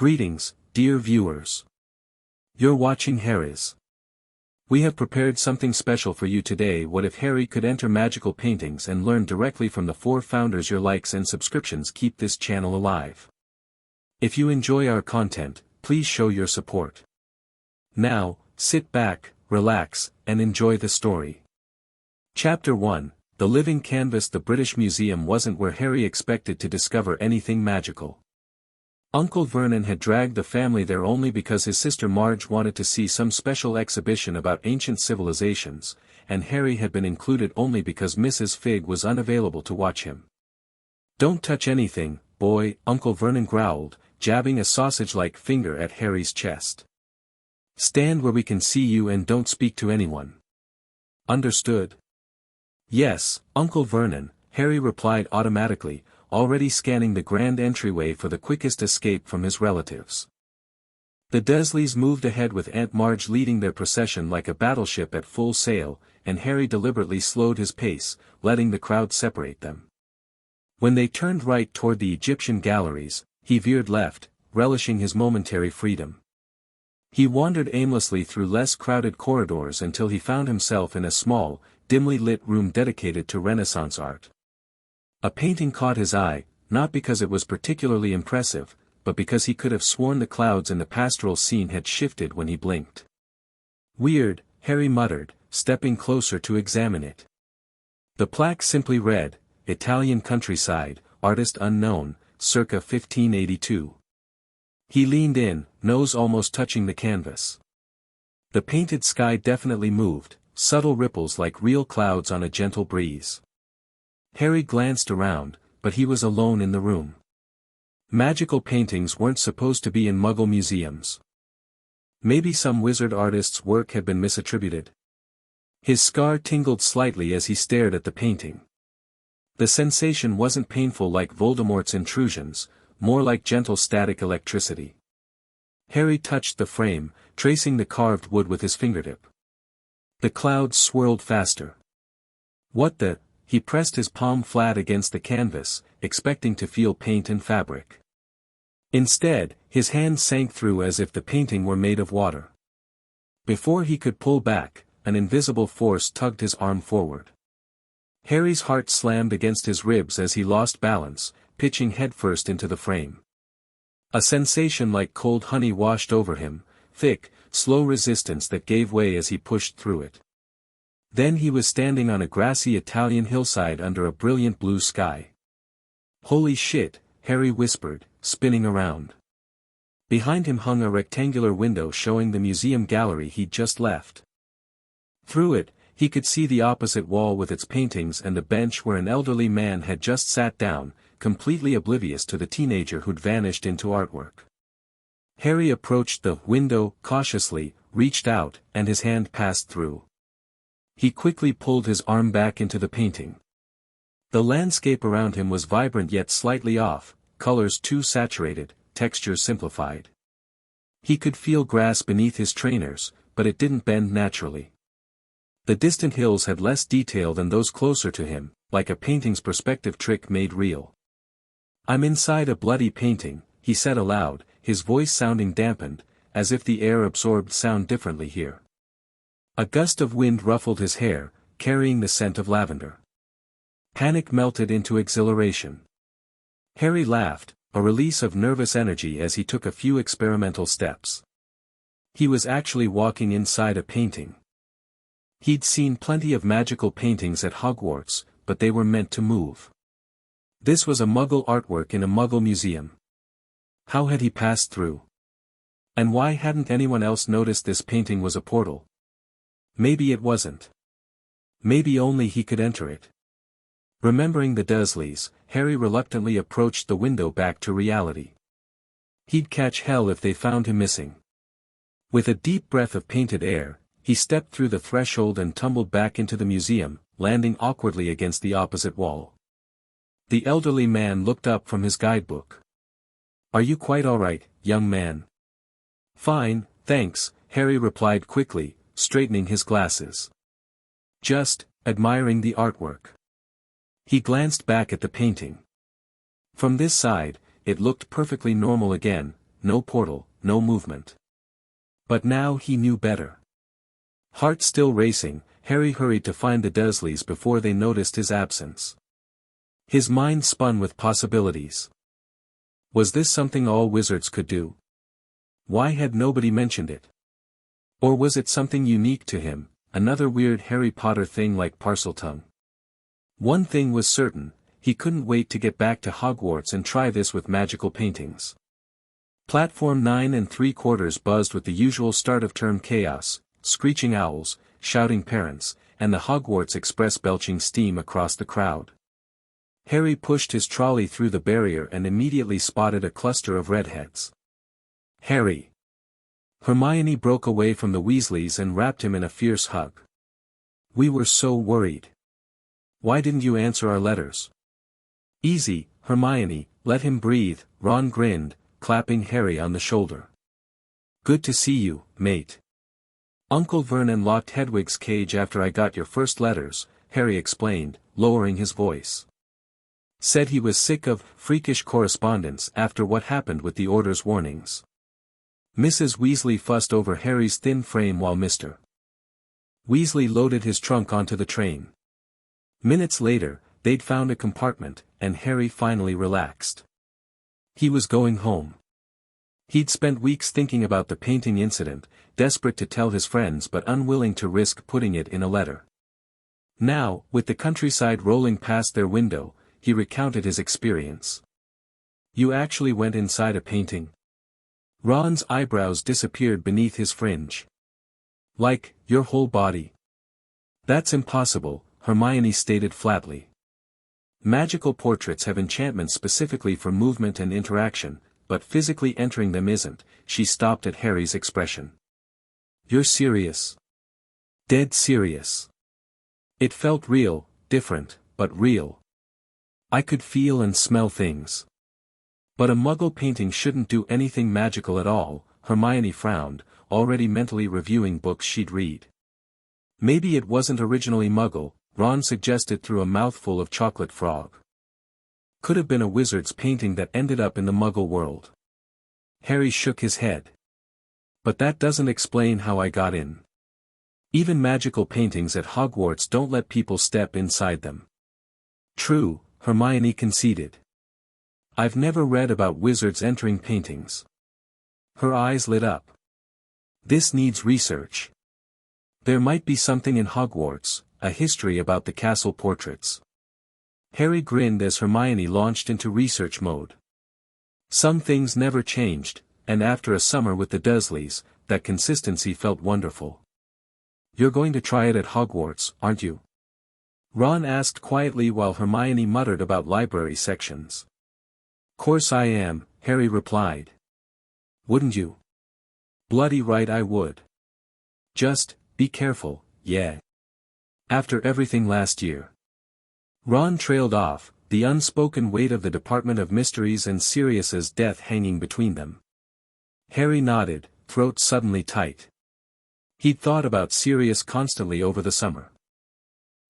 Greetings, dear viewers. You're watching Harry's. We have prepared something special for you today. What if Harry could enter magical paintings and learn directly from the 4 founders? Your likes and subscriptions keep this channel alive. If you enjoy our content, please show your support. Now, sit back, relax, and enjoy the story. Chapter 1, The Living Canvas. The British Museum wasn't where Harry expected to discover anything magical. Uncle Vernon had dragged the family there only because his sister Marge wanted to see some special exhibition about ancient civilizations, and Harry had been included only because Mrs. Figg was unavailable to watch him. "Don't touch anything, boy," Uncle Vernon growled, jabbing a sausage-like finger at Harry's chest. "Stand where we can see you and don't speak to anyone. Understood?" "Yes, Uncle Vernon," Harry replied automatically, already scanning the grand entryway for the quickest escape from his relatives. The Dursleys moved ahead with Aunt Marge leading their procession like a battleship at full sail, and Harry deliberately slowed his pace, letting the crowd separate them. When they turned right toward the Egyptian galleries, he veered left, relishing his momentary freedom. He wandered aimlessly through less crowded corridors until he found himself in a small, dimly lit room dedicated to Renaissance art. A painting caught his eye, not because it was particularly impressive, but because he could have sworn the clouds in the pastoral scene had shifted when he blinked. "Weird," Harry muttered, stepping closer to examine it. The plaque simply read, "Italian Countryside, Artist Unknown, circa 1582. He leaned in, nose almost touching the canvas. The painted sky definitely moved, subtle ripples like real clouds on a gentle breeze. Harry glanced around, but he was alone in the room. Magical paintings weren't supposed to be in Muggle museums. Maybe some wizard artist's work had been misattributed. His scar tingled slightly as he stared at the painting. The sensation wasn't painful like Voldemort's intrusions, more like gentle static electricity. Harry touched the frame, tracing the carved wood with his fingertip. The clouds swirled faster. "What the?" He pressed his palm flat against the canvas, expecting to feel paint and fabric. Instead, his hand sank through as if the painting were made of water. Before he could pull back, an invisible force tugged his arm forward. Harry's heart slammed against his ribs as he lost balance, pitching headfirst into the frame. A sensation like cold honey washed over him, thick, slow resistance that gave way as he pushed through it. Then he was standing on a grassy Italian hillside under a brilliant blue sky. "Holy shit," Harry whispered, spinning around. Behind him hung a rectangular window showing the museum gallery he'd just left. Through it, he could see the opposite wall with its paintings and the bench where an elderly man had just sat down, completely oblivious to the teenager who'd vanished into artwork. Harry approached the window cautiously, reached out, and his hand passed through. He quickly pulled his arm back into the painting. The landscape around him was vibrant yet slightly off, colors too saturated, textures simplified. He could feel grass beneath his trainers, but it didn't bend naturally. The distant hills had less detail than those closer to him, like a painting's perspective trick made real. "I'm inside a bloody painting," he said aloud, his voice sounding dampened, as if the air absorbed sound differently here. A gust of wind ruffled his hair, carrying the scent of lavender. Panic melted into exhilaration. Harry laughed, a release of nervous energy as he took a few experimental steps. He was actually walking inside a painting. He'd seen plenty of magical paintings at Hogwarts, but they were meant to move. This was a Muggle artwork in a Muggle museum. How had he passed through? And why hadn't anyone else noticed this painting was a portal? Maybe it wasn't. Maybe only he could enter it. Remembering the Dursleys, Harry reluctantly approached the window back to reality. He'd catch hell if they found him missing. With a deep breath of painted air, he stepped through the threshold and tumbled back into the museum, landing awkwardly against the opposite wall. The elderly man looked up from his guidebook. "Are you quite all right, young man?" "Fine, thanks," Harry replied quickly, straightening his glasses. "Just admiring the artwork." He glanced back at the painting. From this side, it looked perfectly normal again, no portal, no movement. But now he knew better. Heart still racing, Harry hurried to find the Dursleys before they noticed his absence. His mind spun with possibilities. Was this something all wizards could do? Why had nobody mentioned it? Or was it something unique to him, another weird Harry Potter thing like Parseltongue? One thing was certain, he couldn't wait to get back to Hogwarts and try this with magical paintings. Platform 9 3/4 buzzed with the usual start-of-term chaos, screeching owls, shouting parents, and the Hogwarts Express belching steam across the crowd. Harry pushed his trolley through the barrier and immediately spotted a cluster of redheads. Harry! Hermione broke away from the Weasleys and wrapped him in a fierce hug. We were so worried. Why didn't you answer our letters? Easy, Hermione, let him breathe, Ron grinned, clapping Harry on the shoulder. Good to see you, mate. Uncle Vernon locked Hedwig's cage after I got your first letters, Harry explained, lowering his voice. Said he was sick of freakish correspondence after what happened with the Order's warnings. Mrs. Weasley fussed over Harry's thin frame while Mr. Weasley loaded his trunk onto the train. Minutes later, they'd found a compartment, and Harry finally relaxed. He was going home. He'd spent weeks thinking about the painting incident, desperate to tell his friends but unwilling to risk putting it in a letter. Now, with the countryside rolling past their window, he recounted his experience. You actually went inside a painting? Ron's eyebrows disappeared beneath his fringe. Like, your whole body? That's impossible, Hermione stated flatly. Magical portraits have enchantments specifically for movement and interaction, but physically entering them isn't. She stopped at Harry's expression. You're serious? Dead serious. It felt real, different, but real. I could feel and smell things. But a Muggle painting shouldn't do anything magical at all, Hermione frowned, already mentally reviewing books she'd read. Maybe it wasn't originally Muggle, Ron suggested through a mouthful of chocolate frog. Could have been a wizard's painting that ended up in the Muggle world. Harry shook his head. But that doesn't explain how I got in. Even magical paintings at Hogwarts don't let people step inside them. True, Hermione conceded. I've never read about wizards entering paintings. Her eyes lit up. This needs research. There might be something in Hogwarts, a history about the castle portraits. Harry grinned as Hermione launched into research mode. Some things never changed, and after a summer with the Dursleys, that consistency felt wonderful. You're going to try it at Hogwarts, aren't you? Ron asked quietly while Hermione muttered about library sections. Course I am, Harry replied. Wouldn't you? Bloody right I would. Just, be careful, yeah. After everything last year. Ron trailed off, the unspoken weight of the Department of Mysteries and Sirius's death hanging between them. Harry nodded, throat suddenly tight. He'd thought about Sirius constantly over the summer.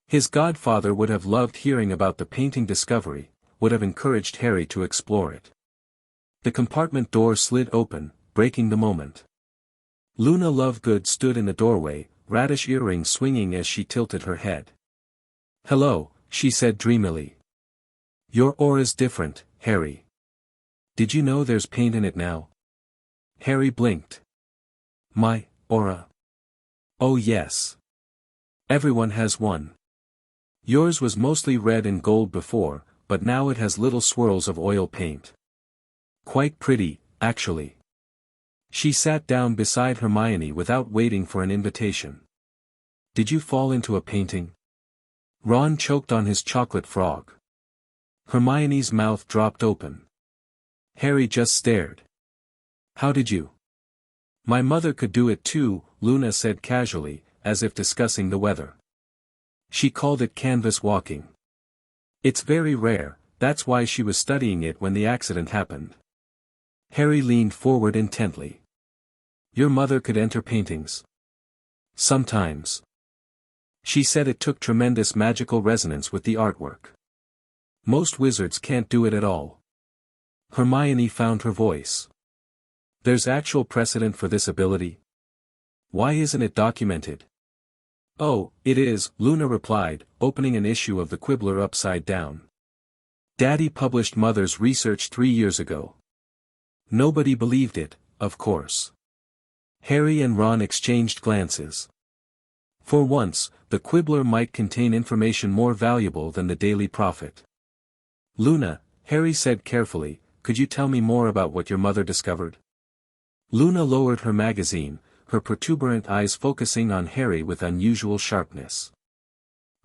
His godfather would have loved hearing about the painting discovery, would have encouraged Harry to explore it. The compartment door slid open, breaking the moment. Luna Lovegood stood in the doorway, radish earrings swinging as she tilted her head. Hello, she said dreamily. Your aura's different, Harry. Did you know there's paint in it now? Harry blinked. My aura. Oh yes. Everyone has one. Yours was mostly red and gold before, but now it has little swirls of oil paint. Quite pretty, actually. She sat down beside Hermione without waiting for an invitation. Did you fall into a painting? Ron choked on his chocolate frog. Hermione's mouth dropped open. Harry just stared. How did you? My mother could do it too, Luna said casually, as if discussing the weather. She called it canvas walking. It's very rare, that's why she was studying it when the accident happened. Harry leaned forward intently. Your mother could enter paintings. Sometimes. She said it took tremendous magical resonance with the artwork. Most wizards can't do it at all. Hermione found her voice. There's actual precedent for this ability? Why isn't it documented? Oh, it is, Luna replied, opening an issue of the Quibbler upside down. Daddy published Mother's research 3 years ago. Nobody believed it, of course. Harry and Ron exchanged glances. For once, the Quibbler might contain information more valuable than the Daily Prophet. Luna, Harry said carefully, could you tell me more about what your mother discovered? Luna lowered her magazine, her protuberant eyes focusing on Harry with unusual sharpness.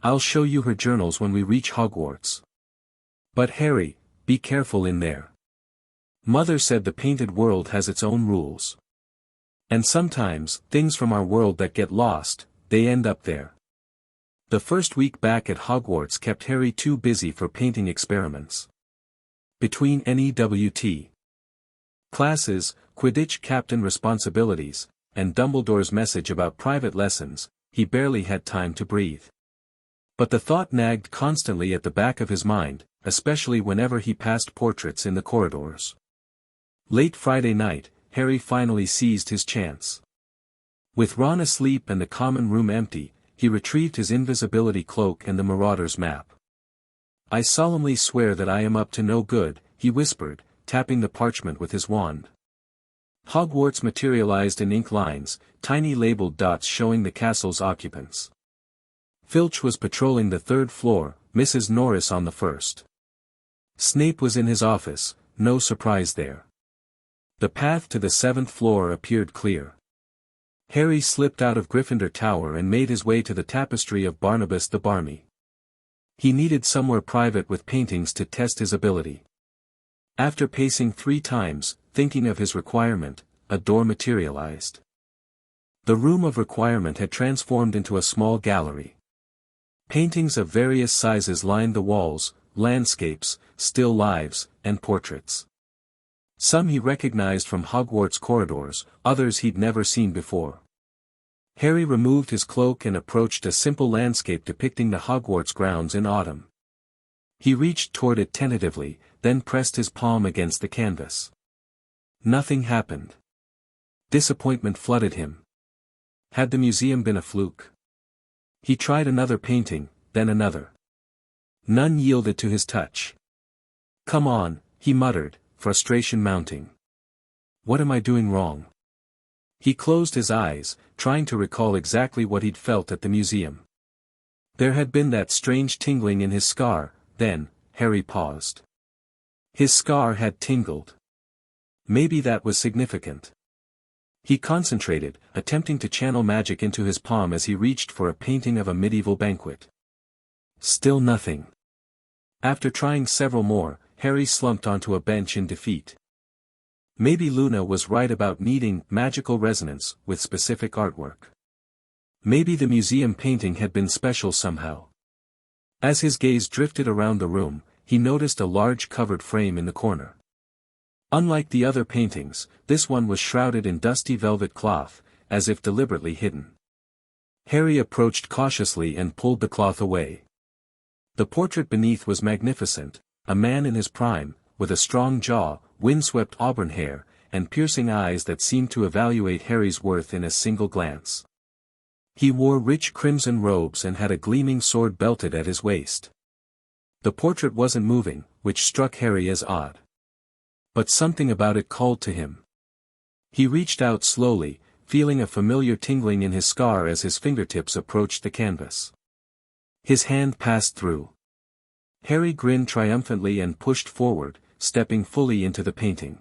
I'll show you her journals when we reach Hogwarts. But Harry, be careful in there. Mother said the painted world has its own rules. And sometimes, things from our world that get lost, they end up there. The first week back at Hogwarts kept Harry too busy for painting experiments. Between NEWT classes, Quidditch captain responsibilities, and Dumbledore's message about private lessons, he barely had time to breathe. But the thought nagged constantly at the back of his mind, especially whenever he passed portraits in the corridors. Late Friday night, Harry finally seized his chance. With Ron asleep and the common room empty, he retrieved his invisibility cloak and the Marauder's map. I solemnly swear that I am up to no good, he whispered, tapping the parchment with his wand. Hogwarts materialized in ink lines, tiny labeled dots showing the castle's occupants. Filch was patrolling the 3rd floor, Mrs. Norris on the 1st. Snape was in his office, no surprise there. The path to the 7th floor appeared clear. Harry slipped out of Gryffindor Tower and made his way to the tapestry of Barnabas the Barmy. He needed somewhere private with paintings to test his ability. After pacing 3 times, thinking of his requirement, a door materialized. The room of requirement had transformed into a small gallery. Paintings of various sizes lined the walls, landscapes, still lives, and portraits. Some he recognized from Hogwarts corridors, others he'd never seen before. Harry removed his cloak and approached a simple landscape depicting the Hogwarts grounds in autumn. He reached toward it tentatively, then pressed his palm against the canvas. Nothing happened. Disappointment flooded him. Had the museum been a fluke? He tried another painting, then another. None yielded to his touch. Come on, he muttered, frustration mounting. What am I doing wrong? He closed his eyes, trying to recall exactly what he'd felt at the museum. There had been that strange tingling in his scar, then, Harry paused. His scar had tingled. Maybe that was significant. He concentrated, attempting to channel magic into his palm as he reached for a painting of a medieval banquet. Still nothing. After trying several more, Harry slumped onto a bench in defeat. Maybe Luna was right about needing magical resonance with specific artwork. Maybe the museum painting had been special somehow. As his gaze drifted around the room, he noticed a large covered frame in the corner. Unlike the other paintings, this one was shrouded in dusty velvet cloth, as if deliberately hidden. Harry approached cautiously and pulled the cloth away. The portrait beneath was magnificent, a man in his prime, with a strong jaw, windswept auburn hair, and piercing eyes that seemed to evaluate Harry's worth in a single glance. He wore rich crimson robes and had a gleaming sword belted at his waist. The portrait wasn't moving, which struck Harry as odd. But something about it called to him. He reached out slowly, feeling a familiar tingling in his scar as his fingertips approached the canvas. His hand passed through. Harry grinned triumphantly and pushed forward, stepping fully into the painting.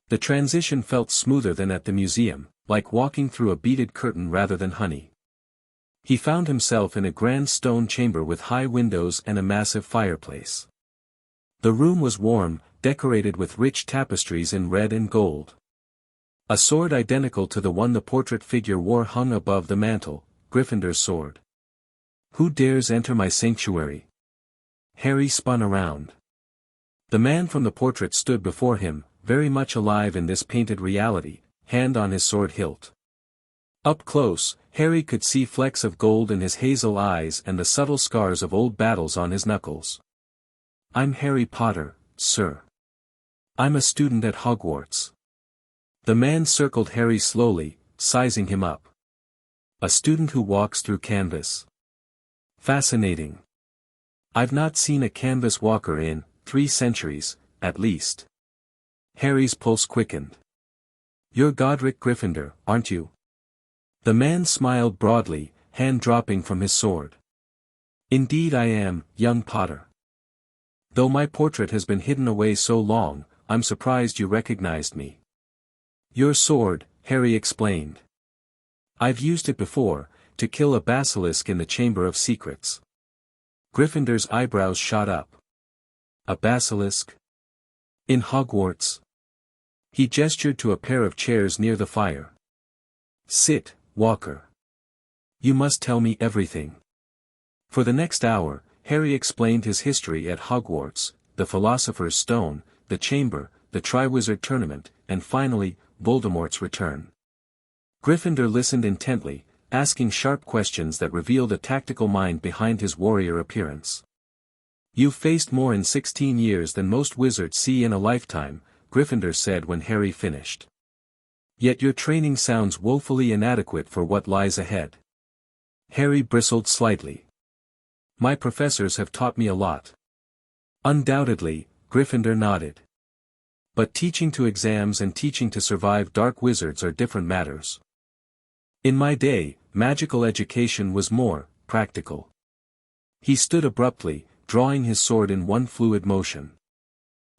The transition felt smoother than at the museum, like walking through a beaded curtain rather than honey. He found himself in a grand stone chamber with high windows and a massive fireplace. The room was warm, decorated with rich tapestries in red and gold. A sword identical to the one the portrait figure wore hung above the mantel, Gryffindor's sword. Who dares enter my sanctuary? Harry spun around. The man from the portrait stood before him, very much alive in this painted reality, hand on his sword hilt. Up close, Harry could see flecks of gold in his hazel eyes and the subtle scars of old battles on his knuckles. I'm Harry Potter, sir. I'm a student at Hogwarts. The man circled Harry slowly, sizing him up. A student who walks through canvas. Fascinating. I've not seen a canvas walker in 3 centuries, at least. Harry's pulse quickened. You're Godric Gryffindor, aren't you? The man smiled broadly, hand dropping from his sword. Indeed I am, young Potter. Though my portrait has been hidden away so long, I'm surprised you recognized me. Your sword, Harry explained. I've used it before, to kill a basilisk in the Chamber of Secrets. Gryffindor's eyebrows shot up. A basilisk? In Hogwarts? He gestured to a pair of chairs near the fire. Sit, Walker. You must tell me everything. For the next hour, Harry explained his history at Hogwarts, the Philosopher's Stone, the Chamber, the Triwizard Tournament, and finally, Voldemort's return. Gryffindor listened intently, asking sharp questions that revealed a tactical mind behind his warrior appearance. You've faced more in 16 years than most wizards see in a lifetime, Gryffindor said when Harry finished. Yet your training sounds woefully inadequate for what lies ahead. Harry bristled slightly. My professors have taught me a lot. Undoubtedly, Gryffindor nodded. But teaching to exams and teaching to survive dark wizards are different matters. In my day, magical education was more practical. He stood abruptly, drawing his sword in one fluid motion.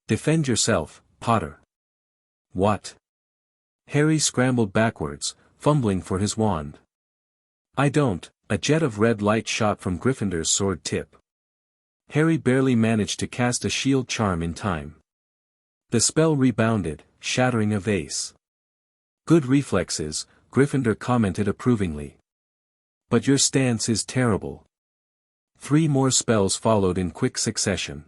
Defend yourself, Potter. What? Harry scrambled backwards, fumbling for his wand. I don't. A jet of red light shot from Gryffindor's sword tip. Harry barely managed to cast a shield charm in time. The spell rebounded, shattering a vase. Good reflexes, Gryffindor commented approvingly. But your stance is terrible. 3 more spells followed in quick succession.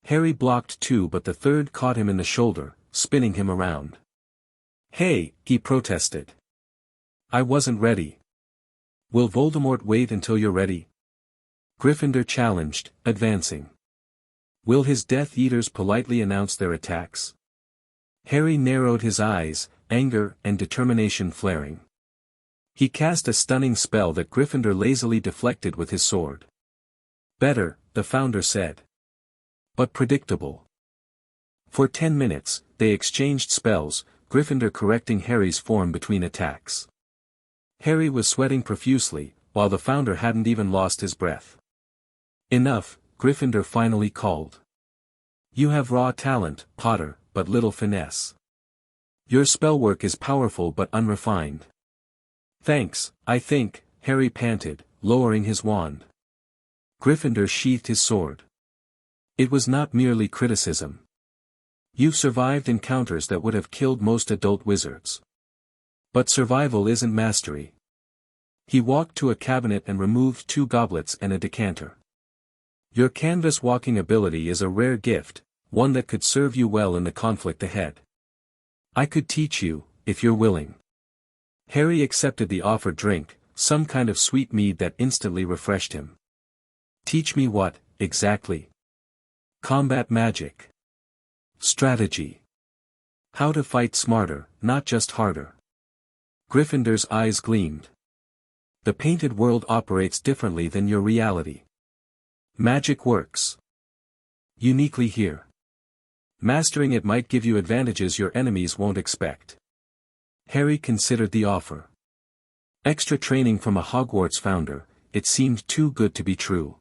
Harry blocked 2 but the third caught him in the shoulder, spinning him around. Hey, he protested. I wasn't ready. Will Voldemort wait until you're ready? Gryffindor challenged, advancing. Will his Death Eaters politely announce their attacks? Harry narrowed his eyes, anger and determination flaring. He cast a stunning spell that Gryffindor lazily deflected with his sword. Better, the founder said. But predictable. For 10 minutes, they exchanged spells, Gryffindor correcting Harry's form between attacks. Harry was sweating profusely, while the founder hadn't even lost his breath. Enough, Gryffindor finally called. You have raw talent, Potter, but little finesse. Your spellwork is powerful but unrefined. Thanks, I think, Harry panted, lowering his wand. Gryffindor sheathed his sword. It was not merely criticism. You've survived encounters that would have killed most adult wizards. But survival isn't mastery. He walked to a cabinet and removed 2 goblets and a decanter. Your canvas walking ability is a rare gift, one that could serve you well in the conflict ahead. I could teach you, if you're willing. Harry accepted the offered drink, some kind of sweet mead that instantly refreshed him. Teach me what, exactly? Combat magic. Strategy. How to fight smarter, not just harder. Gryffindor's eyes gleamed. The painted world operates differently than your reality. Magic works uniquely here. Mastering it might give you advantages your enemies won't expect. Harry considered the offer. Extra training from a Hogwarts founder, it seemed too good to be true.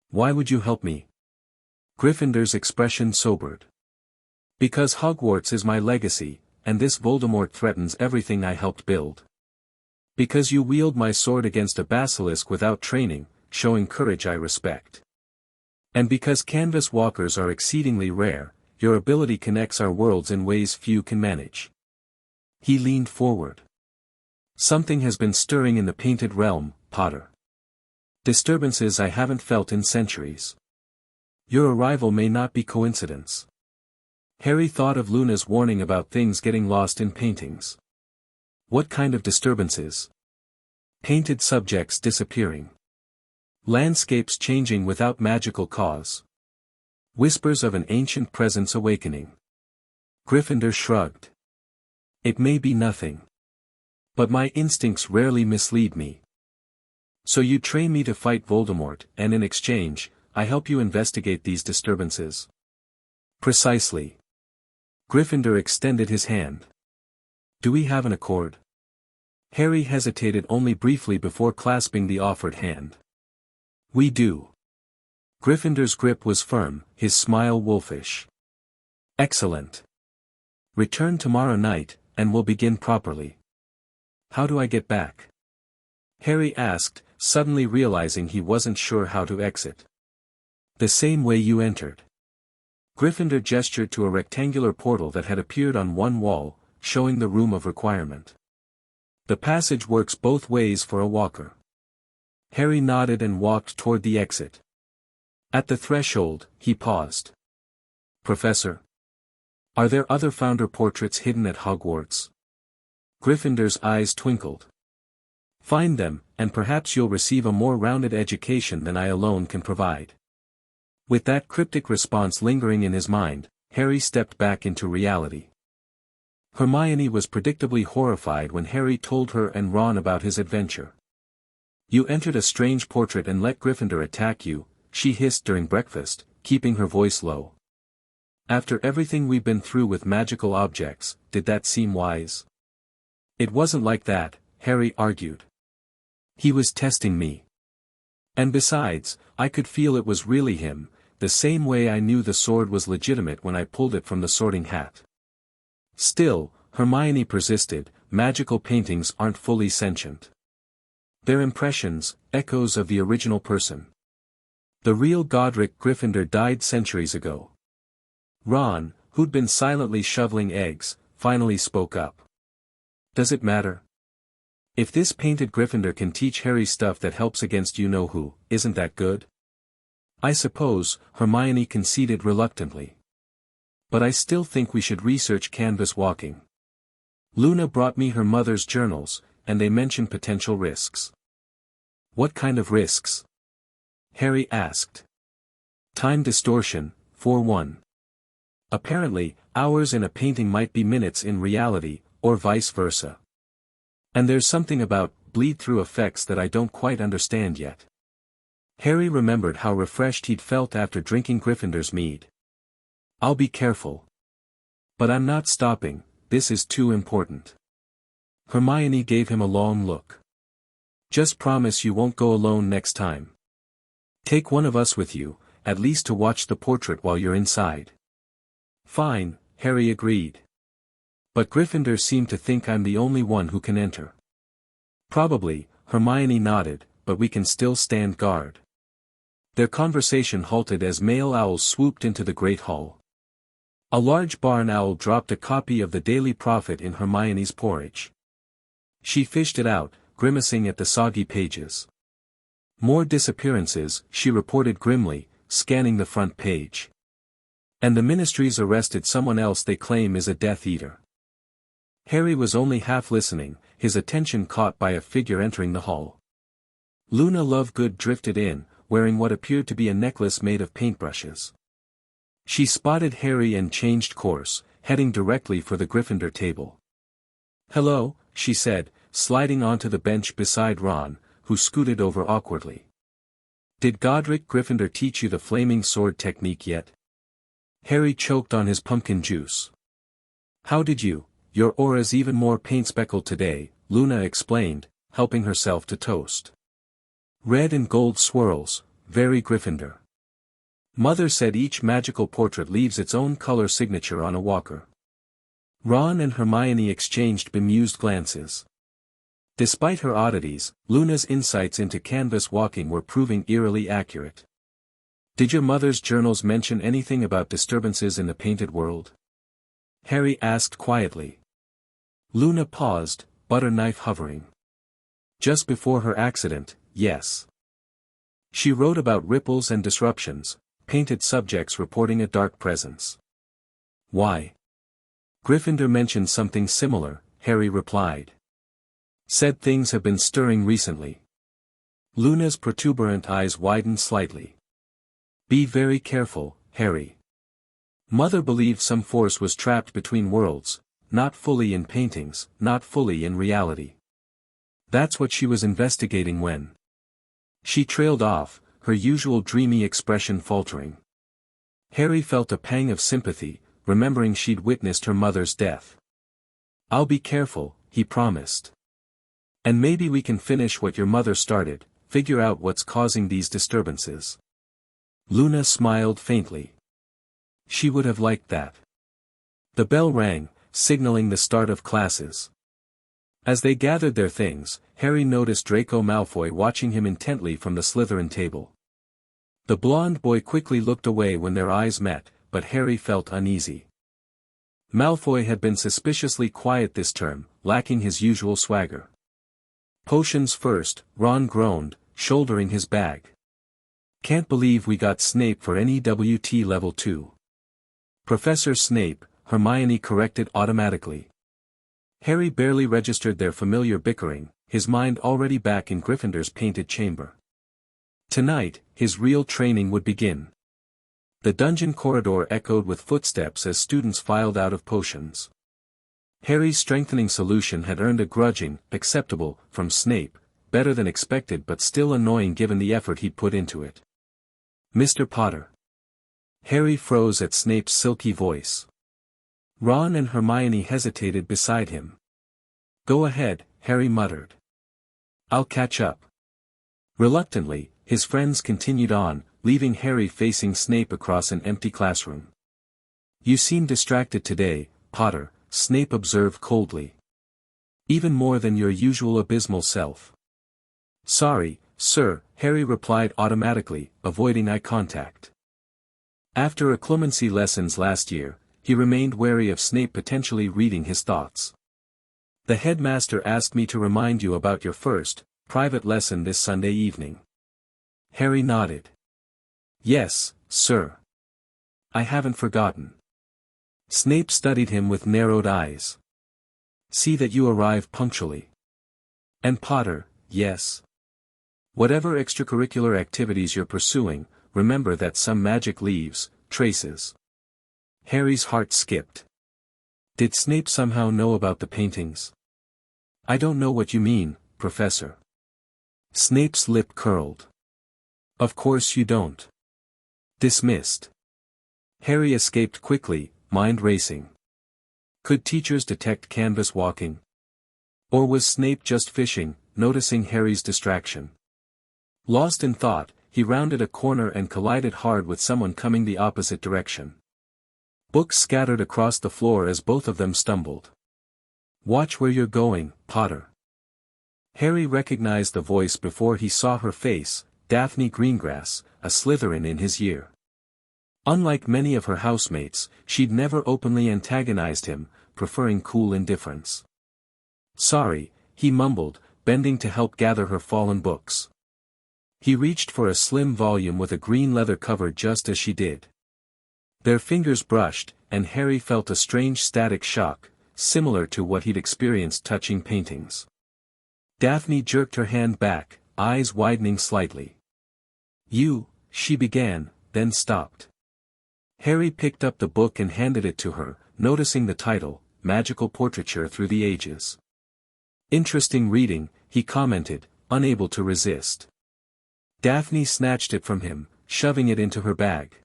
Why would you help me? Gryffindor's expression sobered. Because Hogwarts is my legacy, and this Voldemort threatens everything I helped build. Because you wield my sword against a basilisk without training, showing courage I respect. And because canvas walkers are exceedingly rare, your ability connects our worlds in ways few can manage. He leaned forward. Something has been stirring in the painted realm, Potter. Disturbances I haven't felt in centuries. Your arrival may not be coincidence. Harry thought of Luna's warning about things getting lost in paintings. What kind of disturbances? Painted subjects disappearing. Landscapes changing without magical cause. Whispers of an ancient presence awakening. Gryffindor shrugged. It may be nothing. But my instincts rarely mislead me. So you train me to fight Voldemort, and in exchange, I help you investigate these disturbances. Precisely. Gryffindor extended his hand. Do we have an accord? Harry hesitated only briefly before clasping the offered hand. We do. Gryffindor's grip was firm, his smile wolfish. Excellent. Return tomorrow night, and we'll begin properly. How do I get back? Harry asked, suddenly realizing he wasn't sure how to exit. The same way you entered. Gryffindor gestured to a rectangular portal that had appeared on one wall, showing the room of requirement. The passage works both ways for a walker. Harry nodded and walked toward the exit. At the threshold, he paused. Professor? Are there other founder portraits hidden at Hogwarts? Gryffindor's eyes twinkled. Find them, and perhaps you'll receive a more rounded education than I alone can provide. With that cryptic response lingering in his mind, Harry stepped back into reality. Hermione was predictably horrified when Harry told her and Ron about his adventure. You entered a strange portrait and let Gryffindor attack you, she hissed during breakfast, keeping her voice low. After everything we've been through with magical objects, did that seem wise? It wasn't like that, Harry argued. He was testing me. And besides, I could feel it was really him, the same way I knew the sword was legitimate when I pulled it from the Sorting Hat. Still, Hermione persisted, magical paintings aren't fully sentient. They're impressions, echoes of the original person. The real Godric Gryffindor died centuries ago. Ron, who'd been silently shoveling eggs, finally spoke up. Does it matter? If this painted Gryffindor can teach Harry stuff that helps against you-know-who, isn't that good? I suppose, Hermione conceded reluctantly. But I still think we should research canvas walking. Luna brought me her mother's journals, and they mention potential risks. What kind of risks? Harry asked. Time distortion, for one. Apparently, hours in a painting might be minutes in reality, or vice versa. And there's something about bleed-through effects that I don't quite understand yet. Harry remembered how refreshed he'd felt after drinking Gryffindor's mead. I'll be careful. But I'm not stopping, this is too important. Hermione gave him a long look. Just promise you won't go alone next time. Take one of us with you, at least to watch the portrait while you're inside. Fine, Harry agreed. But Gryffindor seemed to think I'm the only one who can enter. Probably, Hermione nodded, but we can still stand guard. Their conversation halted as male owls swooped into the great hall. A large barn owl dropped a copy of the Daily Prophet in Hermione's porridge. She fished it out, grimacing at the soggy pages. More disappearances, she reported grimly, scanning the front page. And the Ministry's arrested someone else they claim is a Death Eater. Harry was only half listening, his attention caught by a figure entering the hall. Luna Lovegood drifted in, wearing what appeared to be a necklace made of paintbrushes. She spotted Harry and changed course, heading directly for the Gryffindor table. Hello, she said, sliding onto the bench beside Ron, who scooted over awkwardly. Did Godric Gryffindor teach you the flaming sword technique yet? Harry choked on his pumpkin juice. How did you? Your aura's even more paint-speckled today, Luna explained, helping herself to toast. Red and gold swirls, very Gryffindor. Mother said each magical portrait leaves its own color signature on a walker. Ron and Hermione exchanged bemused glances. Despite her oddities, Luna's insights into canvas walking were proving eerily accurate. Did your mother's journals mention anything about disturbances in the painted world? Harry asked quietly. Luna paused, butter knife hovering. Just before her accident, yes. She wrote about ripples and disruptions, painted subjects reporting a dark presence. Why? Gryffindor mentioned something similar, Harry replied. Said things have been stirring recently. Luna's protuberant eyes widened slightly. Be very careful, Harry. Mother believed some force was trapped between worlds, not fully in paintings, not fully in reality. That's what she was investigating when she trailed off, her usual dreamy expression faltering. Harry felt a pang of sympathy, remembering she'd witnessed her mother's death. "I'll be careful," he promised. "And maybe we can finish what your mother started, figure out what's causing these disturbances." Luna smiled faintly. She would have liked that. The bell rang, signaling the start of classes. As they gathered their things, Harry noticed Draco Malfoy watching him intently from the Slytherin table. The blonde boy quickly looked away when their eyes met, but Harry felt uneasy. Malfoy had been suspiciously quiet this term, lacking his usual swagger. "Potions first," Ron groaned, shouldering his bag. "Can't believe we got Snape for NEWT level 2. "Professor Snape," Hermione corrected automatically. Harry barely registered their familiar bickering, his mind already back in Gryffindor's painted chamber. Tonight, his real training would begin. The dungeon corridor echoed with footsteps as students filed out of potions. Harry's strengthening solution had earned a grudging, acceptable, from Snape, better than expected but still annoying given the effort he'd put into it. "Mr. Potter." Harry froze at Snape's silky voice. Ron and Hermione hesitated beside him. "Go ahead," Harry muttered. "I'll catch up." Reluctantly, his friends continued on, leaving Harry facing Snape across an empty classroom. "You seem distracted today, Potter," Snape observed coldly. "Even more than your usual abysmal self." "Sorry, sir," Harry replied automatically, avoiding eye contact. After occlumency lessons last year, he remained wary of Snape potentially reading his thoughts. "The headmaster asked me to remind you about your first, private lesson this Sunday evening." Harry nodded. "Yes, sir. I haven't forgotten." Snape studied him with narrowed eyes. "See that you arrive punctually. And Potter, yes. Whatever extracurricular activities you're pursuing, remember that some magic leaves traces." Harry's heart skipped. Did Snape somehow know about the paintings? "I don't know what you mean, Professor." Snape's lip curled. "Of course you don't." Dismissed. Harry escaped quickly, mind racing. Could teachers detect canvas walking? Or was Snape just fishing, noticing Harry's distraction? Lost in thought, he rounded a corner and collided hard with someone coming the opposite direction. Books scattered across the floor as both of them stumbled. "Watch where you're going, Potter." Harry recognized the voice before he saw her face, Daphne Greengrass, a Slytherin in his year. Unlike many of her housemates, she'd never openly antagonized him, preferring cool indifference. "Sorry," he mumbled, bending to help gather her fallen books. He reached for a slim volume with a green leather cover just as she did. Their fingers brushed, and Harry felt a strange static shock, similar to what he'd experienced touching paintings. Daphne jerked her hand back, eyes widening slightly. "You," she began, then stopped. Harry picked up the book and handed it to her, noticing the title, Magical Portraiture Through the Ages. "Interesting reading," he commented, unable to resist. Daphne snatched it from him, shoving it into her bag.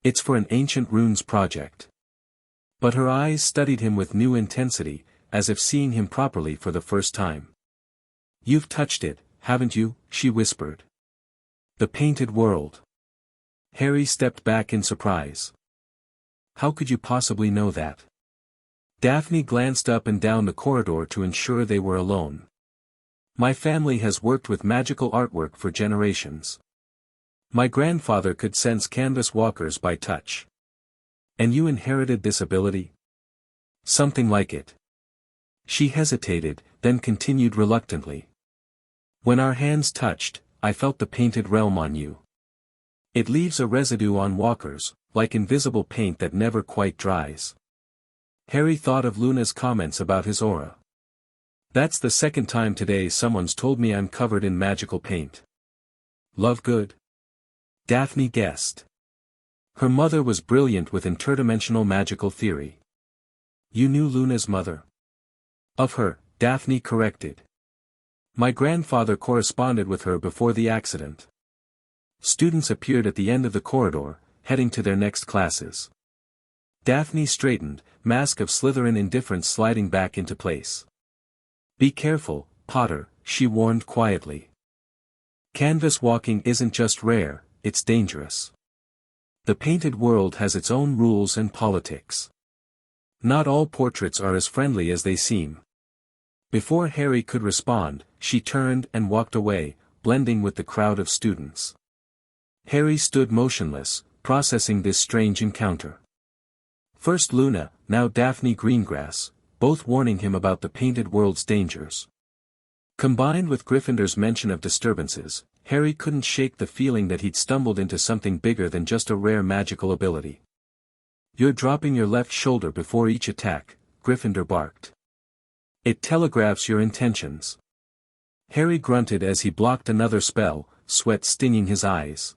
"It's for an ancient runes project." But her eyes studied him with new intensity, as if seeing him properly for the first time. "You've touched it, haven't you?" she whispered. "The painted world." Harry stepped back in surprise. "How could you possibly know that?" Daphne glanced up and down the corridor to ensure they were alone. "My family has worked with magical artwork for generations. My grandfather could sense canvas walkers by touch. And you inherited this ability?" "Something like it." She hesitated, then continued reluctantly. "When our hands touched, I felt the painted realm on you. It leaves a residue on walkers, like invisible paint that never quite dries." Harry thought of Luna's comments about his aura. "That's the second time today someone's told me I'm covered in magical paint." "Love good?" Daphne guessed. Her mother was brilliant with interdimensional magical theory. You knew Luna's mother? Of her, Daphne corrected. My grandfather corresponded with her before the accident. Students appeared at the end of the corridor, heading to their next classes. Daphne straightened, mask of Slytherin indifference sliding back into place. Be careful, Potter, she warned quietly. Canvas walking isn't just rare, it's dangerous. The painted world has its own rules and politics. Not all portraits are as friendly as they seem. Before Harry could respond, she turned and walked away, blending with the crowd of students. Harry stood motionless, processing this strange encounter. First Luna, now Daphne Greengrass, both warning him about the painted world's dangers. Combined with Gryffindor's mention of disturbances, Harry couldn't shake the feeling that he'd stumbled into something bigger than just a rare magical ability. You're dropping your left shoulder before each attack, Gryffindor barked. It telegraphs your intentions. Harry grunted as he blocked another spell, sweat stinging his eyes.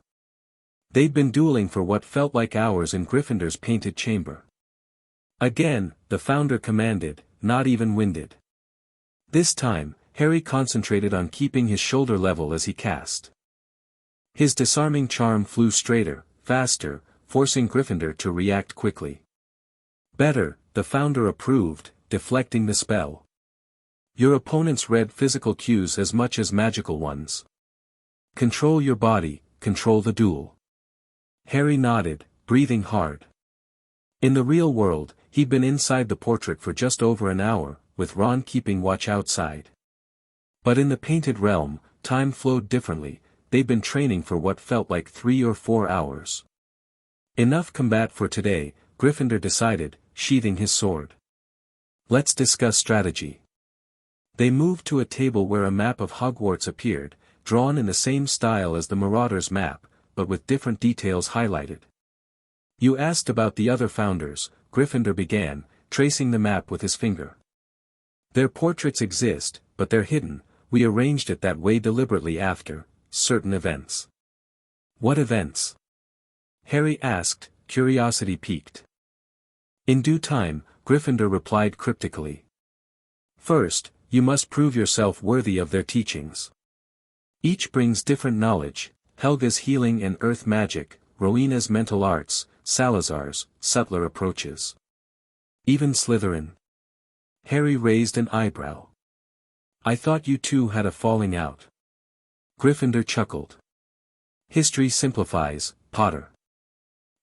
They'd been dueling for what felt like hours in Gryffindor's painted chamber. Again, the founder commanded, not even winded. This time, Harry concentrated on keeping his shoulder level as he cast. His disarming charm flew straighter, faster, forcing Gryffindor to react quickly. Better, the founder approved, deflecting the spell. Your opponents read physical cues as much as magical ones. Control your body, control the duel. Harry nodded, breathing hard. In the real world, he'd been inside the portrait for just over an hour, with Ron keeping watch outside. But in the painted realm, time flowed differently. They'd been training for what felt like 3 or 4 hours. Enough combat for today, Gryffindor decided, sheathing his sword. Let's discuss strategy. They moved to a table where a map of Hogwarts appeared, drawn in the same style as the Marauders' map, but with different details highlighted. You asked about the other founders, Gryffindor began, tracing the map with his finger. Their portraits exist, but they're hidden. We arranged it that way deliberately after certain events. What events? Harry asked, curiosity piqued. In due time, Gryffindor replied cryptically. First, you must prove yourself worthy of their teachings. Each brings different knowledge, Helga's healing and earth magic, Rowena's mental arts, Salazar's subtler approaches. Even Slytherin. Harry raised an eyebrow. I thought you two had a falling out. Gryffindor chuckled. History simplifies, Potter.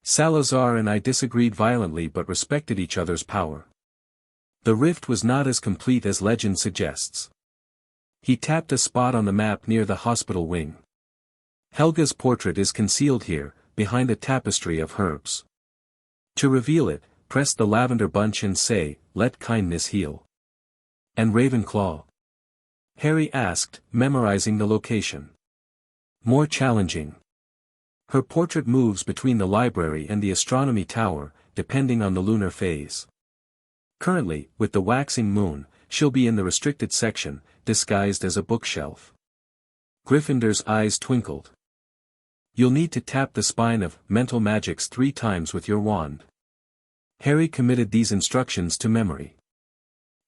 Salazar and I disagreed violently but respected each other's power. The rift was not as complete as legend suggests. He tapped a spot on the map near the hospital wing. Helga's portrait is concealed here, behind a tapestry of herbs. To reveal it, press the lavender bunch and say, "Let kindness heal." And Ravenclaw? Harry asked, memorizing the location. More challenging. Her portrait moves between the library and the astronomy tower, depending on the lunar phase. Currently, with the waxing moon, she'll be in the restricted section, disguised as a bookshelf. Gryffindor's eyes twinkled. You'll need to tap the spine of mental magics 3 times with your wand. Harry committed these instructions to memory.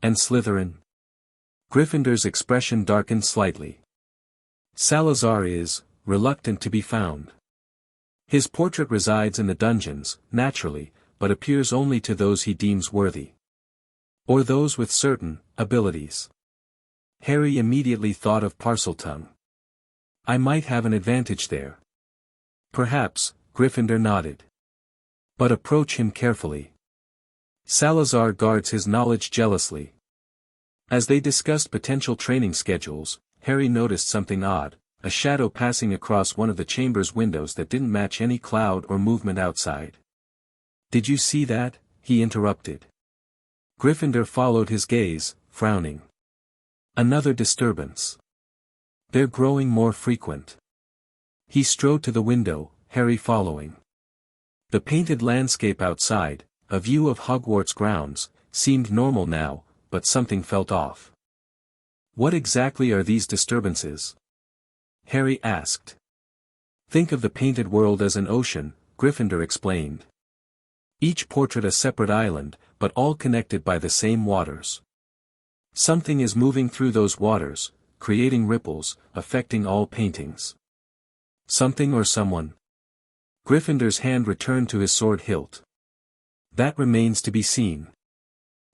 And Slytherin? Gryffindor's expression darkened slightly. Salazar is reluctant to be found. His portrait resides in the dungeons, naturally, but appears only to those he deems worthy. Or those with certain abilities. Harry immediately thought of Parseltongue. I might have an advantage there. Perhaps, Gryffindor nodded. But approach him carefully. Salazar guards his knowledge jealously. As they discussed potential training schedules, Harry noticed something odd, a shadow passing across one of the chamber's windows that didn't match any cloud or movement outside. Did you see that? He interrupted. Gryffindor followed his gaze, frowning. Another disturbance. They're growing more frequent. He strode to the window, Harry following. The painted landscape outside, a view of Hogwarts grounds, seemed normal now, but something felt off. What exactly are these disturbances? Harry asked. Think of the painted world as an ocean, Gryffindor explained. Each portrait a separate island, but all connected by the same waters. Something is moving through those waters, creating ripples, affecting all paintings. Something or someone? Gryffindor's hand returned to his sword hilt. That remains to be seen.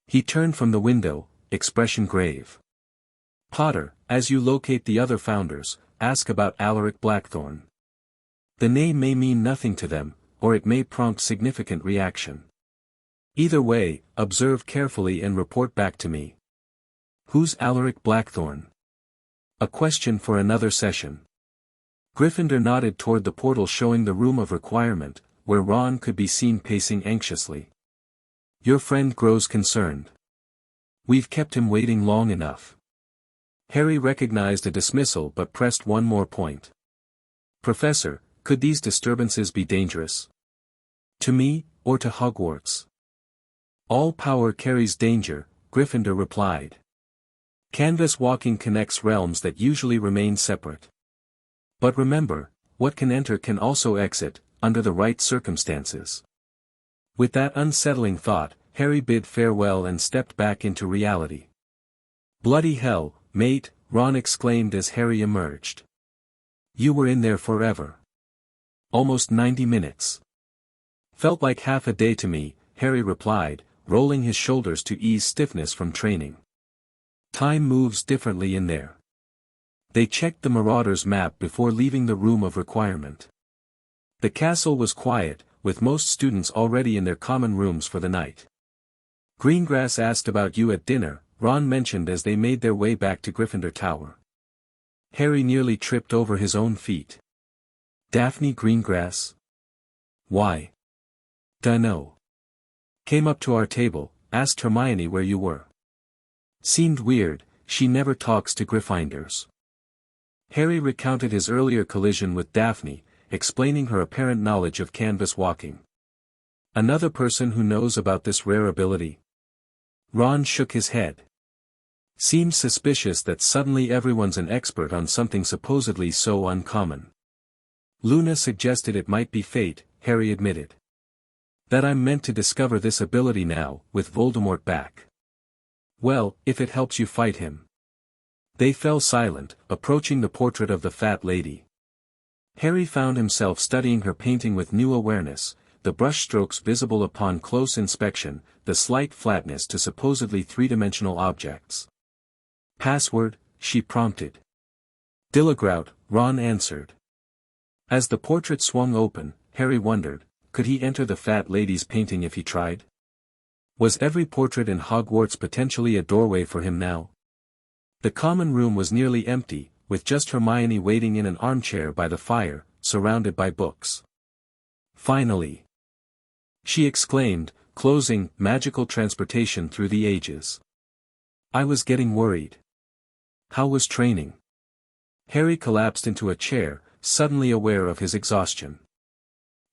He turned from the window, expression grave. Potter, as you locate the other founders, ask about Alaric Blackthorn. The name may mean nothing to them, or it may prompt significant reaction. Either way, observe carefully and report back to me. Who's Alaric Blackthorn? A question for another session. Gryffindor nodded toward the portal showing the room of requirement, where Ron could be seen pacing anxiously. Your friend grows concerned. We've kept him waiting long enough. Harry recognized a dismissal but pressed one more point. Professor, could these disturbances be dangerous? To me, or to Hogwarts? All power carries danger, Gryffindor replied. Canvas walking connects realms that usually remain separate. But remember, what can enter can also exit, under the right circumstances. With that unsettling thought, Harry bid farewell and stepped back into reality. Bloody hell, mate, Ron exclaimed as Harry emerged. You were in there forever. Almost 90 minutes. Felt like half a day to me, Harry replied, rolling his shoulders to ease stiffness from training. Time moves differently in there. They checked the Marauder's map before leaving the room of requirement. The castle was quiet, with most students already in their common rooms for the night. Greengrass asked about you at dinner, Ron mentioned as they made their way back to Gryffindor Tower. Harry nearly tripped over his own feet. Daphne Greengrass? Why? Dunno. Came up to our table, asked Hermione where you were. Seemed weird, she never talks to Gryffindors. Harry recounted his earlier collision with Daphne, explaining her apparent knowledge of canvas walking. Another person who knows about this rare ability? Ron shook his head. Seems suspicious that suddenly everyone's an expert on something supposedly so uncommon. Luna suggested it might be fate, Harry admitted. That I'm meant to discover this ability now, with Voldemort back. Well, if it helps you fight him. They fell silent, approaching the portrait of the fat lady. Harry found himself studying her painting with new awareness, the brushstrokes visible upon close inspection, the slight flatness to supposedly three-dimensional objects. Password, she prompted. Dillagrout, Ron answered. As the portrait swung open, Harry wondered, could he enter the fat lady's painting if he tried? Was every portrait in Hogwarts potentially a doorway for him now? The common room was nearly empty, with just Hermione waiting in an armchair by the fire, surrounded by books. Finally! She exclaimed, closing magical transportation through the ages. I was getting worried. How was training? Harry collapsed into a chair, suddenly aware of his exhaustion.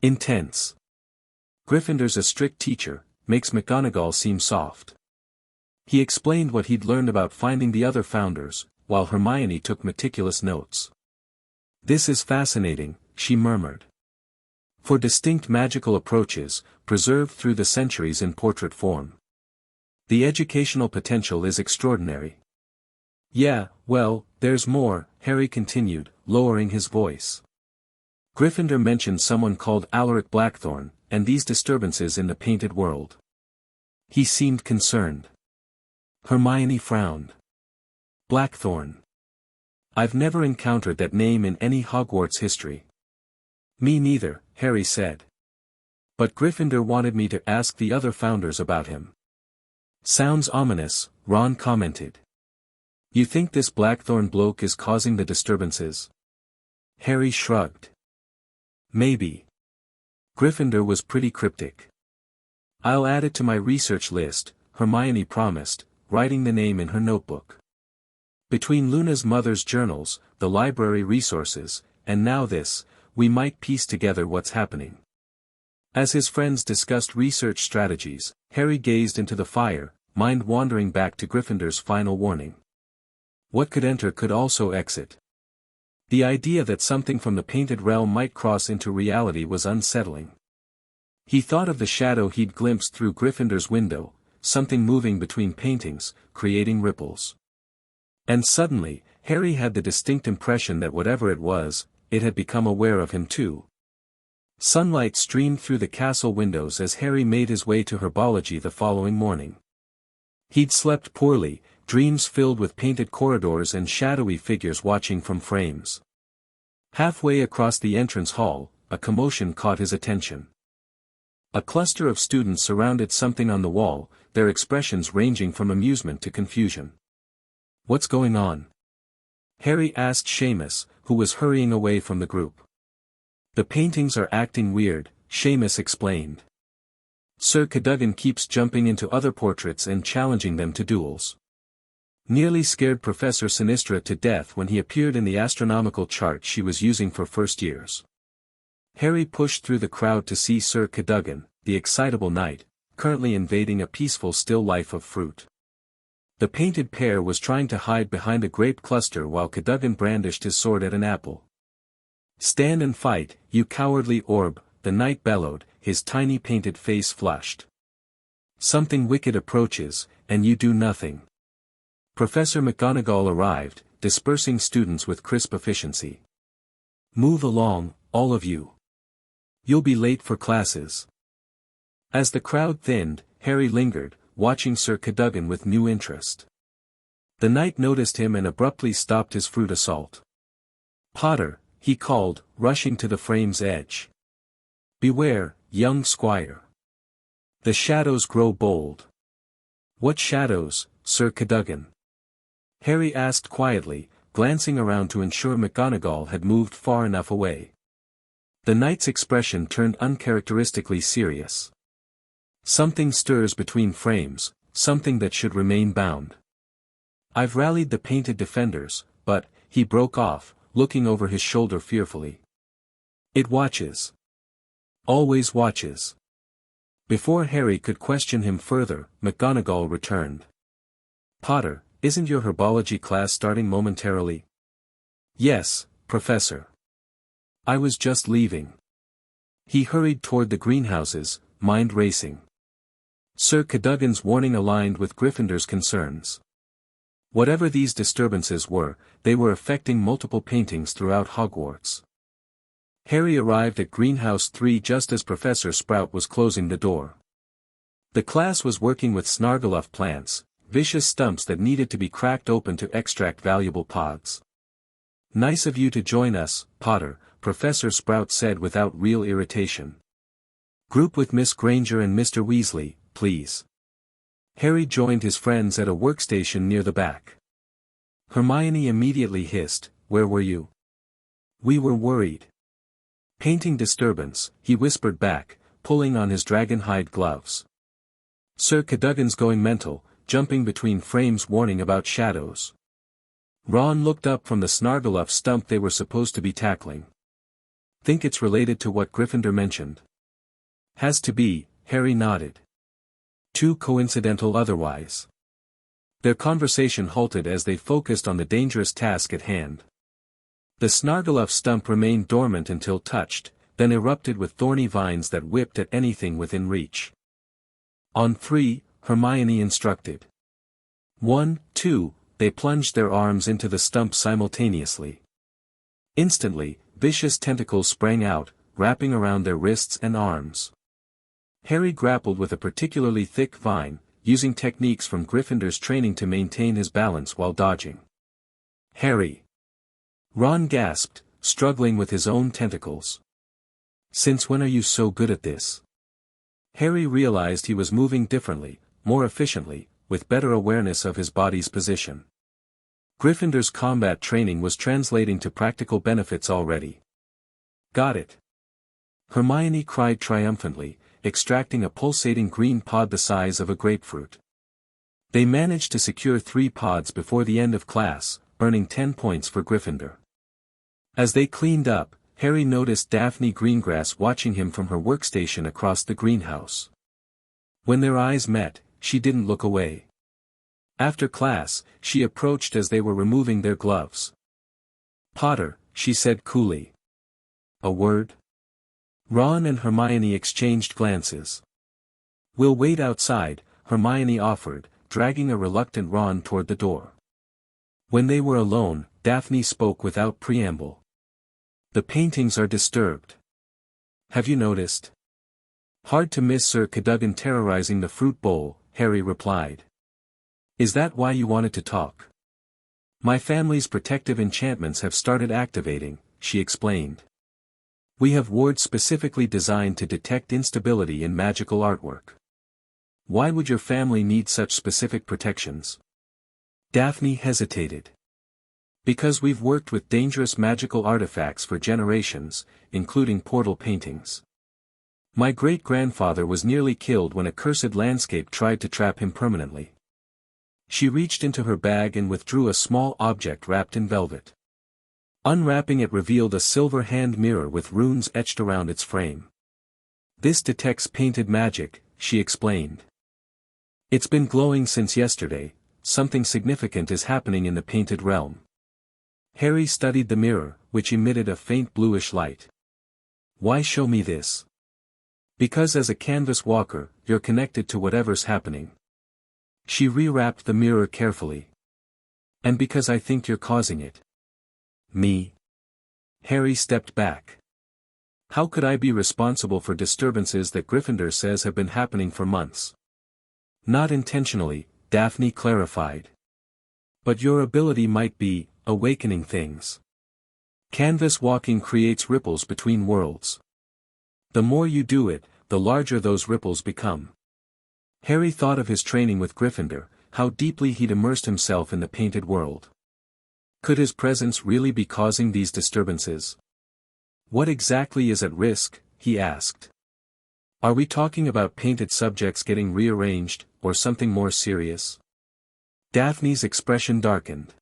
Intense. Gryffindor's a strict teacher, makes McGonagall seem soft. He explained what he'd learned about finding the other founders, while Hermione took meticulous notes. This is fascinating, she murmured. For distinct magical approaches, preserved through the centuries in portrait form. The educational potential is extraordinary. Yeah, well, there's more, Harry continued, lowering his voice. Gryffindor mentioned someone called Alaric Blackthorn, and these disturbances in the painted world. He seemed concerned. Hermione frowned. Blackthorn. I've never encountered that name in any Hogwarts history. Me neither, Harry said. But Gryffindor wanted me to ask the other founders about him. Sounds ominous, Ron commented. You think this Blackthorn bloke is causing the disturbances? Harry shrugged. Maybe. Gryffindor was pretty cryptic. I'll add it to my research list, Hermione promised, writing the name in her notebook. Between Luna's mother's journals, the library resources, and now this, we might piece together what's happening. As his friends discussed research strategies, Harry gazed into the fire, mind wandering back to Gryffindor's final warning. What could enter could also exit. The idea that something from the painted realm might cross into reality was unsettling. He thought of the shadow he'd glimpsed through Gryffindor's window, something moving between paintings, creating ripples. And suddenly, Harry had the distinct impression that whatever it was, it had become aware of him too. Sunlight streamed through the castle windows as Harry made his way to herbology the following morning. He'd slept poorly, dreams filled with painted corridors and shadowy figures watching from frames. Halfway across the entrance hall, a commotion caught his attention. A cluster of students surrounded something on the wall, their expressions ranging from amusement to confusion. "What's going on?" Harry asked Seamus, who was hurrying away from the group. "The paintings are acting weird," Seamus explained. "Sir Cadogan keeps jumping into other portraits and challenging them to duels. Nearly scared Professor Sinistra to death when he appeared in the astronomical chart she was using for first years." Harry pushed through the crowd to see Sir Cadogan, the excitable knight, currently invading a peaceful still life of fruit. The painted pair was trying to hide behind a grape cluster while Cadogan brandished his sword at an apple. "Stand and fight, you cowardly orb," the knight bellowed, his tiny painted face flushed. "Something wicked approaches, and you do nothing." Professor McGonagall arrived, dispersing students with crisp efficiency. "Move along, all of you. You'll be late for classes." As the crowd thinned, Harry lingered, watching Sir Cadogan with new interest. The knight noticed him and abruptly stopped his fruit assault. "Potter," he called, rushing to the frame's edge. "Beware, young squire. The shadows grow bold." "What shadows, Sir Cadogan?" Harry asked quietly, glancing around to ensure McGonagall had moved far enough away. The knight's expression turned uncharacteristically serious. "Something stirs between frames, something that should remain bound. I've rallied the painted defenders, but," he broke off, looking over his shoulder fearfully. "It watches. Always watches." Before Harry could question him further, McGonagall returned. "Potter, isn't your herbology class starting momentarily?" "Yes, Professor. I was just leaving." He hurried toward the greenhouses, mind racing. Sir Cadogan's warning aligned with Gryffindor's concerns. Whatever these disturbances were, they were affecting multiple paintings throughout Hogwarts. Harry arrived at Greenhouse 3 just as Professor Sprout was closing the door. The class was working with Snargaluff plants, vicious stumps that needed to be cracked open to extract valuable pods. "Nice of you to join us, Potter," Professor Sprout said without real irritation. "Group with Miss Granger and Mr. Weasley, please." Harry joined his friends at a workstation near the back. Hermione immediately hissed, "Where were you?" "We were worried." "Painting disturbance," he whispered back, pulling on his dragonhide gloves. "Sir Cadogan's going mental, jumping between frames warning about shadows." Ron looked up from the Snargaluff stump they were supposed to be tackling. "Think it's related to what Gryffindor mentioned?" "Has to be," Harry nodded. "Too coincidental otherwise." Their conversation halted as they focused on the dangerous task at hand. The Snargaluff stump remained dormant until touched, then erupted with thorny vines that whipped at anything within reach. "On 3, Hermione instructed. 1, 2, they plunged their arms into the stump simultaneously. Instantly, vicious tentacles sprang out, wrapping around their wrists and arms. Harry grappled with a particularly thick vine, using techniques from Gryffindor's training to maintain his balance while dodging. "Harry!" Ron gasped, struggling with his own tentacles. "Since when are you so good at this?" Harry realized he was moving differently, more efficiently, with better awareness of his body's position. Gryffindor's combat training was translating to practical benefits already. "Got it!" Hermione cried triumphantly, extracting a pulsating green pod the size of a grapefruit. They managed to secure 3 pods before the end of class, earning 10 points for Gryffindor. As they cleaned up, Harry noticed Daphne Greengrass watching him from her workstation across the greenhouse. When their eyes met, she didn't look away. After class, she approached as they were removing their gloves. "Potter," she said coolly. "A word?" Ron and Hermione exchanged glances. "We'll wait outside," Hermione offered, dragging a reluctant Ron toward the door. When they were alone, Daphne spoke without preamble. The paintings are disturbed. Have you noticed? Hard to miss Sir Cadogan terrorizing the fruit bowl, Harry replied. Is that why you wanted to talk? My family's protective enchantments have started activating, she explained. We have wards specifically designed to detect instability in magical artwork. Why would your family need such specific protections? Daphne hesitated. Because we've worked with dangerous magical artifacts for generations, including portal paintings. My great-grandfather was nearly killed when a cursed landscape tried to trap him permanently. She reached into her bag and withdrew a small object wrapped in velvet. Unwrapping it revealed a silver hand mirror with runes etched around its frame. This detects painted magic, she explained. It's been glowing since yesterday. Something significant is happening in the painted realm. Harry studied the mirror, which emitted a faint bluish light. Why show me this? Because as a canvas walker, you're connected to whatever's happening. She rewrapped the mirror carefully. And because I think you're causing it. Me? Harry stepped back. How could I be responsible for disturbances that Gryffindor says have been happening for months? Not intentionally, Daphne clarified. But your ability might be, awakening things. Canvas walking creates ripples between worlds. The more you do it, the larger those ripples become. Harry thought of his training with Gryffindor, how deeply he'd immersed himself in the painted world. Could his presence really be causing these disturbances? What exactly is at risk, he asked. Are we talking about painted subjects getting rearranged, or something more serious? Daphne's expression darkened.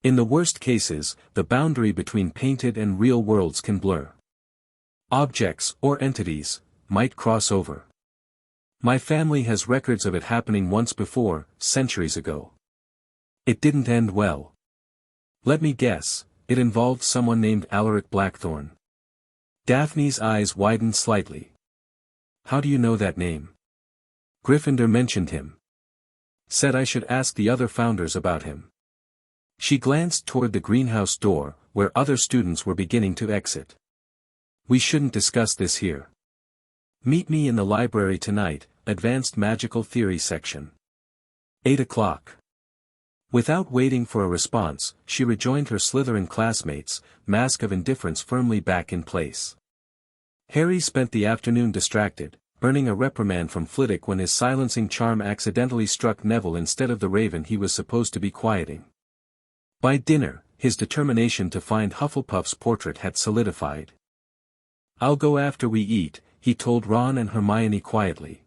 In the worst cases, the boundary between painted and real worlds can blur. Objects, or entities, might cross over. My family has records of it happening once before, centuries ago. It didn't end well. Let me guess, it involved someone named Alaric Blackthorn. Daphne's eyes widened slightly. How do you know that name? Gryffindor mentioned him. Said I should ask the other founders about him. She glanced toward the greenhouse door, where other students were beginning to exit. We shouldn't discuss this here. Meet me in the library tonight, Advanced Magical Theory section. 8 o'clock. Without waiting for a response, she rejoined her Slytherin classmates, mask of indifference firmly back in place. Harry spent the afternoon distracted, earning a reprimand from Flitwick when his silencing charm accidentally struck Neville instead of the raven he was supposed to be quieting. By dinner, his determination to find Hufflepuff's portrait had solidified. I'll go after we eat, he told Ron and Hermione quietly.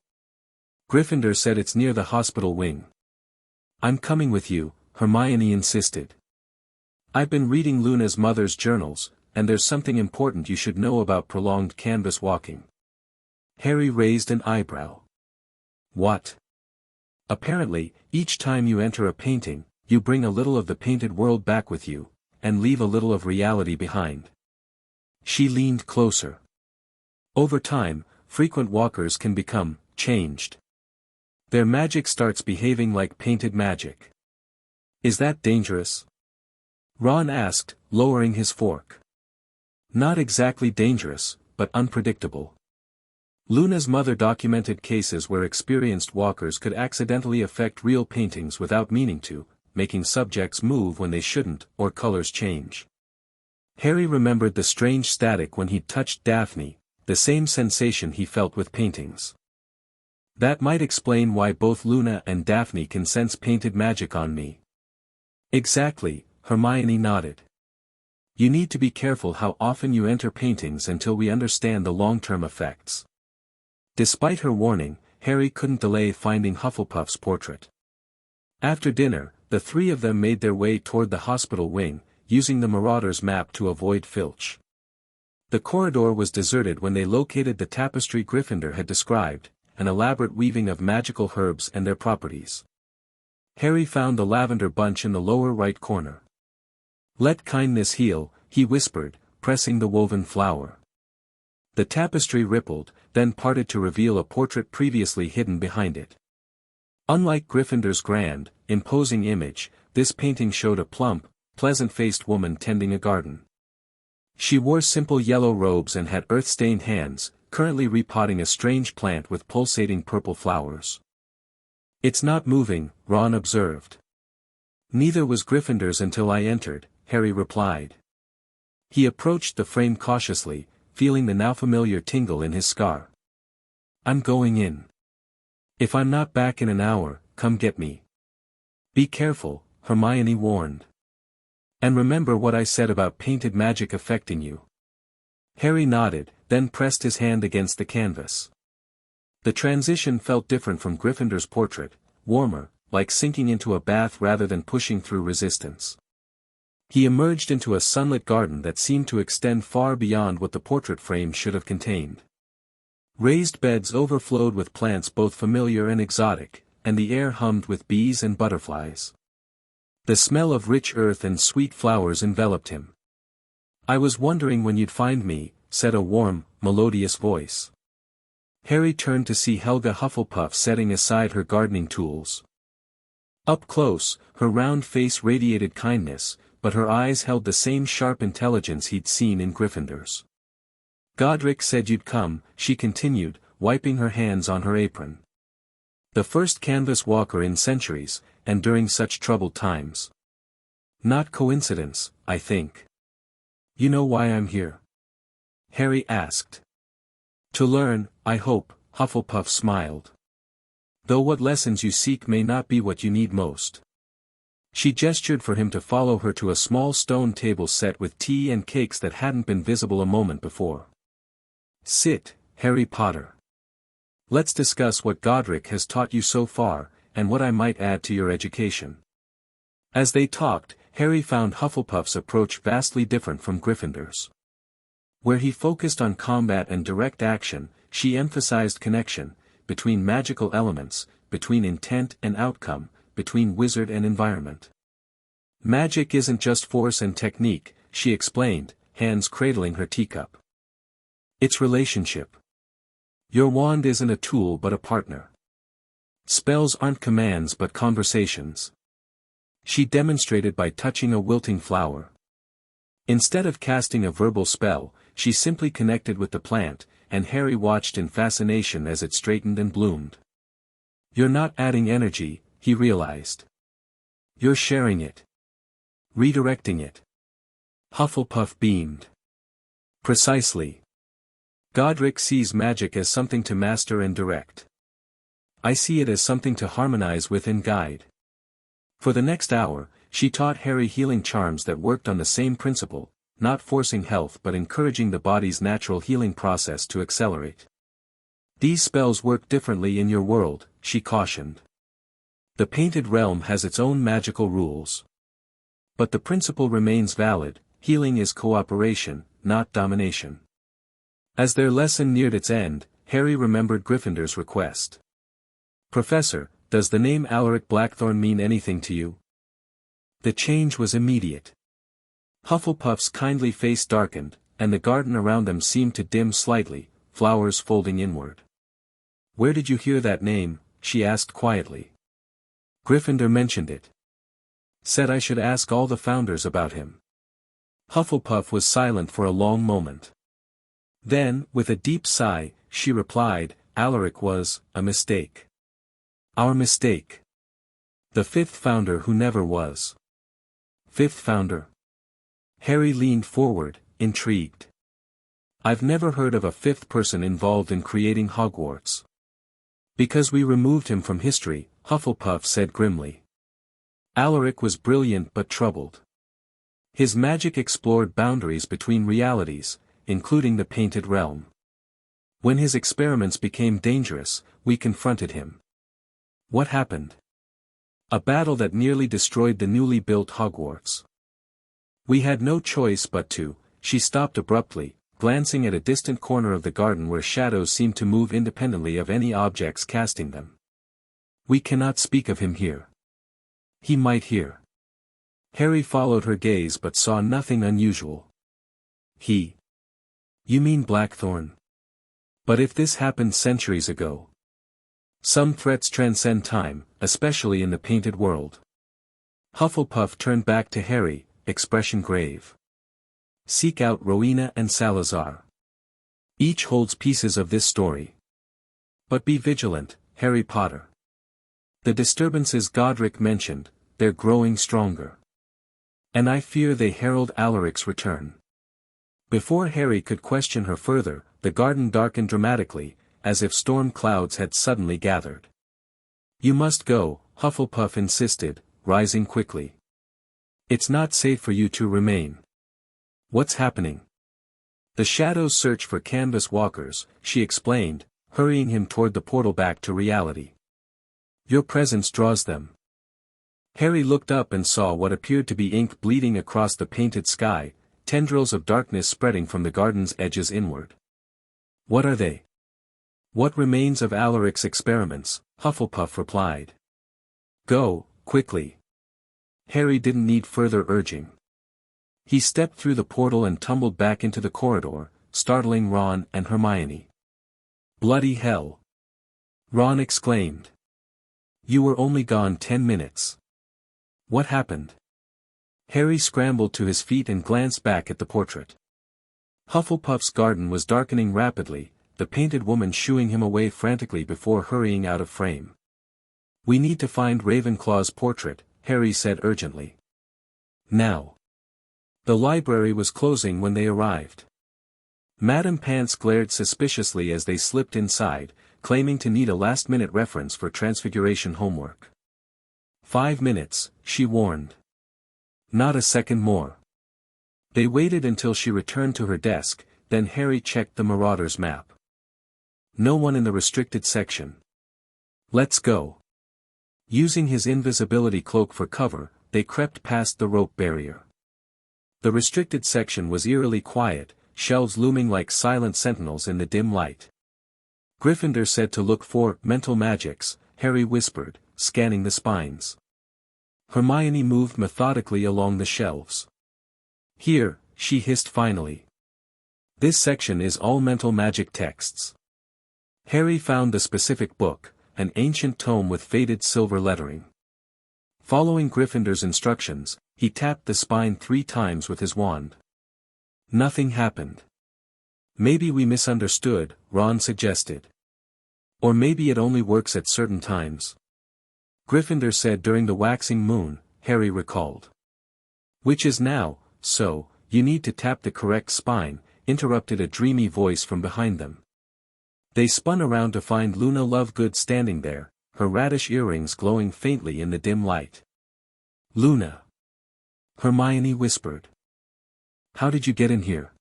Gryffindor said it's near the hospital wing. I'm coming with you, Hermione insisted. I've been reading Luna's mother's journals, and there's something important you should know about prolonged canvas walking. Harry raised an eyebrow. What? Apparently, each time you enter a painting, you bring a little of the painted world back with you, and leave a little of reality behind. She leaned closer. Over time, frequent walkers can become changed. Their magic starts behaving like painted magic. Is that dangerous? Ron asked, lowering his fork. Not exactly dangerous, but unpredictable. Luna's mother documented cases where experienced walkers could accidentally affect real paintings without meaning to, making subjects move when they shouldn't, or colors change. Harry remembered the strange static when he'd touched Daphne, the same sensation he felt with paintings. That might explain why both Luna and Daphne can sense painted magic on me. Exactly, Hermione nodded. You need to be careful how often you enter paintings until we understand the long-term effects. Despite her warning, Harry couldn't delay finding Hufflepuff's portrait. After dinner, the three of them made their way toward the hospital wing, using the Marauder's map to avoid Filch. The corridor was deserted when they located the tapestry Gryffindor had described, an elaborate weaving of magical herbs and their properties. Harry found the lavender bunch in the lower right corner. Let kindness heal, he whispered, pressing the woven flower. The tapestry rippled, then parted to reveal a portrait previously hidden behind it. Unlike Gryffindor's grand, imposing image, this painting showed a plump, pleasant-faced woman tending a garden. She wore simple yellow robes and had earth-stained hands, currently repotting a strange plant with pulsating purple flowers. "It's not moving," Ron observed. "Neither was Gryffindor's until I entered," Harry replied. He approached the frame cautiously, feeling the now familiar tingle in his scar. "I'm going in. If I'm not back in an hour, come get me." "Be careful," Hermione warned. "And remember what I said about painted magic affecting you." Harry nodded, then pressed his hand against the canvas. The transition felt different from Gryffindor's portrait, warmer, like sinking into a bath rather than pushing through resistance. He emerged into a sunlit garden that seemed to extend far beyond what the portrait frame should have contained. Raised beds overflowed with plants both familiar and exotic, and the air hummed with bees and butterflies. The smell of rich earth and sweet flowers enveloped him. "I was wondering when you'd find me," said a warm, melodious voice. Harry turned to see Helga Hufflepuff setting aside her gardening tools. Up close, her round face radiated kindness, but her eyes held the same sharp intelligence he'd seen in Gryffindor's. "Godric said you'd come," she continued, wiping her hands on her apron. "The first canvas walker in centuries, and during such troubled times. Not coincidence, I think." "You know why I'm here?" Harry asked. "To learn, I hope," Hufflepuff smiled. "Though what lessons you seek may not be what you need most." She gestured for him to follow her to a small stone table set with tea and cakes that hadn't been visible a moment before. "Sit, Harry Potter. Let's discuss what Godric has taught you so far, and what I might add to your education." As they talked, Harry found Hufflepuff's approach vastly different from Gryffindor's. Where he focused on combat and direct action, she emphasized connection, between magical elements, between intent and outcome, between wizard and environment. "Magic isn't just force and technique," she explained, hands cradling her teacup. "It's relationship. Your wand isn't a tool but a partner. Spells aren't commands but conversations." She demonstrated by touching a wilting flower. Instead of casting a verbal spell, she simply connected with the plant, and Harry watched in fascination as it straightened and bloomed. "You're not adding energy," he realized. "You're sharing it. Redirecting it." Hufflepuff beamed. "Precisely. Godric sees magic as something to master and direct. I see it as something to harmonize with and guide." For the next hour, she taught Harry healing charms that worked on the same principle, not forcing health but encouraging the body's natural healing process to accelerate. "These spells work differently in your world," she cautioned. "The painted realm has its own magical rules. But the principle remains valid: healing is cooperation, not domination." As their lesson neared its end, Harry remembered Gryffindor's request. "Professor, does the name Alaric Blackthorn mean anything to you?" The change was immediate. Hufflepuff's kindly face darkened, and the garden around them seemed to dim slightly, flowers folding inward. "Where did you hear that name?" she asked quietly. "Gryffindor mentioned it. Said I should ask all the founders about him." Hufflepuff was silent for a long moment. Then, with a deep sigh, she replied, "Alaric was a mistake. Our mistake. The fifth founder who never was." "Fifth founder?" Harry leaned forward, intrigued. "I've never heard of a fifth person involved in creating Hogwarts." "Because we removed him from history," Hufflepuff said grimly. Alaric was brilliant but troubled. His magic explored boundaries between realities, including the painted realm. When his experiments became dangerous, we confronted him. What happened? A battle that nearly destroyed the newly built Hogwarts. We had no choice but to. She stopped abruptly, glancing at a distant corner of the garden where shadows seemed to move independently of any objects casting them. "We cannot speak of him here. He might hear." Harry followed her gaze but saw nothing unusual. "He? You mean Blackthorn? But if this happened centuries ago?" Some threats transcend time, especially in the painted world. Hufflepuff turned back to Harry, expression grave. Seek out Rowena and Salazar. Each holds pieces of this story. But be vigilant, Harry Potter. The disturbances Godric mentioned, they're growing stronger. And I fear they herald Alaric's return. Before Harry could question her further, the garden darkened dramatically, as if storm clouds had suddenly gathered. You must go, Hufflepuff insisted, rising quickly. It's not safe for you to remain. What's happening? The shadows search for canvas walkers, she explained, hurrying him toward the portal back to reality. Your presence draws them. Harry looked up and saw what appeared to be ink bleeding across the painted sky, tendrils of darkness spreading from the garden's edges inward. What are they? What remains of Alaric's experiments? Hufflepuff replied. Go, quickly. Harry didn't need further urging. He stepped through the portal and tumbled back into the corridor, startling Ron and Hermione. Bloody hell! Ron exclaimed. You were only gone 10 minutes. What happened? Harry scrambled to his feet and glanced back at the portrait. Hufflepuff's garden was darkening rapidly, the painted woman shooing him away frantically before hurrying out of frame. We need to find Ravenclaw's portrait, Harry said urgently. Now. The library was closing when they arrived. Madame Pants glared suspiciously as they slipped inside, claiming to need a last-minute reference for Transfiguration homework. 5 minutes, she warned. Not a second more. They waited until she returned to her desk, then Harry checked the Marauder's map. No one in the restricted section. Let's go. Using his invisibility cloak for cover, they crept past the rope barrier. The restricted section was eerily quiet, shelves looming like silent sentinels in the dim light. Gryffindor said to look for mental magics, Harry whispered, scanning the spines. Hermione moved methodically along the shelves. Here, she hissed finally. This section is all mental magic texts. Harry found the specific book, an ancient tome with faded silver lettering. Following Gryffindor's instructions, he tapped the spine 3 times with his wand. Nothing happened. Maybe we misunderstood, Ron suggested. Or maybe it only works at certain times. Gryffindor said during the waxing moon, Harry recalled. Which is now, so, you need to tap the correct spine, interrupted a dreamy voice from behind them. They spun around to find Luna Lovegood standing there, her radish earrings glowing faintly in the dim light. Luna. Hermione whispered. How did you get in here?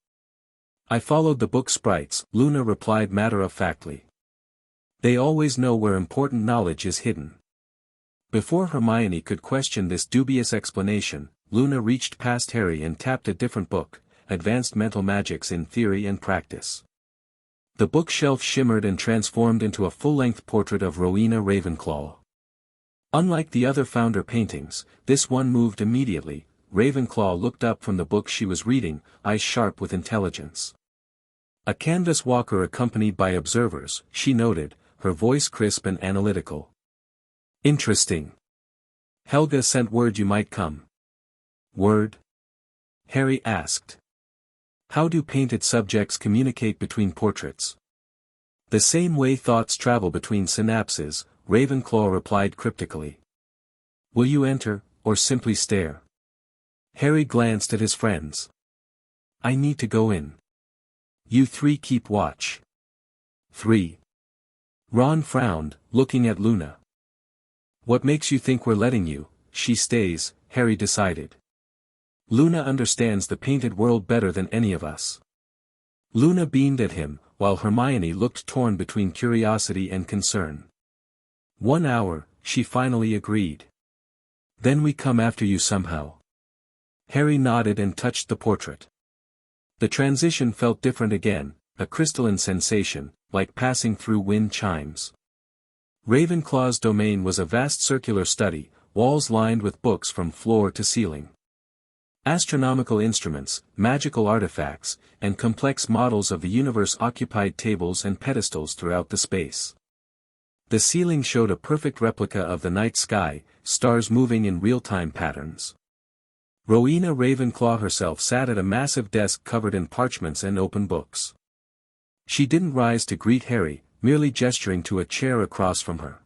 I followed the book sprites, Luna replied matter-of-factly. They always know where important knowledge is hidden. Before Hermione could question this dubious explanation, Luna reached past Harry and tapped a different book, Advanced Mental Magics in Theory and Practice. The bookshelf shimmered and transformed into a full-length portrait of Rowena Ravenclaw. Unlike the other founder paintings, this one moved immediately. Ravenclaw looked up from the book she was reading, eyes sharp with intelligence. A canvas walker accompanied by observers, she noted, her voice crisp and analytical. Interesting. Helga sent word you might come. Word? Harry asked. How do painted subjects communicate between portraits? The same way thoughts travel between synapses, Ravenclaw replied cryptically. Will you enter, or simply stare? Harry glanced at his friends. I need to go in. You 3 keep watch. 3. Ron frowned, looking at Luna. What makes you think we're letting you? She stays, Harry decided. Luna understands the painted world better than any of us. Luna beamed at him, while Hermione looked torn between curiosity and concern. 1 hour, she finally agreed. Then we come after you somehow. Harry nodded and touched the portrait. The transition felt different again, a crystalline sensation, like passing through wind chimes. Ravenclaw's domain was a vast circular study, walls lined with books from floor to ceiling. Astronomical instruments, magical artifacts, and complex models of the universe occupied tables and pedestals throughout the space. The ceiling showed a perfect replica of the night sky, stars moving in real-time patterns. Rowena Ravenclaw herself sat at a massive desk covered in parchments and open books. She didn't rise to greet Harry, merely gesturing to a chair across from her.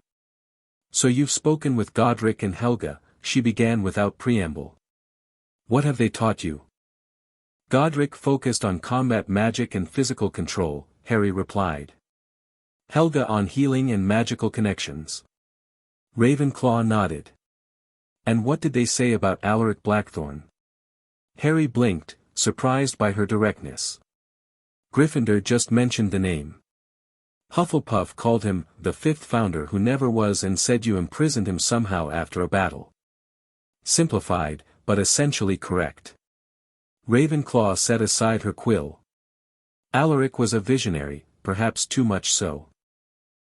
"So you've spoken with Godric and Helga," she began without preamble. "What have they taught you?" "Godric focused on combat magic and physical control," Harry replied. "Helga on healing and magical connections." Ravenclaw nodded. "And what did they say about Alaric Blackthorn?" Harry blinked, surprised by her directness. "Gryffindor just mentioned the name. Hufflepuff called him the fifth founder who never was and said you imprisoned him somehow after a battle." Simplified, but essentially correct. Ravenclaw set aside her quill. Alaric was a visionary, perhaps too much so.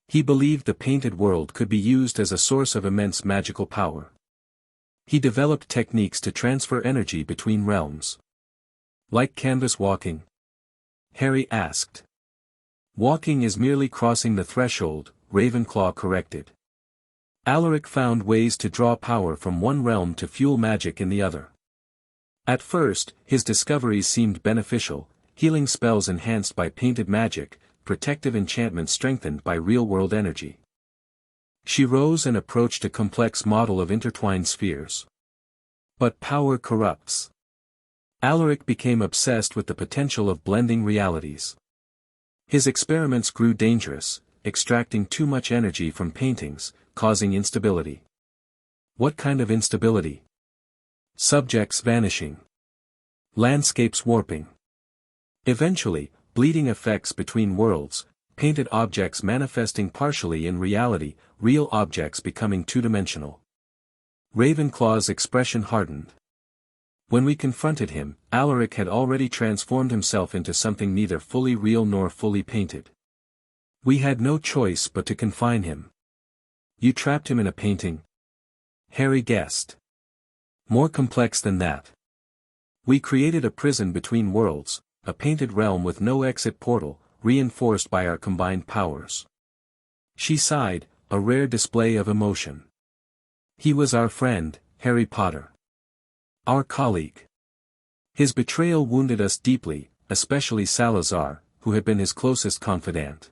He believed the painted world could be used as a source of immense magical power. He developed techniques to transfer energy between realms. "Like canvas walking?" Harry asked. "Walking is merely crossing the threshold," Ravenclaw corrected. "Alaric found ways to draw power from one realm to fuel magic in the other. At first, his discoveries seemed beneficial, healing spells enhanced by painted magic, protective enchantments strengthened by real-world energy." She rose and approached a complex model of intertwined spheres. "But power corrupts. Alaric became obsessed with the potential of blending realities. His experiments grew dangerous, extracting too much energy from paintings, causing instability." "What kind of instability?" "Subjects vanishing. Landscapes warping. Eventually, bleeding effects between worlds, painted objects manifesting partially in reality, real objects becoming two-dimensional." Ravenclaw's expression hardened. "When we confronted him, Alaric had already transformed himself into something neither fully real nor fully painted. We had no choice but to confine him." "You trapped him in a painting?" Harry guessed. "More complex than that. We created a prison between worlds, a painted realm with no exit portal, reinforced by our combined powers." She sighed, a rare display of emotion. "He was our friend, Harry Potter. Our colleague. His betrayal wounded us deeply, especially Salazar, who had been his closest confidant."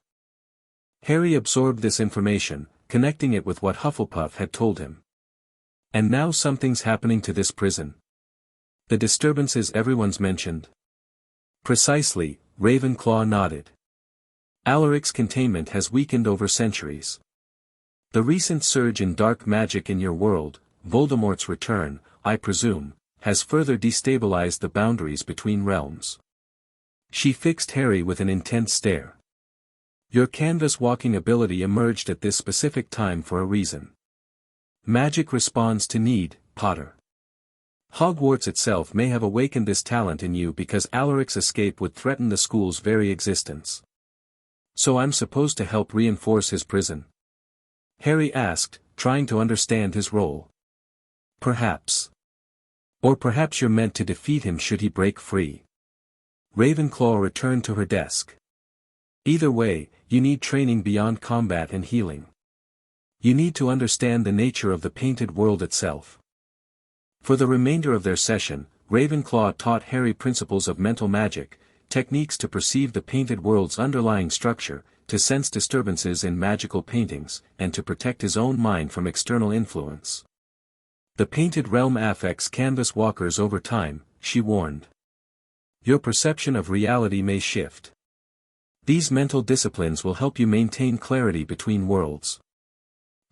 Harry absorbed this information, connecting it with what Hufflepuff had told him. "And now something's happening to this prison. The disturbances everyone's mentioned." "Precisely," Ravenclaw nodded. "Alaric's containment has weakened over centuries. The recent surge in dark magic in your world, Voldemort's return, I presume, has further destabilized the boundaries between realms." She fixed Harry with an intense stare. "Your canvas-walking ability emerged at this specific time for a reason. Magic responds to need, Potter. Hogwarts itself may have awakened this talent in you because Alaric's escape would threaten the school's very existence. So I'm supposed to help reinforce his prison?" Harry asked, trying to understand his role. "Perhaps. Or perhaps you're meant to defeat him should he break free." Ravenclaw returned to her desk. "Either way, you need training beyond combat and healing. You need to understand the nature of the painted world itself." For the remainder of their session, Ravenclaw taught Harry principles of mental magic, techniques to perceive the painted world's underlying structure, to sense disturbances in magical paintings, and to protect his own mind from external influence. "The painted realm affects canvas walkers over time," she warned. "Your perception of reality may shift. These mental disciplines will help you maintain clarity between worlds."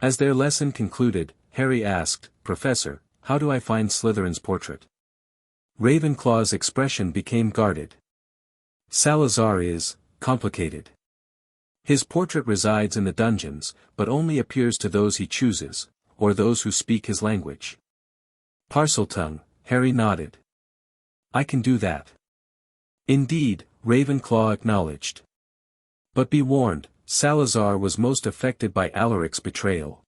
As their lesson concluded, Harry asked, "Professor, how do I find Slytherin's portrait?" Ravenclaw's expression became guarded. "Salazar is complicated. His portrait resides in the dungeons, but only appears to those he chooses, or those who speak his language." Parseltongue, Harry nodded. "I can do that." "Indeed," Ravenclaw acknowledged. "But be warned, Salazar was most affected by Alaric's betrayal.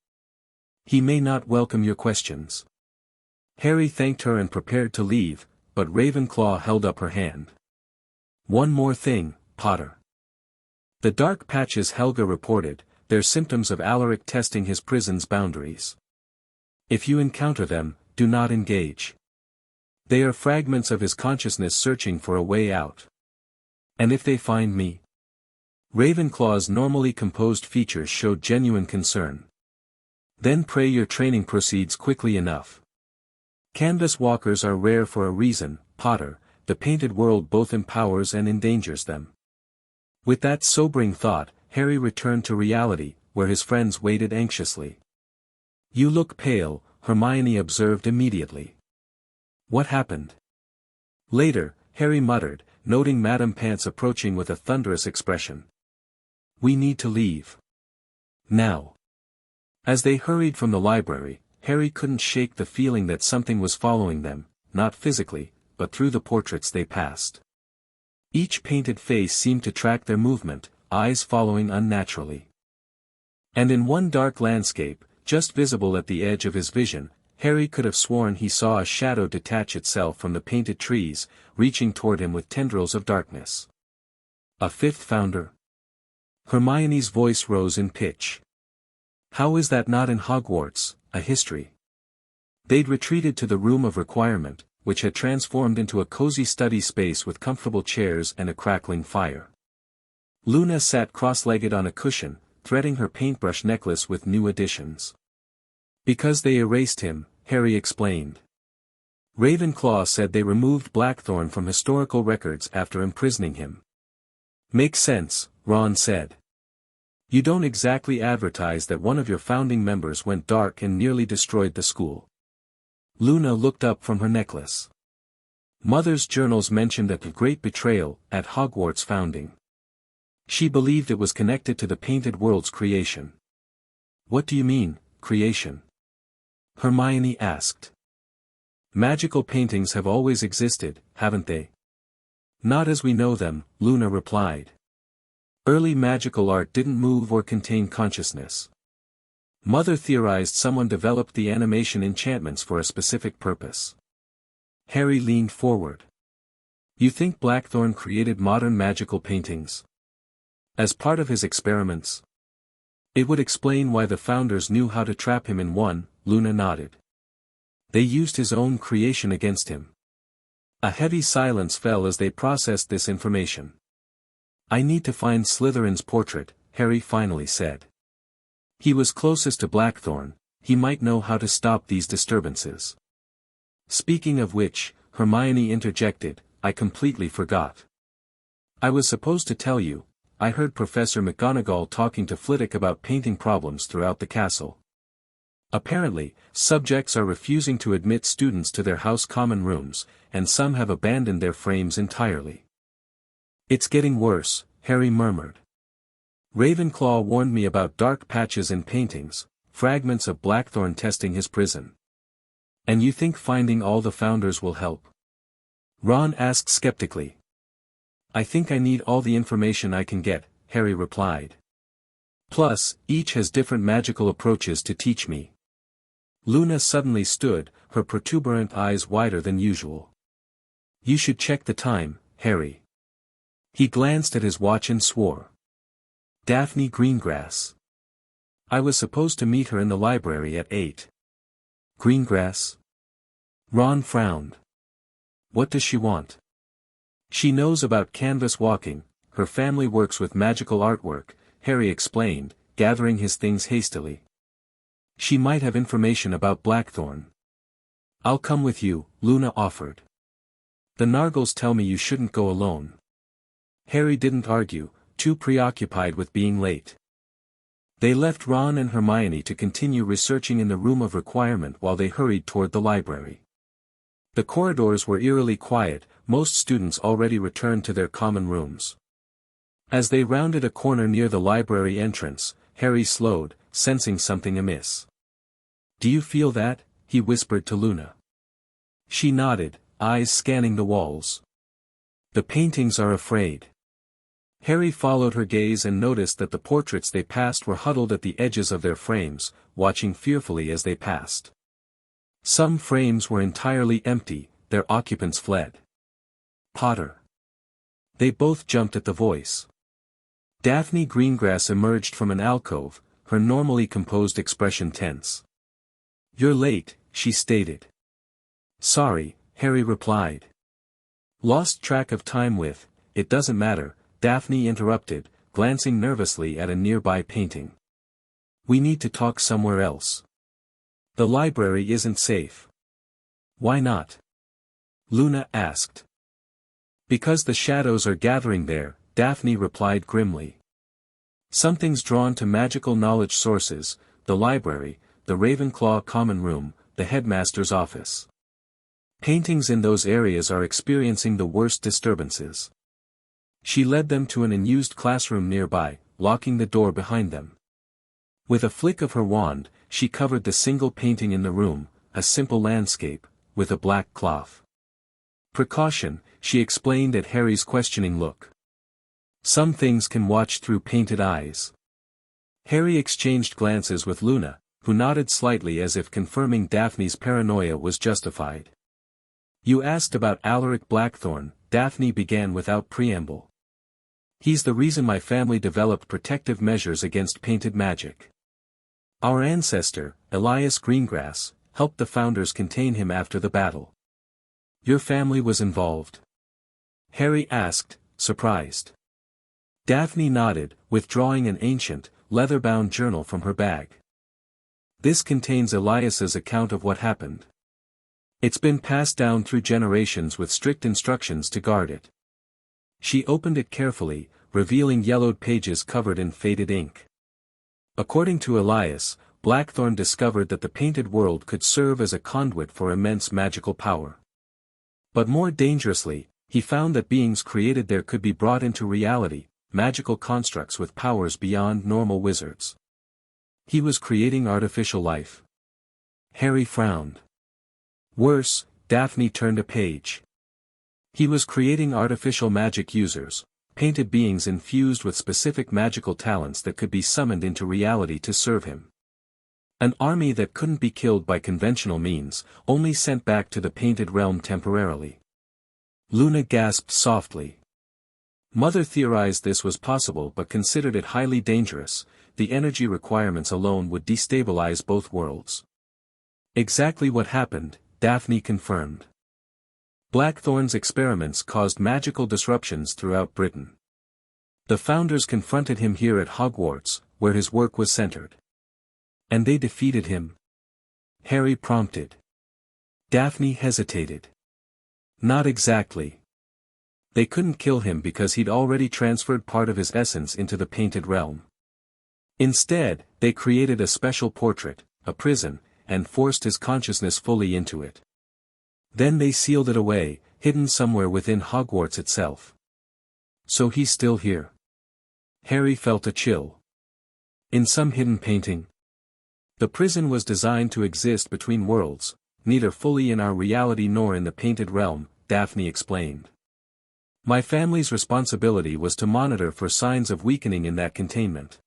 He may not welcome your questions." Harry thanked her and prepared to leave, but Ravenclaw held up her hand. "One more thing, Potter. The dark patches Helga reported, they're symptoms of Alaric testing his prison's boundaries. If you encounter them, do not engage. They are fragments of his consciousness searching for a way out. And if they find me? Ravenclaw's normally composed features showed genuine concern. Then pray your training proceeds quickly enough. Canvas walkers are rare for a reason, Potter. The painted world both empowers and endangers them. With that sobering thought, Harry returned to reality, where his friends waited anxiously. You look pale, Hermione observed immediately. What happened? Later, Harry muttered, noting Madame Pants approaching with a thunderous expression. We need to leave. Now. As they hurried from the library, Harry couldn't shake the feeling that something was following them, not physically, but through the portraits they passed. Each painted face seemed to track their movement, eyes following unnaturally. And in one dark landscape, just visible at the edge of his vision, Harry could have sworn he saw a shadow detach itself from the painted trees, reaching toward him with tendrils of darkness. A fifth founder? Hermione's voice rose in pitch. How is that not in Hogwarts, a history? They'd retreated to the room of requirement, which had transformed into a cozy study space with comfortable chairs and a crackling fire. Luna sat cross-legged on a cushion, threading her paintbrush necklace with new additions. Because they erased him, Harry explained. Ravenclaw said they removed Blackthorn from historical records after imprisoning him. Makes sense, Ron said. You don't exactly advertise that one of your founding members went dark and nearly destroyed the school. Luna looked up from her necklace. Mother's journals mentioned a great betrayal at Hogwarts' founding. She believed it was connected to the painted world's creation. What do you mean, creation? Hermione asked. Magical paintings have always existed, haven't they? Not as we know them, Luna replied. Early magical art didn't move or contain consciousness. Mother theorized someone developed the animation enchantments for a specific purpose. Harry leaned forward. You think Blackthorn created modern magical paintings? As part of his experiments? It would explain why the founders knew how to trap him in one, Luna nodded. They used his own creation against him. A heavy silence fell as they processed this information. I need to find Slytherin's portrait, Harry finally said. He was closest to Blackthorn, he might know how to stop these disturbances. Speaking of which, Hermione interjected, I completely forgot. I was supposed to tell you, I heard Professor McGonagall talking to Flitwick about painting problems throughout the castle. Apparently, subjects are refusing to admit students to their house common rooms, and some have abandoned their frames entirely. It's getting worse, Harry murmured. Ravenclaw warned me about dark patches in paintings, fragments of Blackthorn testing his prison. And you think finding all the founders will help? Ron asked skeptically. I think I need all the information I can get, Harry replied. Plus, each has different magical approaches to teach me. Luna suddenly stood, her protuberant eyes wider than usual. You should check the time, Harry. He glanced at his watch and swore. Daphne Greengrass. I was supposed to meet her in the library at 8. Greengrass? Ron frowned. What does she want? She knows about canvas walking, her family works with magical artwork, Harry explained, gathering his things hastily. She might have information about Blackthorn. I'll come with you, Luna offered. The Nargles tell me you shouldn't go alone. Harry didn't argue, too preoccupied with being late. They left Ron and Hermione to continue researching in the room of requirement while they hurried toward the library. The corridors were eerily quiet, most students already returned to their common rooms. As they rounded a corner near the library entrance, Harry slowed, sensing something amiss. Do you feel that? He whispered to Luna. She nodded, eyes scanning the walls. The paintings are afraid. Harry followed her gaze and noticed that the portraits they passed were huddled at the edges of their frames, watching fearfully as they passed. Some frames were entirely empty, their occupants fled. Potter. They both jumped at the voice. Daphne Greengrass emerged from an alcove, her normally composed expression tense. "You're late," she stated. "Sorry," Harry replied. "Lost track of time with, it doesn't matter," Daphne interrupted, glancing nervously at a nearby painting. "We need to talk somewhere else. The library isn't safe." "Why not?" Luna asked. "Because the shadows are gathering there," Daphne replied grimly. "Something's drawn to magical knowledge sources, the library, the Ravenclaw common room, the headmaster's office. Paintings in those areas are experiencing the worst disturbances." She led them to an unused classroom nearby, locking the door behind them. With a flick of her wand, she covered the single painting in the room, a simple landscape, with a black cloth. "Precaution," she explained at Harry's questioning look. "Some things can watch through painted eyes." Harry exchanged glances with Luna, who nodded slightly as if confirming Daphne's paranoia was justified. "You asked about Alaric Blackthorn," Daphne began without preamble. "He's the reason my family developed protective measures against painted magic. Our ancestor, Elias Greengrass, helped the founders contain him after the battle." "Your family was involved?" Harry asked, surprised. Daphne nodded, withdrawing an ancient, leather-bound journal from her bag. "This contains Elias's account of what happened. It's been passed down through generations with strict instructions to guard it." She opened it carefully, revealing yellowed pages covered in faded ink. "According to Elias, Blackthorn discovered that the painted world could serve as a conduit for immense magical power. But more dangerously, he found that beings created there could be brought into reality, magical constructs with powers beyond normal wizards. He was creating artificial life." Harry frowned. "Worse," Daphne turned a page. "He was creating artificial magic users, painted beings infused with specific magical talents that could be summoned into reality to serve him. An army that couldn't be killed by conventional means, only sent back to the painted realm temporarily." Luna gasped softly. Mother theorized this was possible but considered it highly dangerous. The energy requirements alone would destabilize both worlds. "Exactly what happened," Daphne confirmed. "Blackthorn's experiments caused magical disruptions throughout Britain. The founders confronted him here at Hogwarts, where his work was centered." "And they defeated him?" Harry prompted. Daphne hesitated. "Not exactly. They couldn't kill him because he'd already transferred part of his essence into the painted realm. Instead, they created a special portrait, a prison, and forced his consciousness fully into it. Then they sealed it away, hidden somewhere within Hogwarts itself. So he's still here." Harry felt a chill. "In some hidden painting?" "The prison was designed to exist between worlds, neither fully in our reality nor in the painted realm," Daphne explained. "My family's responsibility was to monitor for signs of weakening in that containment."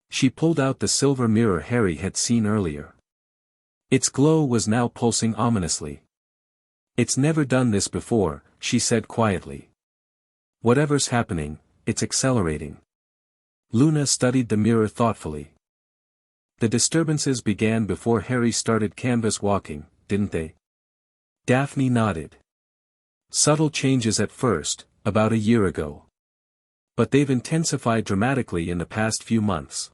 She pulled out the silver mirror Harry had seen earlier. Its glow was now pulsing ominously. "It's never done this before," she said quietly. "Whatever's happening, it's accelerating." Luna studied the mirror thoughtfully. "The disturbances began before Harry started canvas walking, didn't they?" Daphne nodded. "Subtle changes at first, about a year ago. But they've intensified dramatically in the past few months.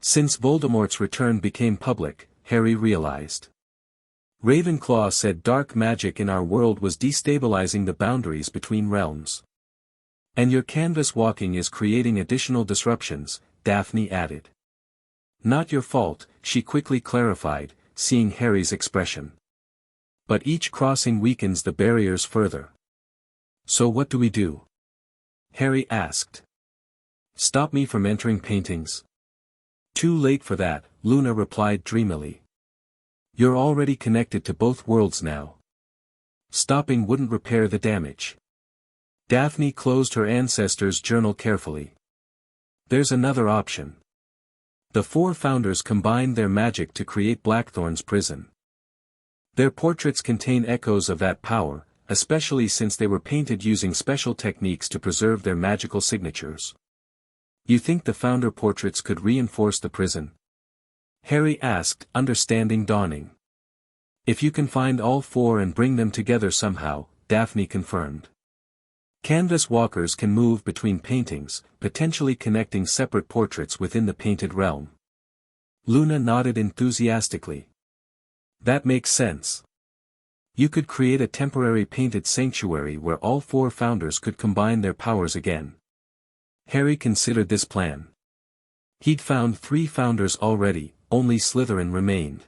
Since Voldemort's return became public," Harry realized. "Ravenclaw said dark magic in our world was destabilizing the boundaries between realms. And your canvas walking is creating additional disruptions," Daphne added. "Not your fault," she quickly clarified, seeing Harry's expression. "But each crossing weakens the barriers further." "So what do we do?" Harry asked. "Stop me from entering paintings?" "Too late for that," Luna replied dreamily. "You're already connected to both worlds now. Stopping wouldn't repair the damage." Daphne closed her ancestor's journal carefully. "There's another option. The four founders combined their magic to create Blackthorn's prison. Their portraits contain echoes of that power, especially since they were painted using special techniques to preserve their magical signatures. You think the founder portraits could reinforce the prison? Harry asked, understanding dawning. If you can find all four and bring them together somehow, Daphne confirmed. Canvas walkers can move between paintings, potentially connecting separate portraits within the painted realm. Luna nodded enthusiastically. That makes sense. You could create a temporary painted sanctuary where all four founders could combine their powers again. Harry considered this plan. He'd found 3 founders already, only Slytherin remained.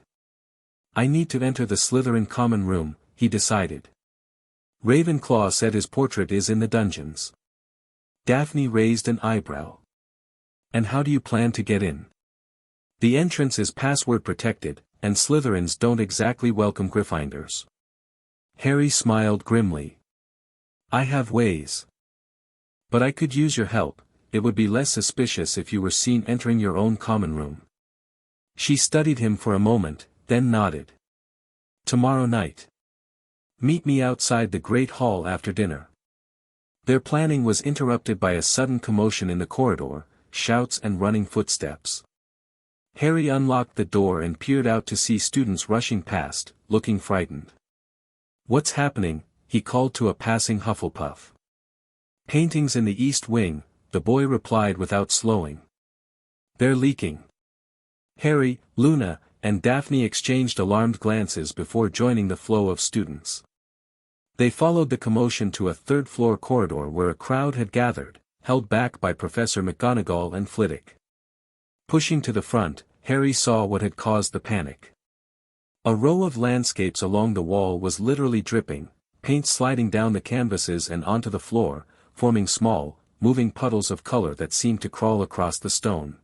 I need to enter the Slytherin common room, he decided. Ravenclaw said his portrait is in the dungeons. Daphne raised an eyebrow. And how do you plan to get in? The entrance is password protected, and Slytherins don't exactly welcome Gryffindors. Harry smiled grimly. I have ways. But I could use your help. It would be less suspicious if you were seen entering your own common room. She studied him for a moment, then nodded. Tomorrow night. Meet me outside the Great Hall after dinner. Their planning was interrupted by a sudden commotion in the corridor, shouts and running footsteps. Harry unlocked the door and peered out to see students rushing past, looking frightened. What's happening? He called to a passing Hufflepuff. Paintings in the East Wing, the boy replied without slowing. They're leaking. Harry, Luna, and Daphne exchanged alarmed glances before joining the flow of students. They followed the commotion to a third-floor corridor where a crowd had gathered, held back by Professor McGonagall and Flitwick. Pushing to the front, Harry saw what had caused the panic. A row of landscapes along the wall was literally dripping, paint sliding down the canvases and onto the floor, forming small, moving puddles of color that seemed to crawl across the stone.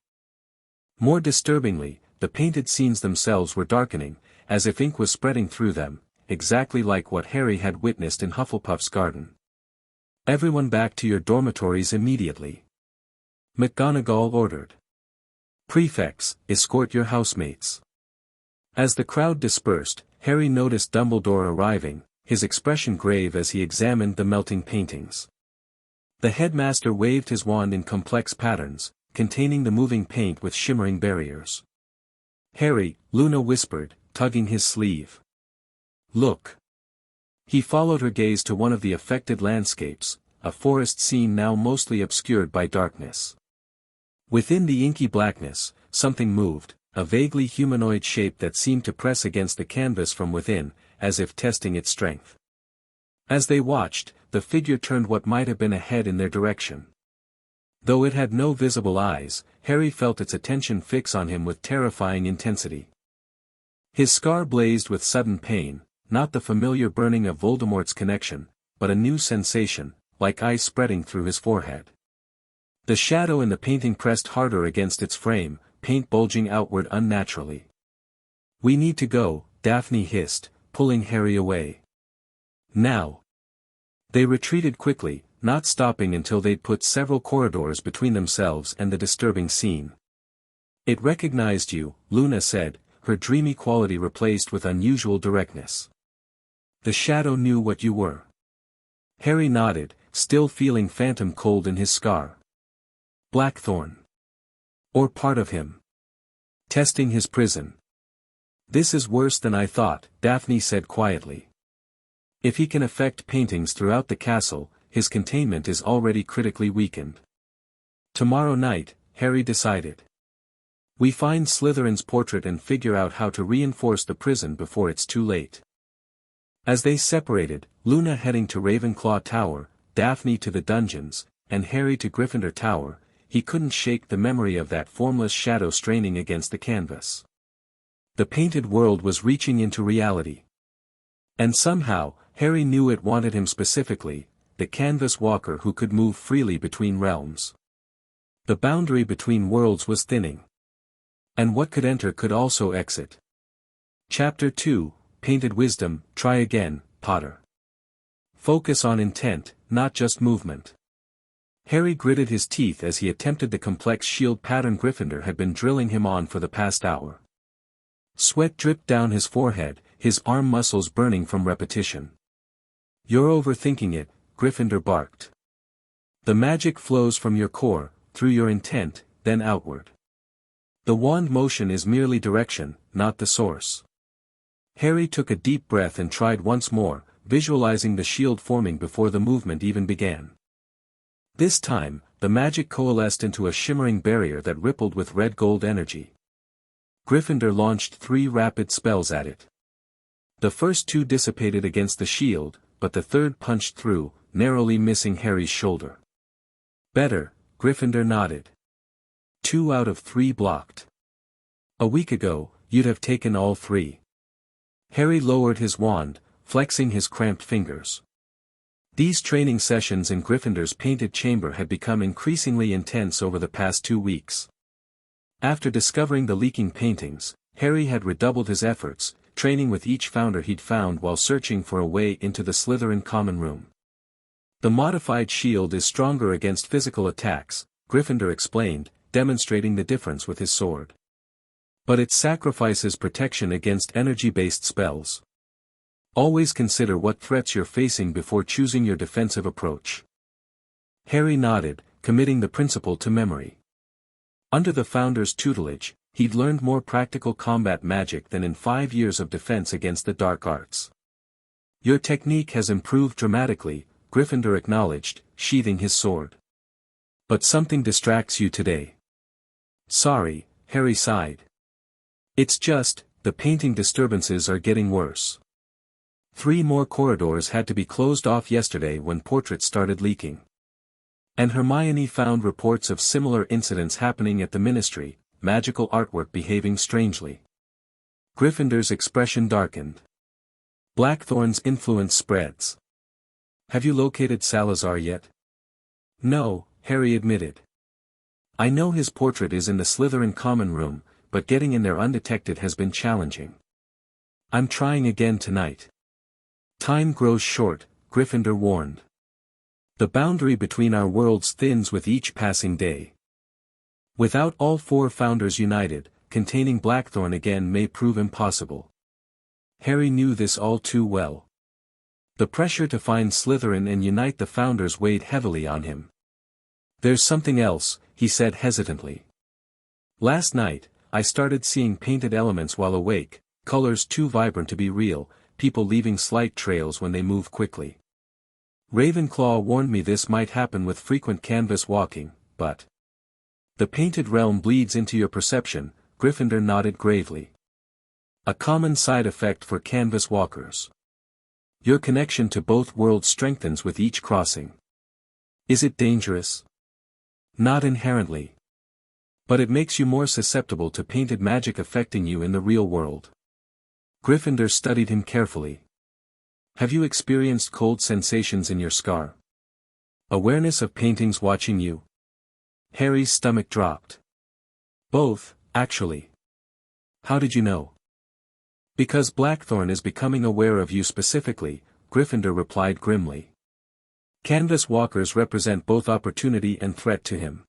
More disturbingly, the painted scenes themselves were darkening, as if ink was spreading through them, exactly like what Harry had witnessed in Hufflepuff's garden. Everyone back to your dormitories immediately. McGonagall ordered. Prefects, escort your housemates. As the crowd dispersed, Harry noticed Dumbledore arriving, his expression grave as he examined the melting paintings. The headmaster waved his wand in complex patterns, containing the moving paint with shimmering barriers. Harry, Luna whispered, tugging his sleeve. Look. He followed her gaze to one of the affected landscapes, a forest scene now mostly obscured by darkness. Within the inky blackness, something moved, a vaguely humanoid shape that seemed to press against the canvas from within, as if testing its strength. As they watched, the figure turned what might have been a head in their direction. Though it had no visible eyes, Harry felt its attention fix on him with terrifying intensity. His scar blazed with sudden pain, not the familiar burning of Voldemort's connection, but a new sensation, like ice spreading through his forehead. The shadow in the painting pressed harder against its frame, paint bulging outward unnaturally. We need to go, Daphne hissed, pulling Harry away. Now. They retreated quickly, not stopping until they'd put several corridors between themselves and the disturbing scene. It recognized you, Luna said, her dreamy quality replaced with unusual directness. The shadow knew what you were. Harry nodded, still feeling phantom cold in his scar. Blackthorn. Or part of him. Testing his prison. This is worse than I thought, Daphne said quietly. If he can affect paintings throughout the castle, his containment is already critically weakened. Tomorrow night, Harry decided. We find Slytherin's portrait and figure out how to reinforce the prison before it's too late. As they separated, Luna heading to Ravenclaw Tower, Daphne to the dungeons, and Harry to Gryffindor Tower, he couldn't shake the memory of that formless shadow straining against the canvas. The painted world was reaching into reality. And somehow, Harry knew it wanted him specifically, the canvas walker who could move freely between realms. The boundary between worlds was thinning. And what could enter could also exit. Chapter 2, Painted Wisdom, Try Again, Potter. Focus on intent, not just movement. Harry gritted his teeth as he attempted the complex shield pattern Gryffindor had been drilling him on for the past hour. Sweat dripped down his forehead, his arm muscles burning from repetition. You're overthinking it, Gryffindor barked. The magic flows from your core, through your intent, then outward. The wand motion is merely direction, not the source. Harry took a deep breath and tried once more, visualizing the shield forming before the movement even began. This time, the magic coalesced into a shimmering barrier that rippled with red-gold energy. Gryffindor launched 3 rapid spells at it. The first 2 dissipated against the shield, but the third punched through, narrowly missing Harry's shoulder. Better, Gryffindor nodded. 2 out of 3 blocked. A week ago, you'd have taken all 3. Harry lowered his wand, flexing his cramped fingers. These training sessions in Gryffindor's painted chamber had become increasingly intense over the past 2 weeks. After discovering the leaking paintings, Harry had redoubled his efforts, training with each founder he'd found while searching for a way into the Slytherin common room. The modified shield is stronger against physical attacks, Gryffindor explained, demonstrating the difference with his sword. But it sacrifices protection against energy-based spells. Always consider what threats you're facing before choosing your defensive approach. Harry nodded, committing the principle to memory. Under the Founder's tutelage, he'd learned more practical combat magic than in 5 years of defense against the dark arts. Your technique has improved dramatically, Gryffindor acknowledged, sheathing his sword. But something distracts you today. Sorry, Harry sighed. It's just, the painting disturbances are getting worse. 3 more corridors had to be closed off yesterday when portraits started leaking. And Hermione found reports of similar incidents happening at the Ministry, magical artwork behaving strangely. Gryffindor's expression darkened. Blackthorn's influence spreads. Have you located Salazar yet? No, Harry admitted. I know his portrait is in the Slytherin common room, but getting in there undetected has been challenging. I'm trying again tonight. Time grows short, Gryffindor warned. The boundary between our worlds thins with each passing day. Without all 4 founders united, containing Blackthorn again may prove impossible. Harry knew this all too well. The pressure to find Slytherin and unite the founders weighed heavily on him. There's something else, he said hesitantly. Last night, I started seeing painted elements while awake, colors too vibrant to be real, people leaving slight trails when they move quickly. Ravenclaw warned me this might happen with frequent canvas walking, but... The painted realm bleeds into your perception, Gryffindor nodded gravely. A common side effect for canvas walkers. Your connection to both worlds strengthens with each crossing. Is it dangerous? Not inherently. But it makes you more susceptible to painted magic affecting you in the real world. Gryffindor studied him carefully. Have you experienced cold sensations in your scar? Awareness of paintings watching you? Harry's stomach dropped. Both, actually. How did you know? Because Blackthorn is becoming aware of you specifically, Gryffindor replied grimly. Canvas walkers represent both opportunity and threat to him.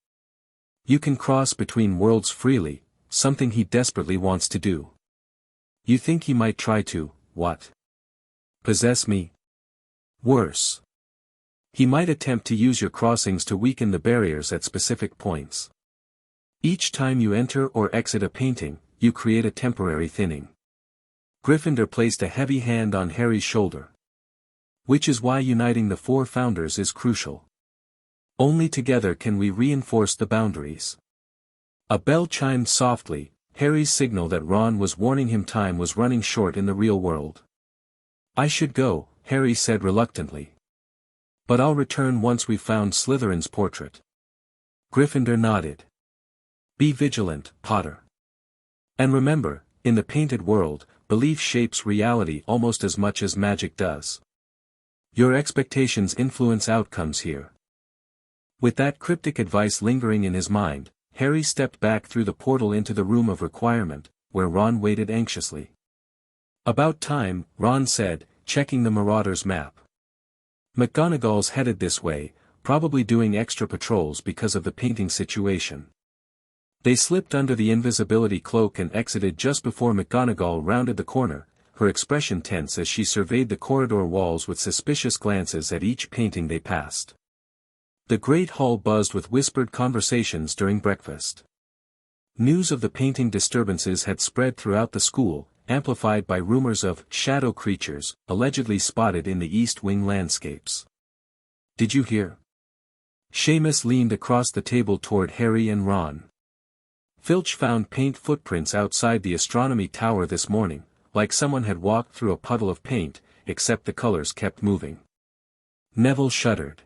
You can cross between worlds freely, something he desperately wants to do. You think he might try to, what? Possess me? Worse. He might attempt to use your crossings to weaken the barriers at specific points. Each time you enter or exit a painting, you create a temporary thinning. Gryffindor placed a heavy hand on Harry's shoulder. Which is why uniting the 4 founders is crucial. Only together can we reinforce the boundaries. A bell chimed softly, Harry's signal that Ron was warning him time was running short in the real world. I should go, Harry said reluctantly. But I'll return once we've found Slytherin's portrait. Gryffindor nodded. Be vigilant, Potter. And remember, in the painted world, belief shapes reality almost as much as magic does. Your expectations influence outcomes here. With that cryptic advice lingering in his mind, Harry stepped back through the portal into the room of requirement, where Ron waited anxiously. About time, Ron said, checking the Marauder's map. McGonagall's headed this way, probably doing extra patrols because of the painting situation. They slipped under the invisibility cloak and exited just before McGonagall rounded the corner, her expression tense as she surveyed the corridor walls with suspicious glances at each painting they passed. The great hall buzzed with whispered conversations during breakfast. News of the painting disturbances had spread throughout the school, amplified by rumors of shadow creatures, allegedly spotted in the East Wing landscapes. "Did you hear?" Seamus leaned across the table toward Harry and Ron. "Filch found paint footprints outside the astronomy tower this morning, like someone had walked through a puddle of paint, except the colors kept moving." Neville shuddered.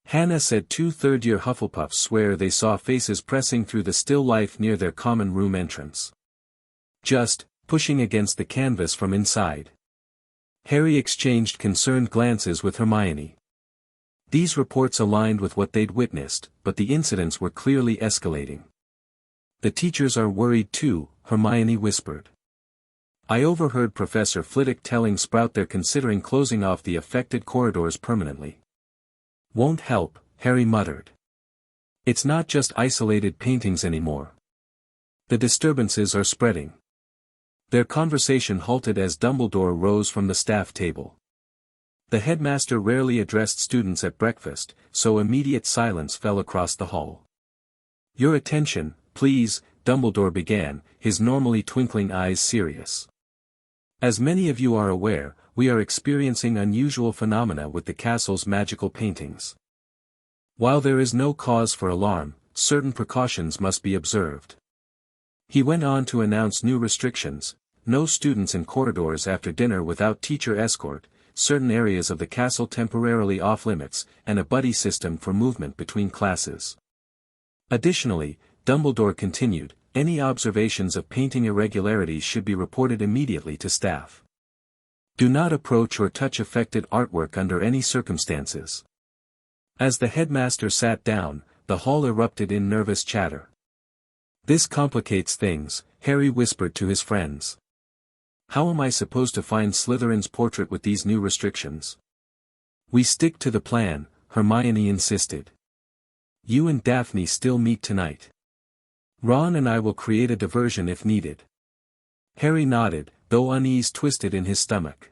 Hannah said 2 third-year Hufflepuffs swear they saw faces pressing through the still life near their common room entrance. Just, pushing against the canvas from inside. Harry exchanged concerned glances with Hermione. These reports aligned with what they'd witnessed, but the incidents were clearly escalating. "The teachers are worried too," Hermione whispered. "I overheard Professor Flitwick telling Sprout they're considering closing off the affected corridors permanently." "Won't help," Harry muttered. "It's not just isolated paintings anymore. The disturbances are spreading." Their conversation halted as Dumbledore rose from the staff table. The headmaster rarely addressed students at breakfast, so immediate silence fell across the hall. "Your attention, please," Dumbledore began, his normally twinkling eyes serious. "As many of you are aware, we are experiencing unusual phenomena with the castle's magical paintings. While there is no cause for alarm, certain precautions must be observed." He went on to announce new restrictions: no students in corridors after dinner without teacher escort, certain areas of the castle temporarily off-limits, and a buddy system for movement between classes. Additionally, Dumbledore continued, any observations of painting irregularities should be reported immediately to staff. Do not approach or touch affected artwork under any circumstances. As the headmaster sat down, the hall erupted in nervous chatter. "This complicates things," Harry whispered to his friends. "How am I supposed to find Slytherin's portrait with these new restrictions?" "We stick to the plan," Hermione insisted. "You and Daphne still meet tonight. Ron and I will create a diversion if needed." Harry nodded, though unease twisted in his stomach.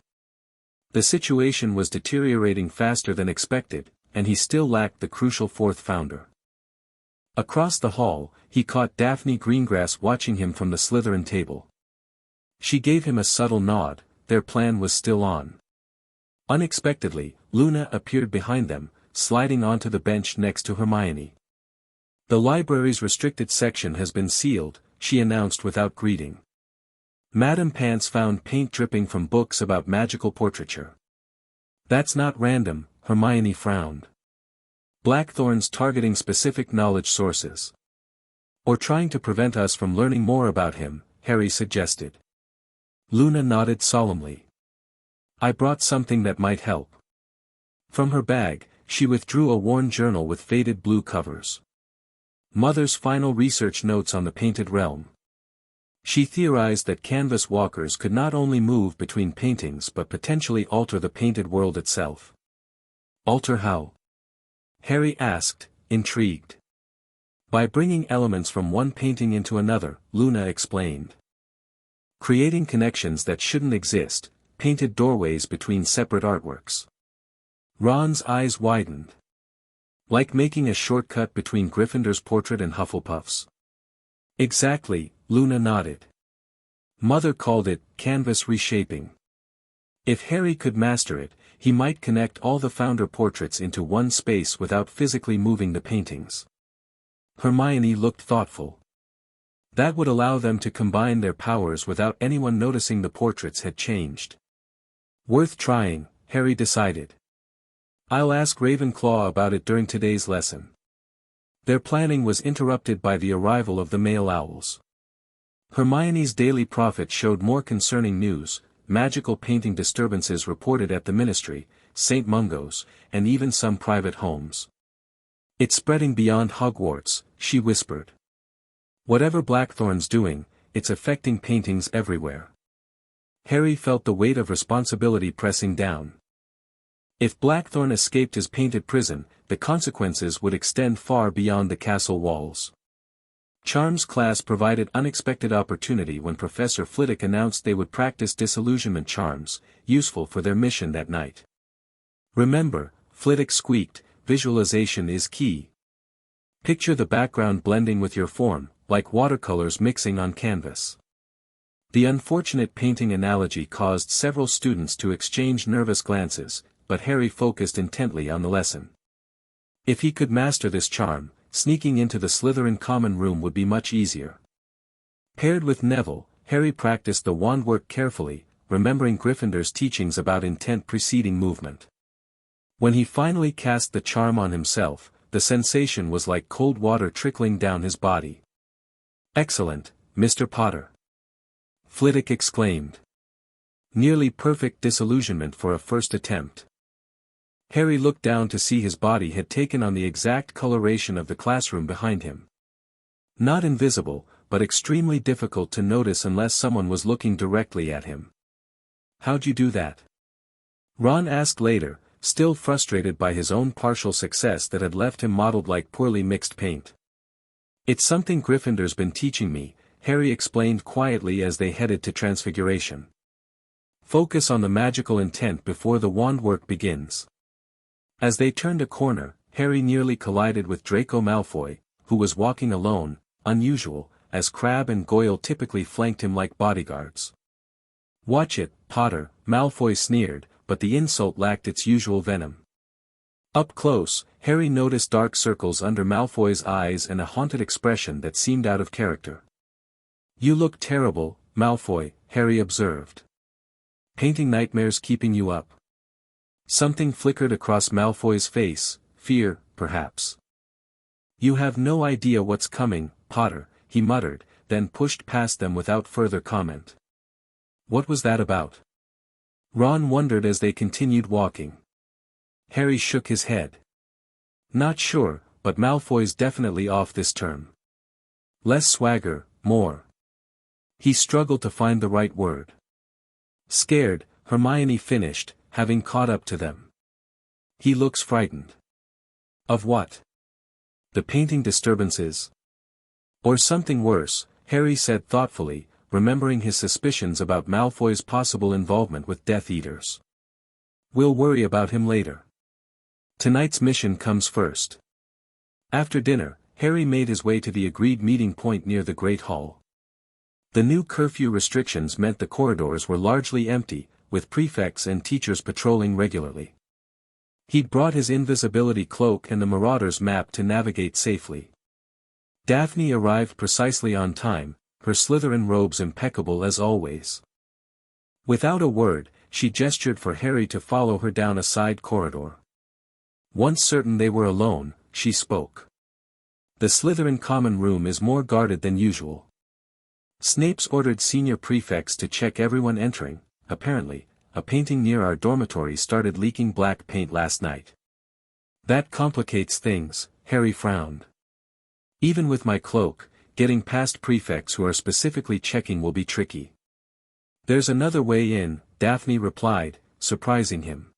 The situation was deteriorating faster than expected, and he still lacked the crucial fourth founder. Across the hall, he caught Daphne Greengrass watching him from the Slytherin table. She gave him a subtle nod, their plan was still on. Unexpectedly, Luna appeared behind them, sliding onto the bench next to Hermione. "The library's restricted section has been sealed," she announced without greeting. Madame Pants found paint dripping from books about magical portraiture. "That's not random," Hermione frowned. "Blackthorn's targeting specific knowledge sources. Or trying to prevent us from learning more about him," Harry suggested. Luna nodded solemnly. "I brought something that might help." From her bag, she withdrew a worn journal with faded blue covers. Mother's final research notes on the painted realm. She theorized that canvas walkers could not only move between paintings but potentially alter the painted world itself. "Alter how?" Harry asked, intrigued. "By bringing elements from one painting into another," Luna explained. "Creating connections that shouldn't exist, painted doorways between separate artworks." Ron's eyes widened. "Like making a shortcut between Gryffindor's portrait and Hufflepuff's?" "Exactly," Luna nodded. "Mother called it canvas reshaping. If Harry could master it, he might connect all the founder portraits into one space without physically moving the paintings." Hermione looked thoughtful. "That would allow them to combine their powers without anyone noticing the portraits had changed." "Worth trying," Harry decided. "I'll ask Ravenclaw about it during today's lesson." Their planning was interrupted by the arrival of the male owls. Hermione's daily prophet showed more concerning news: magical painting disturbances reported at the Ministry, St. Mungo's, and even some private homes. "It's spreading beyond Hogwarts," she whispered. "Whatever Blackthorn's doing, it's affecting paintings everywhere." Harry felt the weight of responsibility pressing down. If Blackthorn escaped his painted prison, the consequences would extend far beyond the castle walls. Charms class provided unexpected opportunity when Professor Flitwick announced they would practice disillusionment charms, useful for their mission that night. "Remember," Flitwick squeaked, visualization is key. Picture the background blending with your form, like watercolors mixing on canvas. The unfortunate painting analogy caused several students to exchange nervous glances, but Harry focused intently on the lesson. If he could master this charm, sneaking into the Slytherin common room would be much easier. Paired with Neville, Harry practiced the wand work carefully, remembering Gryffindor's teachings about intent preceding movement. When he finally cast the charm on himself, the sensation was like cold water trickling down his body. "Excellent, Mr. Potter!" Flitwick exclaimed. Nearly perfect disillusionment for a first attempt. Harry looked down to see his body had taken on the exact coloration of the classroom behind him. Not invisible, but extremely difficult to notice unless someone was looking directly at him. "How'd you do that?" Ron asked later, still frustrated by his own partial success that had left him mottled like poorly mixed paint. "It's something Gryffindor's been teaching me," Harry explained quietly as they headed to Transfiguration. "Focus on the magical intent before the wand work begins." As they turned a corner, Harry nearly collided with Draco Malfoy, who was walking alone, unusual, as Crabbe and Goyle typically flanked him like bodyguards. "Watch it, Potter," Malfoy sneered, but the insult lacked its usual venom. Up close, Harry noticed dark circles under Malfoy's eyes and a haunted expression that seemed out of character. "You look terrible, Malfoy," Harry observed. "Painting nightmares keeping you up?" Something flickered across Malfoy's face, fear, perhaps. "You have no idea what's coming, Potter," he muttered, then pushed past them without further comment. "What was that about?" Ron wondered as they continued walking. Harry shook his head. "Not sure, but Malfoy's definitely off this term. Less swagger, more." He struggled to find the right word. "Scared," Hermione finished, having caught up to them. "He looks frightened." "Of what? The painting disturbances?" "Or something worse," Harry said thoughtfully, remembering his suspicions about Malfoy's possible involvement with Death Eaters. "We'll worry about him later. Tonight's mission comes first." After dinner, Harry made his way to the agreed meeting point near the Great Hall. The new curfew restrictions meant the corridors were largely empty, with prefects and teachers patrolling regularly. He'd brought his invisibility cloak and the Marauder's map to navigate safely. Daphne arrived precisely on time, her Slytherin robes impeccable as always. Without a word, she gestured for Harry to follow her down a side corridor. Once certain they were alone, she spoke. "The Slytherin common room is more guarded than usual. Snape's ordered senior prefects to check everyone entering. Apparently, a painting near our dormitory started leaking black paint last night." "That complicates things," Harry frowned. "Even with my cloak, getting past prefects who are specifically checking will be tricky." "There's another way in," Daphne replied, surprising him.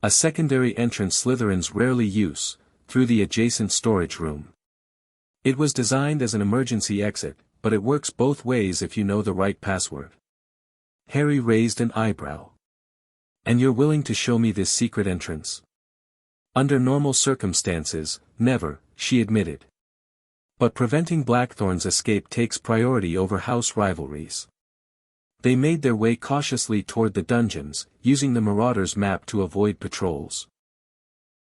"A secondary entrance Slytherins rarely use, through the adjacent storage room. It was designed as an emergency exit, but it works both ways if you know the right password." Harry raised an eyebrow. "And you're willing to show me this secret entrance?" "Under normal circumstances, never," she admitted. "But preventing Blackthorn's escape takes priority over house rivalries." They made their way cautiously toward the dungeons, using the Marauder's map to avoid patrols.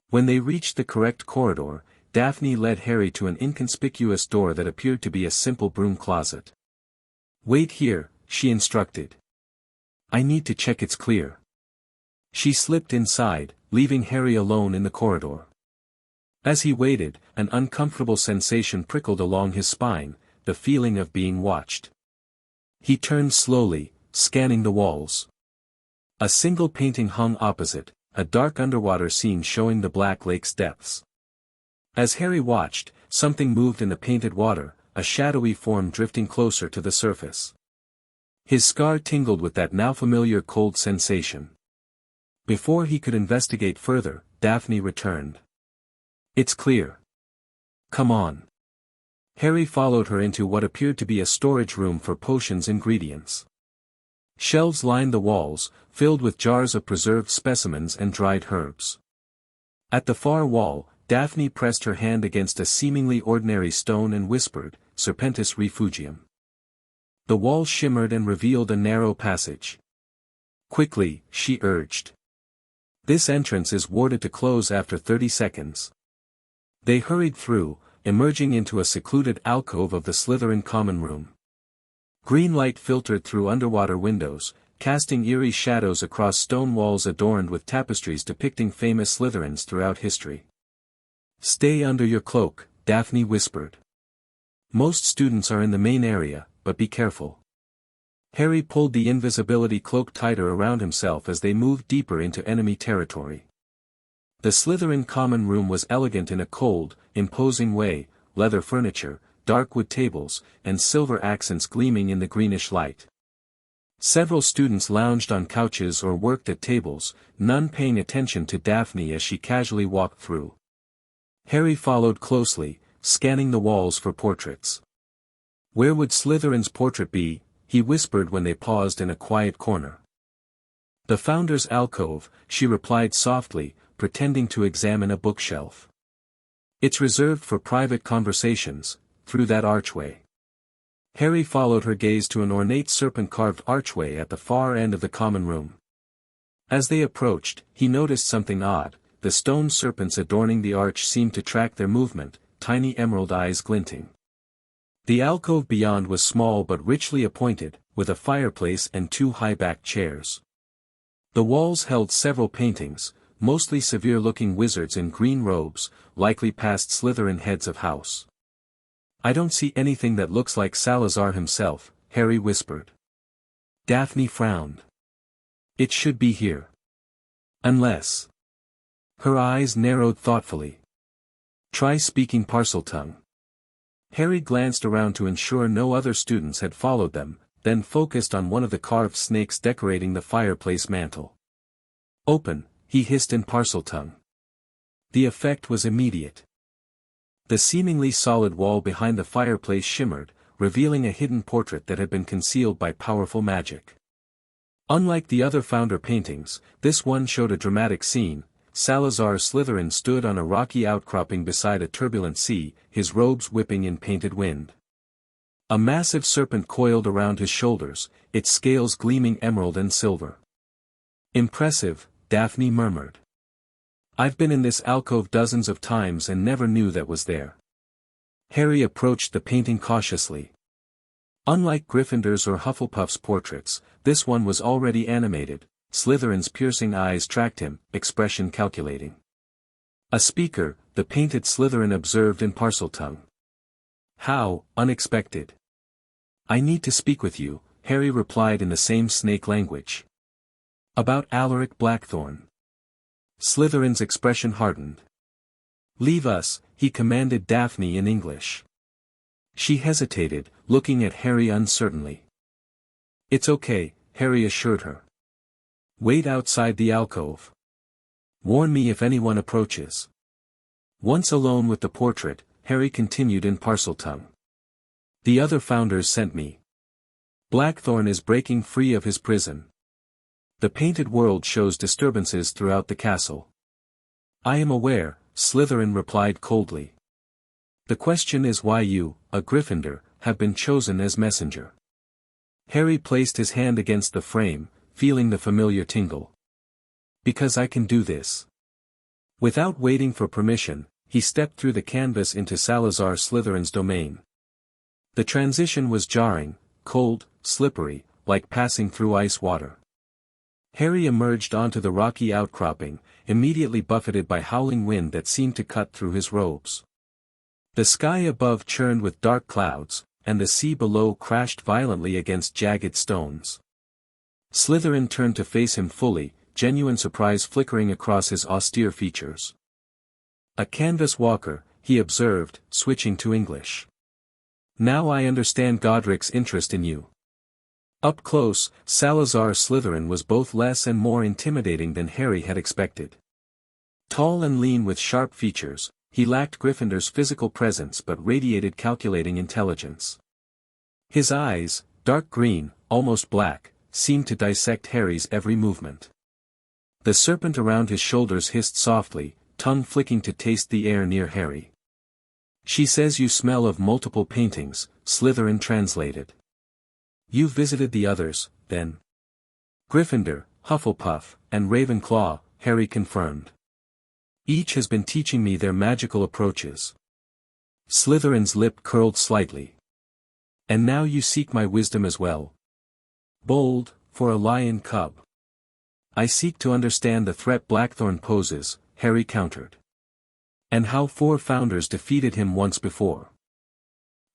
When they reached the correct corridor, Daphne led Harry to an inconspicuous door that appeared to be a simple broom closet. "Wait here," she instructed. "I need to check it's clear." She slipped inside, leaving Harry alone in the corridor. As he waited, an uncomfortable sensation prickled along his spine, the feeling of being watched. He turned slowly, scanning the walls. A single painting hung opposite, a dark underwater scene showing the Black Lake's depths. As Harry watched, something moved in the painted water, a shadowy form drifting closer to the surface. His scar tingled with that now familiar cold sensation. Before he could investigate further, Daphne returned. "It's clear. Come on." Harry followed her into what appeared to be a storage room for potions ingredients. Shelves lined the walls, filled with jars of preserved specimens and dried herbs. At the far wall, Daphne pressed her hand against a seemingly ordinary stone and whispered, "Serpentis refugium." The wall shimmered and revealed a narrow passage. "Quickly," she urged. "This entrance is warded to close after 30 seconds. They hurried through, emerging into a secluded alcove of the Slytherin common room. Green light filtered through underwater windows, casting eerie shadows across stone walls adorned with tapestries depicting famous Slytherins throughout history. "Stay under your cloak," Daphne whispered. "Most students are in the main area, but be careful." Harry pulled the invisibility cloak tighter around himself as they moved deeper into enemy territory. The Slytherin common room was elegant in a cold, imposing way, leather furniture, dark wood tables, and silver accents gleaming in the greenish light. Several students lounged on couches or worked at tables, none paying attention to Daphne as she casually walked through. Harry followed closely, scanning the walls for portraits. "Where would Slytherin's portrait be?" he whispered when they paused in a quiet corner. "The founder's alcove," she replied softly, pretending to examine a bookshelf. "It's reserved for private conversations, through that archway." Harry followed her gaze to an ornate serpent-carved archway at the far end of the common room. As they approached, he noticed something odd. The stone serpents adorning the arch seemed to track their movement, tiny emerald eyes glinting. The alcove beyond was small but richly appointed, with a fireplace and 2 high-backed chairs. The walls held several paintings, mostly severe-looking wizards in green robes, likely past Slytherin heads of house. "I don't see anything that looks like Salazar himself," Harry whispered. Daphne frowned. "It should be here. Unless..." Her eyes narrowed thoughtfully. "Try speaking Parseltongue." Harry glanced around to ensure no other students had followed them, then focused on one of the carved snakes decorating the fireplace mantel. "Open," he hissed in Parseltongue. The effect was immediate. The seemingly solid wall behind the fireplace shimmered, revealing a hidden portrait that had been concealed by powerful magic. Unlike the other founder paintings, this one showed a dramatic scene. Salazar Slytherin stood on a rocky outcropping beside a turbulent sea, his robes whipping in painted wind. A massive serpent coiled around his shoulders, its scales gleaming emerald and silver. "Impressive," Daphne murmured. "I've been in this alcove dozens of times and never knew that was there." Harry approached the painting cautiously. Unlike Gryffindor's or Hufflepuff's portraits, this one was already animated. Slytherin's piercing eyes tracked him, expression calculating. "A speaker," the painted Slytherin observed in Parseltongue. "How unexpected." "I need to speak with you," Harry replied in the same snake language. "About Alaric Blackthorn." Slytherin's expression hardened. "Leave us," he commanded Daphne in English. She hesitated, looking at Harry uncertainly. "It's okay," Harry assured her. "Wait outside the alcove. Warn me if anyone approaches." Once alone with the portrait, Harry continued in Parseltongue. "The other founders sent me. Blackthorn is breaking free of his prison. The painted world shows disturbances throughout the castle." "I am aware," Slytherin replied coldly. "The question is why you, a Gryffindor, have been chosen as messenger." Harry placed his hand against the frame, feeling the familiar tingle. "Because I can do this." Without waiting for permission, he stepped through the canvas into Salazar Slytherin's domain. The transition was jarring, cold, slippery, like passing through ice water. Harry emerged onto the rocky outcropping, immediately buffeted by howling wind that seemed to cut through his robes. The sky above churned with dark clouds, and the sea below crashed violently against jagged stones. Slytherin turned to face him fully, genuine surprise flickering across his austere features. "A canvas walker," he observed, switching to English. "Now I understand Godric's interest in you." Up close, Salazar Slytherin was both less and more intimidating than Harry had expected. Tall and lean with sharp features, he lacked Gryffindor's physical presence but radiated calculating intelligence. His eyes, dark green, almost black, seemed to dissect Harry's every movement. The serpent around his shoulders hissed softly, tongue flicking to taste the air near Harry. She says you smell of multiple paintings, Slytherin translated. You've visited the others, then? Gryffindor, Hufflepuff, and Ravenclaw, Harry confirmed. Each has been teaching me their magical approaches. Slytherin's lip curled slightly. And now you seek my wisdom as well. Bold, for a lion cub. I seek to understand the threat Blackthorn poses, Harry countered. And how 4 founders defeated him once before.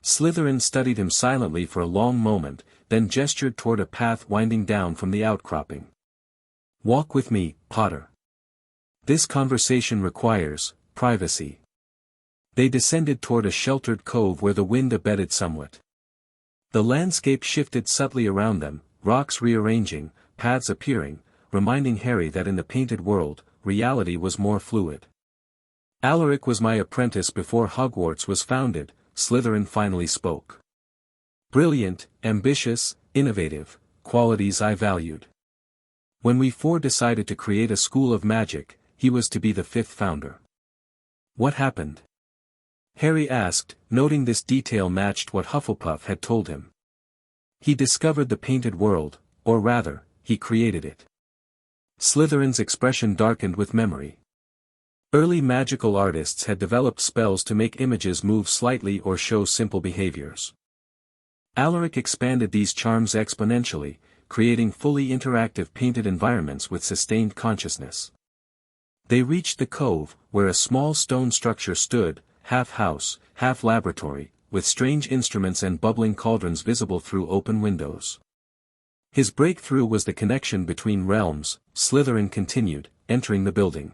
Slytherin studied him silently for a long moment, then gestured toward a path winding down from the outcropping. Walk with me, Potter. This conversation requires privacy. They descended toward a sheltered cove where the wind abated somewhat. The landscape shifted subtly around them, rocks rearranging, paths appearing, reminding Harry that in the painted world, reality was more fluid. Alaric was my apprentice before Hogwarts was founded, Slytherin finally spoke. Brilliant, ambitious, innovative, qualities I valued. When we 4 decided to create a school of magic, he was to be the 5th founder. What happened? Harry asked, noting this detail matched what Hufflepuff had told him. He discovered the painted world, or rather, he created it. Slytherin's expression darkened with memory. Early magical artists had developed spells to make images move slightly or show simple behaviors. Alaric expanded these charms exponentially, creating fully interactive painted environments with sustained consciousness. They reached the cove, where a small stone structure stood, half house, half laboratory, with strange instruments and bubbling cauldrons visible through open windows. His breakthrough was the connection between realms, Slytherin continued, entering the building.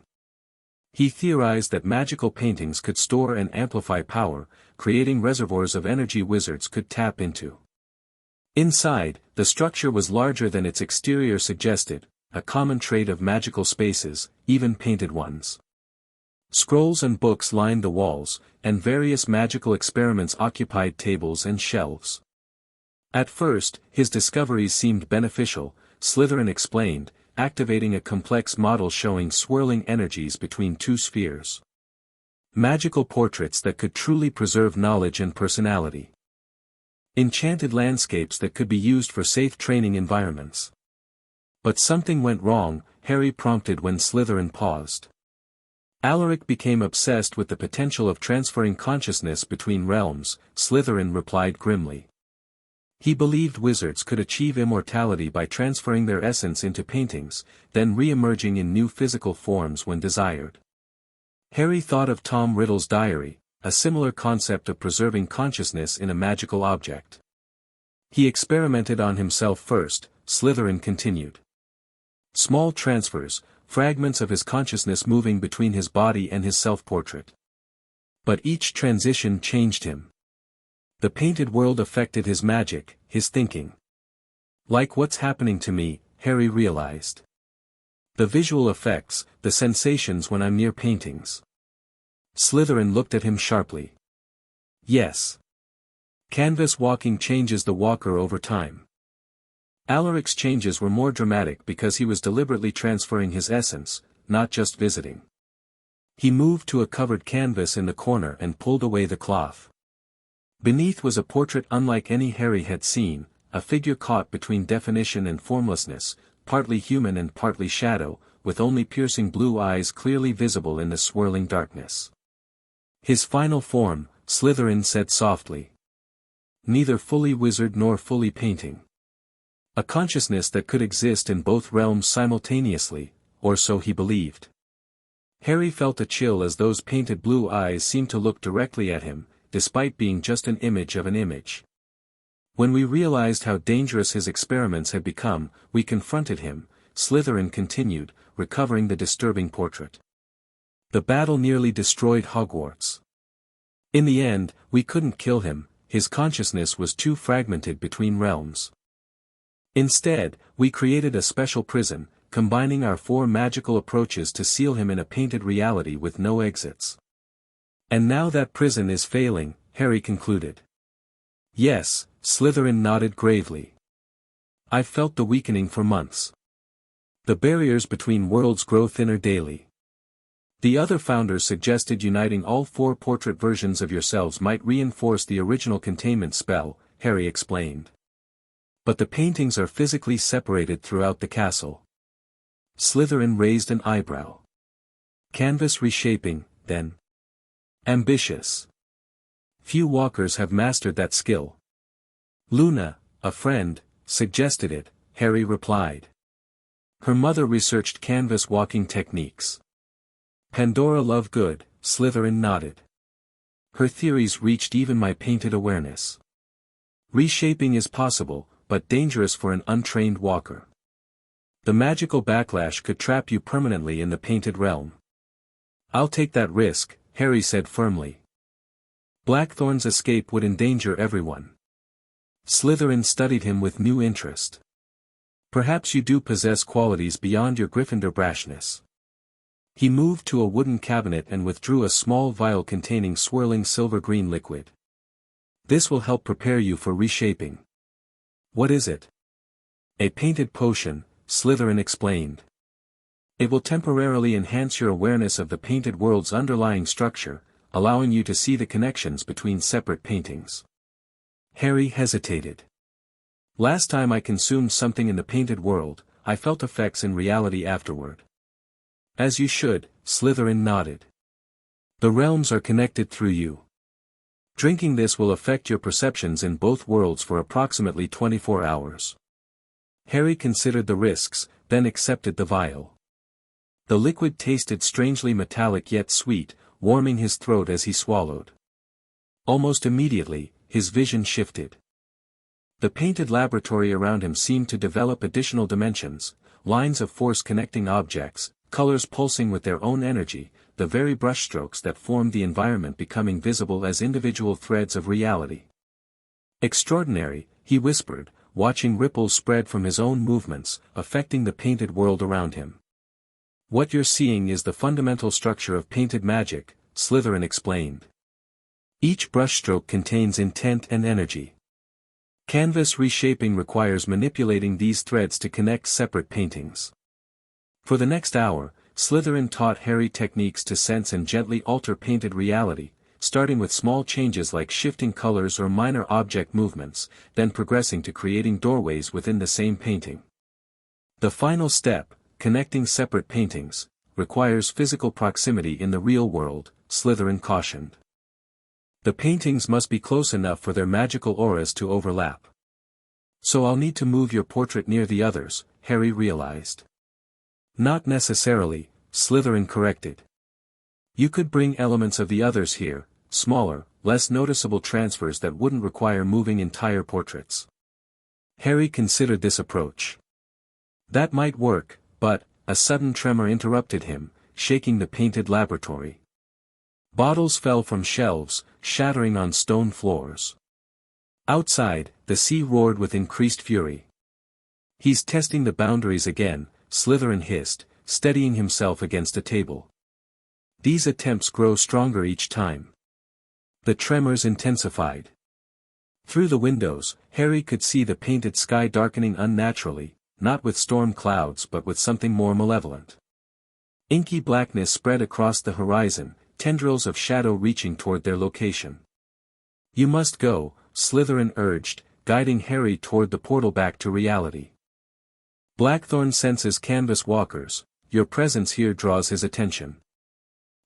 He theorized that magical paintings could store and amplify power, creating reservoirs of energy wizards could tap into. Inside, the structure was larger than its exterior suggested, a common trait of magical spaces, even painted ones. Scrolls and books lined the walls, and various magical experiments occupied tables and shelves. At first, his discoveries seemed beneficial, Slytherin explained, activating a complex model showing swirling energies between 2 spheres. Magical portraits that could truly preserve knowledge and personality. Enchanted landscapes that could be used for safe training environments. But something went wrong, Harry prompted when Slytherin paused. Alaric became obsessed with the potential of transferring consciousness between realms, Slytherin replied grimly. He believed wizards could achieve immortality by transferring their essence into paintings, then re-emerging in new physical forms when desired. Harry thought of Tom Riddle's diary, a similar concept of preserving consciousness in a magical object. He experimented on himself first, Slytherin continued. Small transfers, fragments of his consciousness moving between his body and his self-portrait. But each transition changed him. The painted world affected his magic, his thinking. Like what's happening to me, Harry realized. The visual effects, the sensations when I'm near paintings. Slytherin looked at him sharply. Yes. Canvas walking changes the walker over time. Alaric's changes were more dramatic because he was deliberately transferring his essence, not just visiting. He moved to a covered canvas in the corner and pulled away the cloth. Beneath was a portrait unlike any Harry had seen, a figure caught between definition and formlessness, partly human and partly shadow, with only piercing blue eyes clearly visible in the swirling darkness. His final form, Slytherin said softly. Neither fully wizard nor fully painting. A consciousness that could exist in both realms simultaneously, or so he believed. Harry felt a chill as those painted blue eyes seemed to look directly at him, despite being just an image of an image. When we realized how dangerous his experiments had become, we confronted him, Slytherin continued, recovering the disturbing portrait. The battle nearly destroyed Hogwarts. In the end, we couldn't kill him, his consciousness was too fragmented between realms. Instead, we created a special prison, combining our 4 magical approaches to seal him in a painted reality with no exits. And now that prison is failing, Harry concluded. Yes, Slytherin nodded gravely. I've felt the weakening for months. The barriers between worlds grow thinner daily. The other founders suggested uniting all 4 portrait versions of yourselves might reinforce the original containment spell, Harry explained. But the paintings are physically separated throughout the castle. Slytherin raised an eyebrow. Canvas reshaping, then. Ambitious. Few walkers have mastered that skill. Luna, a friend, suggested it, Harry replied. Her mother researched canvas walking techniques. Pandora Lovegood, Slytherin nodded. Her theories reached even my painted awareness. Reshaping is possible, but dangerous for an untrained walker. The magical backlash could trap you permanently in the painted realm. I'll take that risk, Harry said firmly. Blackthorn's escape would endanger everyone. Slytherin studied him with new interest. Perhaps you do possess qualities beyond your Gryffindor brashness. He moved to a wooden cabinet and withdrew a small vial containing swirling silver-green liquid. This will help prepare you for reshaping. What is it? A painted potion, Slytherin explained. It will temporarily enhance your awareness of the painted world's underlying structure, allowing you to see the connections between separate paintings. Harry hesitated. Last time I consumed something in the painted world, I felt effects in reality afterward. As you should, Slytherin nodded. The realms are connected through you. Drinking this will affect your perceptions in both worlds for approximately 24 hours. Harry considered the risks, then accepted the vial. The liquid tasted strangely metallic yet sweet, warming his throat as he swallowed. Almost immediately, his vision shifted. The painted laboratory around him seemed to develop additional dimensions, lines of force connecting objects, colors pulsing with their own energy, the very brushstrokes that formed the environment becoming visible as individual threads of reality. Extraordinary, he whispered, watching ripples spread from his own movements, affecting the painted world around him. What you're seeing is the fundamental structure of painted magic, Slytherin explained. Each brushstroke contains intent and energy. Canvas reshaping requires manipulating these threads to connect separate paintings. For the next hour, Slytherin taught Harry techniques to sense and gently alter painted reality, starting with small changes like shifting colors or minor object movements, then progressing to creating doorways within the same painting. The final step, connecting separate paintings, requires physical proximity in the real world, Slytherin cautioned. The paintings must be close enough for their magical auras to overlap. So I'll need to move your portrait near the others, Harry realized. Not necessarily, Slytherin corrected. You could bring elements of the others here, smaller, less noticeable transfers that wouldn't require moving entire portraits. Harry considered this approach. That might work, but, a sudden tremor interrupted him, shaking the painted laboratory. Bottles fell from shelves, shattering on stone floors. Outside, the sea roared with increased fury. He's testing the boundaries again, Slytherin hissed, steadying himself against a table. These attempts grow stronger each time. The tremors intensified. Through the windows, Harry could see the painted sky darkening unnaturally, not with storm clouds but with something more malevolent. Inky blackness spread across the horizon, tendrils of shadow reaching toward their location. You must go, Slytherin urged, guiding Harry toward the portal back to reality. Blackthorn senses canvas walkers, your presence here draws his attention.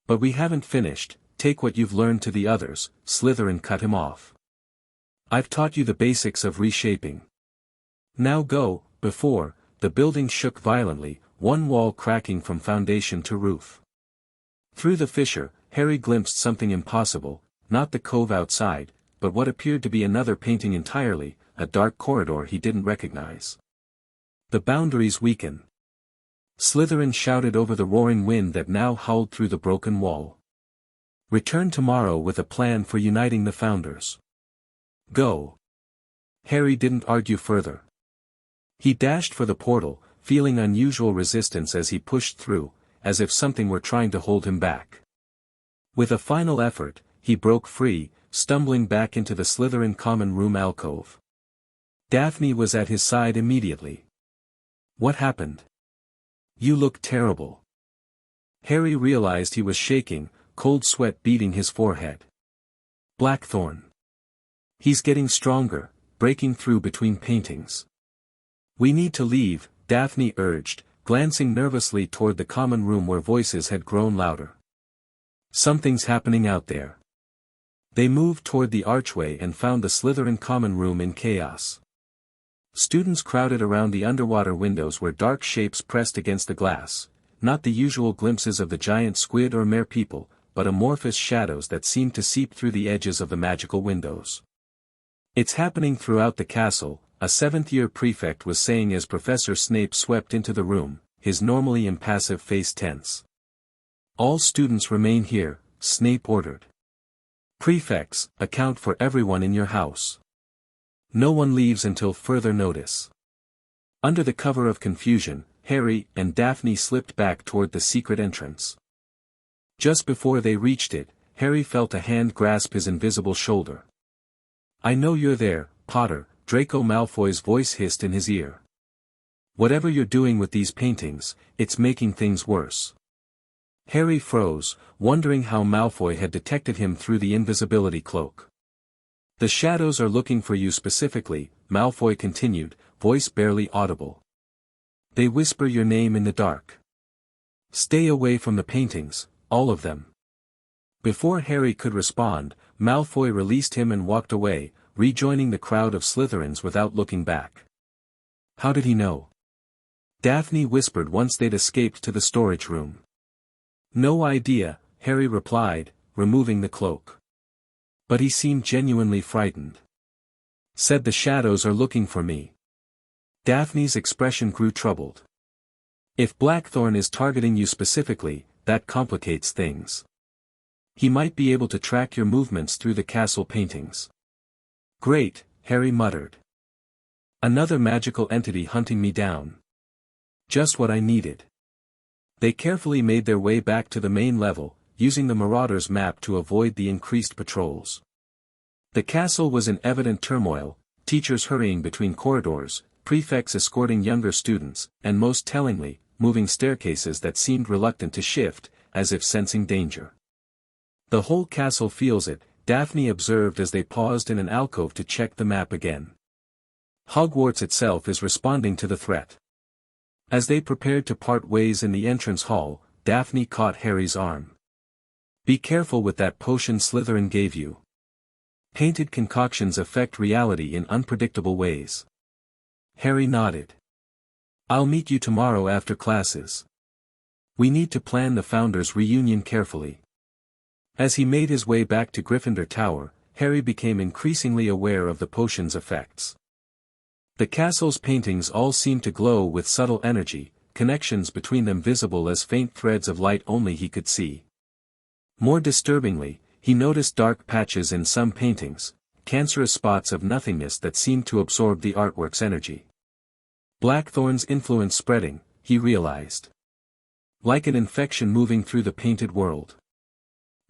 But we haven't finished, take what you've learned to the others, Slytherin cut him off. I've taught you the basics of reshaping. Now go. Before, the building shook violently, one wall cracking from foundation to roof. Through the fissure, Harry glimpsed something impossible, not the cove outside, but what appeared to be another painting entirely, a dark corridor he didn't recognize. The boundaries weaken. Slytherin shouted over the roaring wind that now howled through the broken wall. Return tomorrow with a plan for uniting the founders. Go. Harry didn't argue further. He dashed for the portal, feeling unusual resistance as he pushed through, as if something were trying to hold him back. With a final effort, he broke free, stumbling back into the Slytherin common room alcove. Daphne was at his side immediately. What happened? You look terrible. Harry realized he was shaking, cold sweat beading his forehead. Blackthorn. He's getting stronger, breaking through between paintings. We need to leave, Daphne urged, glancing nervously toward the common room where voices had grown louder. Something's happening out there. They moved toward the archway and found the Slytherin common room in chaos. Students crowded around the underwater windows where dark shapes pressed against the glass, not the usual glimpses of the giant squid or mere people, but amorphous shadows that seemed to seep through the edges of the magical windows. It's happening throughout the castle, a seventh-year prefect was saying as Professor Snape swept into the room, his normally impassive face tense. All students remain here, Snape ordered. Prefects, account for everyone in your house. No one leaves until further notice. Under the cover of confusion, Harry and Daphne slipped back toward the secret entrance. Just before they reached it, Harry felt a hand grasp his invisible shoulder. "I know you're there, Potter," Draco Malfoy's voice hissed in his ear. "Whatever you're doing with these paintings, it's making things worse." Harry froze, wondering how Malfoy had detected him through the invisibility cloak. "The shadows are looking for you specifically," Malfoy continued, voice barely audible. "They whisper your name in the dark. Stay away from the paintings, all of them." Before Harry could respond, Malfoy released him and walked away, rejoining the crowd of Slytherins without looking back. "How did he know?" Daphne whispered once they'd escaped to the storage room. "No idea," Harry replied, removing the cloak. "But he seemed genuinely frightened. Said the shadows are looking for me." Daphne's expression grew troubled. "If Blackthorn is targeting you specifically, that complicates things. He might be able to track your movements through the castle paintings." "Great," Harry muttered. "Another magical entity hunting me down. Just what I needed." They carefully made their way back to the main level, using the Marauder's map to avoid the increased patrols. The castle was in evident turmoil, teachers hurrying between corridors, prefects escorting younger students, and most tellingly, moving staircases that seemed reluctant to shift, as if sensing danger. "The whole castle feels it," Daphne observed as they paused in an alcove to check the map again. "Hogwarts itself is responding to the threat." As they prepared to part ways in the entrance hall, Daphne caught Harry's arm. "Be careful with that potion Slytherin gave you. Painted concoctions affect reality in unpredictable ways." Harry nodded. "I'll meet you tomorrow after classes. We need to plan the Founders' reunion carefully." As he made his way back to Gryffindor Tower, Harry became increasingly aware of the potion's effects. The castle's paintings all seemed to glow with subtle energy, connections between them visible as faint threads of light only he could see. More disturbingly, he noticed dark patches in some paintings, cancerous spots of nothingness that seemed to absorb the artwork's energy. Blackthorn's influence spreading, he realized. Like an infection moving through the painted world.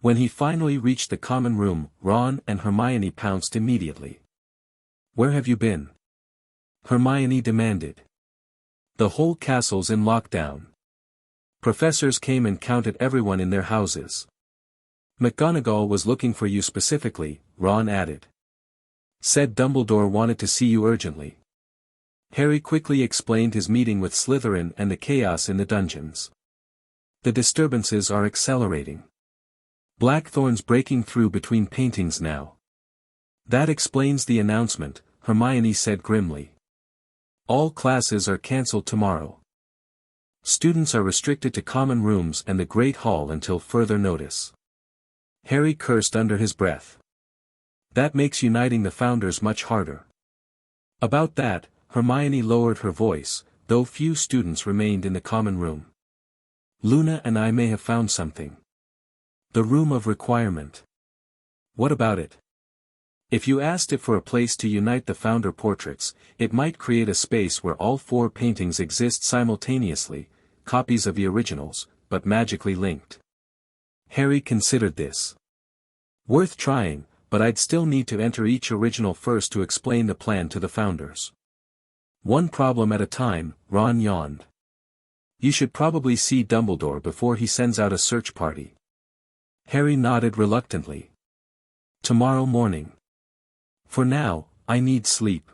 When he finally reached the common room, Ron and Hermione pounced immediately. "Where have you been?" Hermione demanded. "The whole castle's in lockdown. Professors came and counted everyone in their houses." "McGonagall was looking for you specifically," Ron added. "Said Dumbledore wanted to see you urgently." Harry quickly explained his meeting with Slytherin and the chaos in the dungeons. "The disturbances are accelerating. Blackthorn's breaking through between paintings now." "That explains the announcement," Hermione said grimly. "All classes are cancelled tomorrow. Students are restricted to common rooms and the Great Hall until further notice." Harry cursed under his breath. "That makes uniting the Founders much harder." "About that," Hermione lowered her voice, though few students remained in the common room. "Luna and I may have found something. The Room of Requirement." "What about it?" "If you asked it for a place to unite the Founder portraits, it might create a space where all 4 paintings exist simultaneously, copies of the originals, but magically linked." Harry considered this. "Worth trying, but I'd still need to enter each original first to explain the plan to the Founders." "One problem at a time," Ron yawned. You should probably see Dumbledore before he sends out a search party. Harry nodded reluctantly. Tomorrow morning. For now, I need sleep.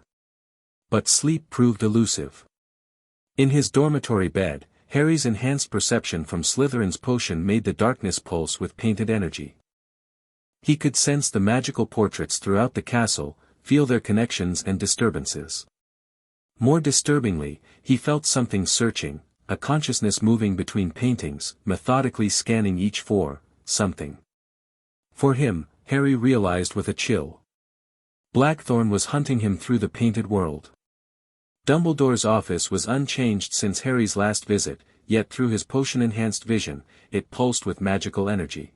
But sleep proved elusive. In his dormitory bed, Harry's enhanced perception from Slytherin's potion made the darkness pulse with painted energy. He could sense the magical portraits throughout the castle, feel their connections and disturbances. More disturbingly, he felt something searching, a consciousness moving between paintings, methodically scanning each for something. For him, Harry realized with a chill. Blackthorn was hunting him through the painted world. Dumbledore's office was unchanged since Harry's last visit, yet through his potion-enhanced vision, it pulsed with magical energy.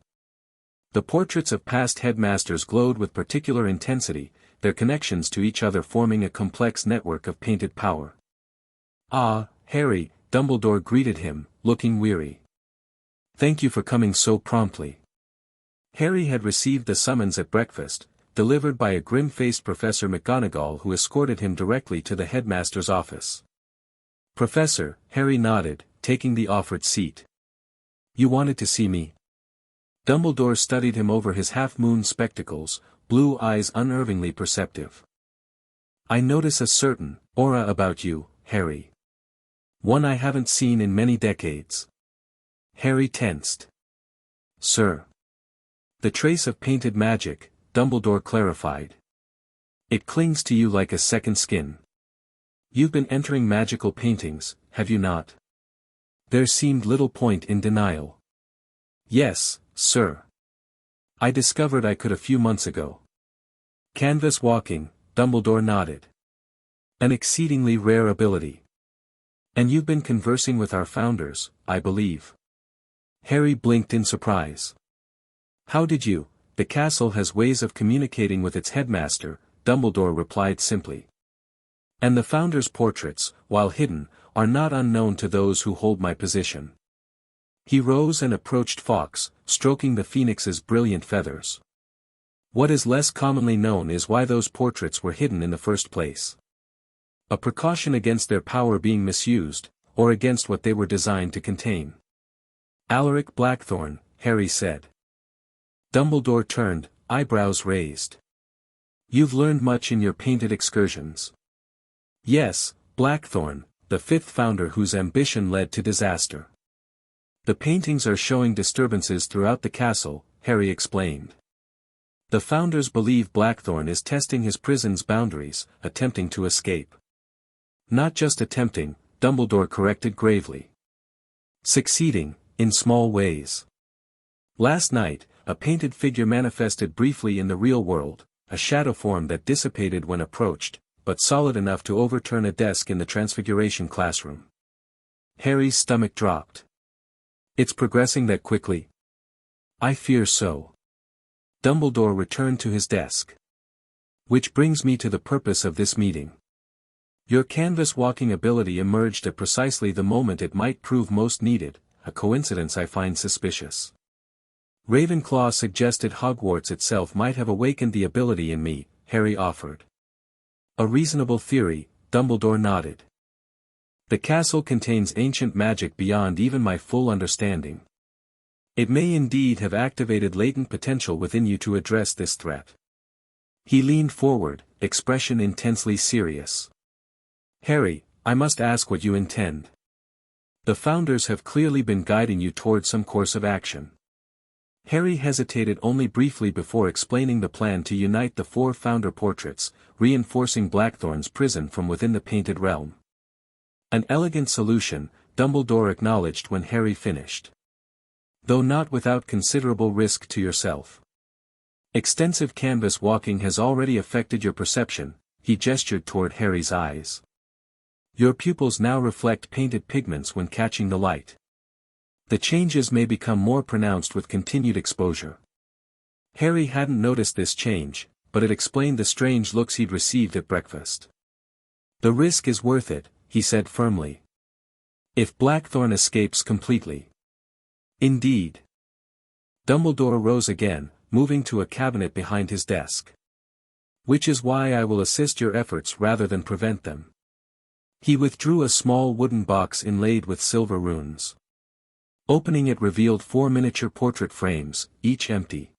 The portraits of past headmasters glowed with particular intensity, their connections to each other forming a complex network of painted power. "Ah, Harry," Dumbledore greeted him, looking weary. "Thank you for coming so promptly." Harry had received the summons at breakfast, delivered by a grim-faced Professor McGonagall who escorted him directly to the headmaster's office. "Professor," Harry nodded, taking the offered seat. "You wanted to see me?" Dumbledore studied him over his half-moon spectacles, blue eyes unervingly perceptive. "I notice a certain aura about you, Harry. One I haven't seen in many decades." Harry tensed. "Sir." "The trace of painted magic," Dumbledore clarified. "It clings to you like a second skin. You've been entering magical paintings, have you not?" There seemed little point in denial. "Yes, sir. I discovered I could a few months ago." "Canvas walking," Dumbledore nodded. "An exceedingly rare ability. And you've been conversing with our founders, I believe." Harry blinked in surprise. "How did you? The castle has ways of communicating with its headmaster," Dumbledore replied simply. "And the founders' portraits, while hidden, are not unknown to those who hold my position." He rose and approached Fawkes, stroking the phoenix's brilliant feathers. "What is less commonly known is why those portraits were hidden in the first place. A precaution against their power being misused, or against what they were designed to contain." "Alaric Blackthorn," Harry said. Dumbledore turned, eyebrows raised. "You've learned much in your painted excursions." "Yes, Blackthorn, the fifth founder whose ambition led to disaster. The paintings are showing disturbances throughout the castle," Harry explained. "The founders believe Blackthorn is testing his prison's boundaries, attempting to escape." "Not just attempting," Dumbledore corrected gravely. "Succeeding, in small ways. Last night, a painted figure manifested briefly in the real world, a shadow form that dissipated when approached, but solid enough to overturn a desk in the Transfiguration classroom." Harry's stomach dropped. "It's progressing that quickly?" "I fear so." Dumbledore returned to his desk. "Which brings me to the purpose of this meeting. Your canvas walking ability emerged at precisely the moment it might prove most needed, a coincidence I find suspicious. Ravenclaw suggested Hogwarts itself might have awakened the ability in me," Harry offered. "A reasonable theory," Dumbledore nodded. "The castle contains ancient magic beyond even my full understanding. It may indeed have activated latent potential within you to address this threat." He leaned forward, expression intensely serious. "Harry, I must ask what you intend. The founders have clearly been guiding you toward some course of action." Harry hesitated only briefly before explaining the plan to unite the four founder portraits, reinforcing Blackthorn's prison from within the painted realm. "An elegant solution," Dumbledore acknowledged when Harry finished. "Though not without considerable risk to yourself. Extensive canvas walking has already affected your perception," he gestured toward Harry's eyes. "Your pupils now reflect painted pigments when catching the light. The changes may become more pronounced with continued exposure." Harry hadn't noticed this change, but it explained the strange looks he'd received at breakfast. "The risk is worth it," he said firmly. "If Blackthorn escapes completely." "Indeed." Dumbledore rose again, moving to a cabinet behind his desk. "Which is why I will assist your efforts rather than prevent them." He withdrew a small wooden box inlaid with silver runes. Opening it revealed 4 miniature portrait frames, each empty.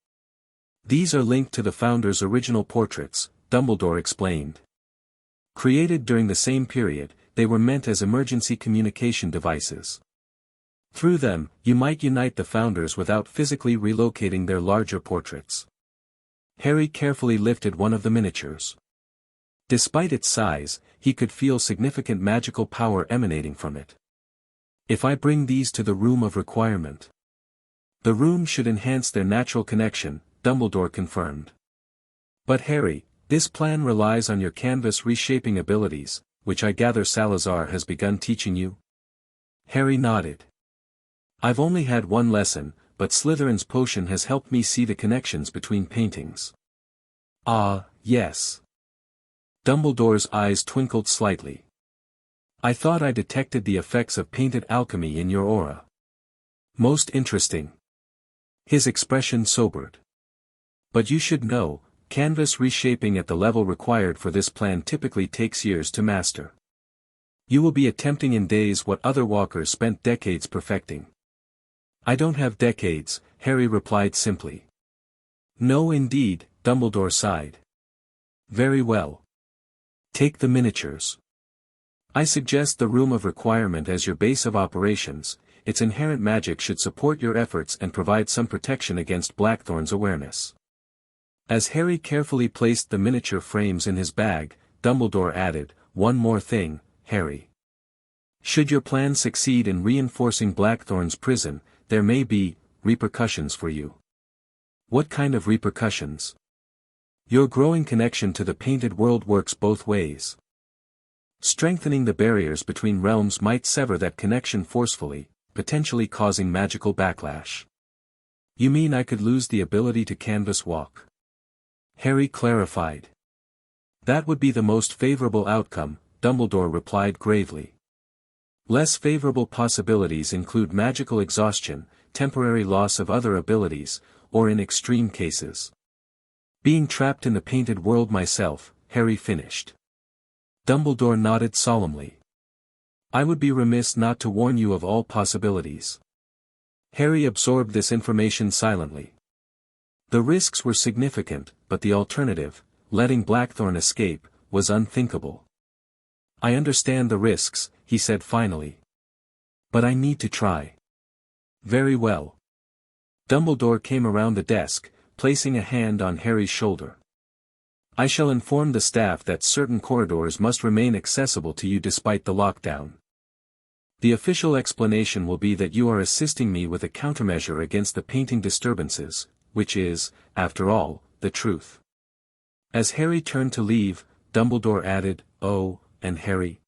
These are linked to the founders' original portraits, Dumbledore explained. Created during the same period, they were meant as emergency communication devices. Through them, you might unite the founders without physically relocating their larger portraits. Harry carefully lifted one of the miniatures. Despite its size, he could feel significant magical power emanating from it. If I bring these to the Room of Requirement, the room should enhance their natural connection, Dumbledore confirmed. But Harry, this plan relies on your canvas reshaping abilities, which I gather Salazar has begun teaching you? Harry nodded. I've only had one lesson, but Slytherin's potion has helped me see the connections between paintings. Ah, yes. Dumbledore's eyes twinkled slightly. I thought I detected the effects of painted alchemy in your aura. Most interesting. His expression sobered. But you should know, canvas reshaping at the level required for this plan typically takes years to master. You will be attempting in days what other walkers spent decades perfecting. I don't have decades, Harry replied simply. No indeed, Dumbledore sighed. Very well. Take the miniatures. I suggest the Room of Requirement as your base of operations. Its inherent magic should support your efforts and provide some protection against Blackthorn's awareness. As Harry carefully placed the miniature frames in his bag, Dumbledore added, one more thing, Harry. Should your plan succeed in reinforcing Blackthorn's prison, there may be repercussions for you. What kind of repercussions? Your growing connection to the painted world works both ways. Strengthening the barriers between realms might sever that connection forcefully, potentially causing magical backlash. You mean I could lose the ability to canvas walk? Harry clarified. That would be the most favorable outcome, Dumbledore replied gravely. Less favorable possibilities include magical exhaustion, temporary loss of other abilities, or in extreme cases. Being trapped in the painted world myself, Harry finished. Dumbledore nodded solemnly. I would be remiss not to warn you of all possibilities. Harry absorbed this information silently. The risks were significant, but the alternative, letting Blackthorn escape, was unthinkable. I understand the risks, he said finally. But I need to try. Very well. Dumbledore came around the desk, placing a hand on Harry's shoulder. I shall inform the staff that certain corridors must remain accessible to you despite the lockdown. The official explanation will be that you are assisting me with a countermeasure against the painting disturbances, which is, after all, the truth. As Harry turned to leave, Dumbledore added, oh, and Harry.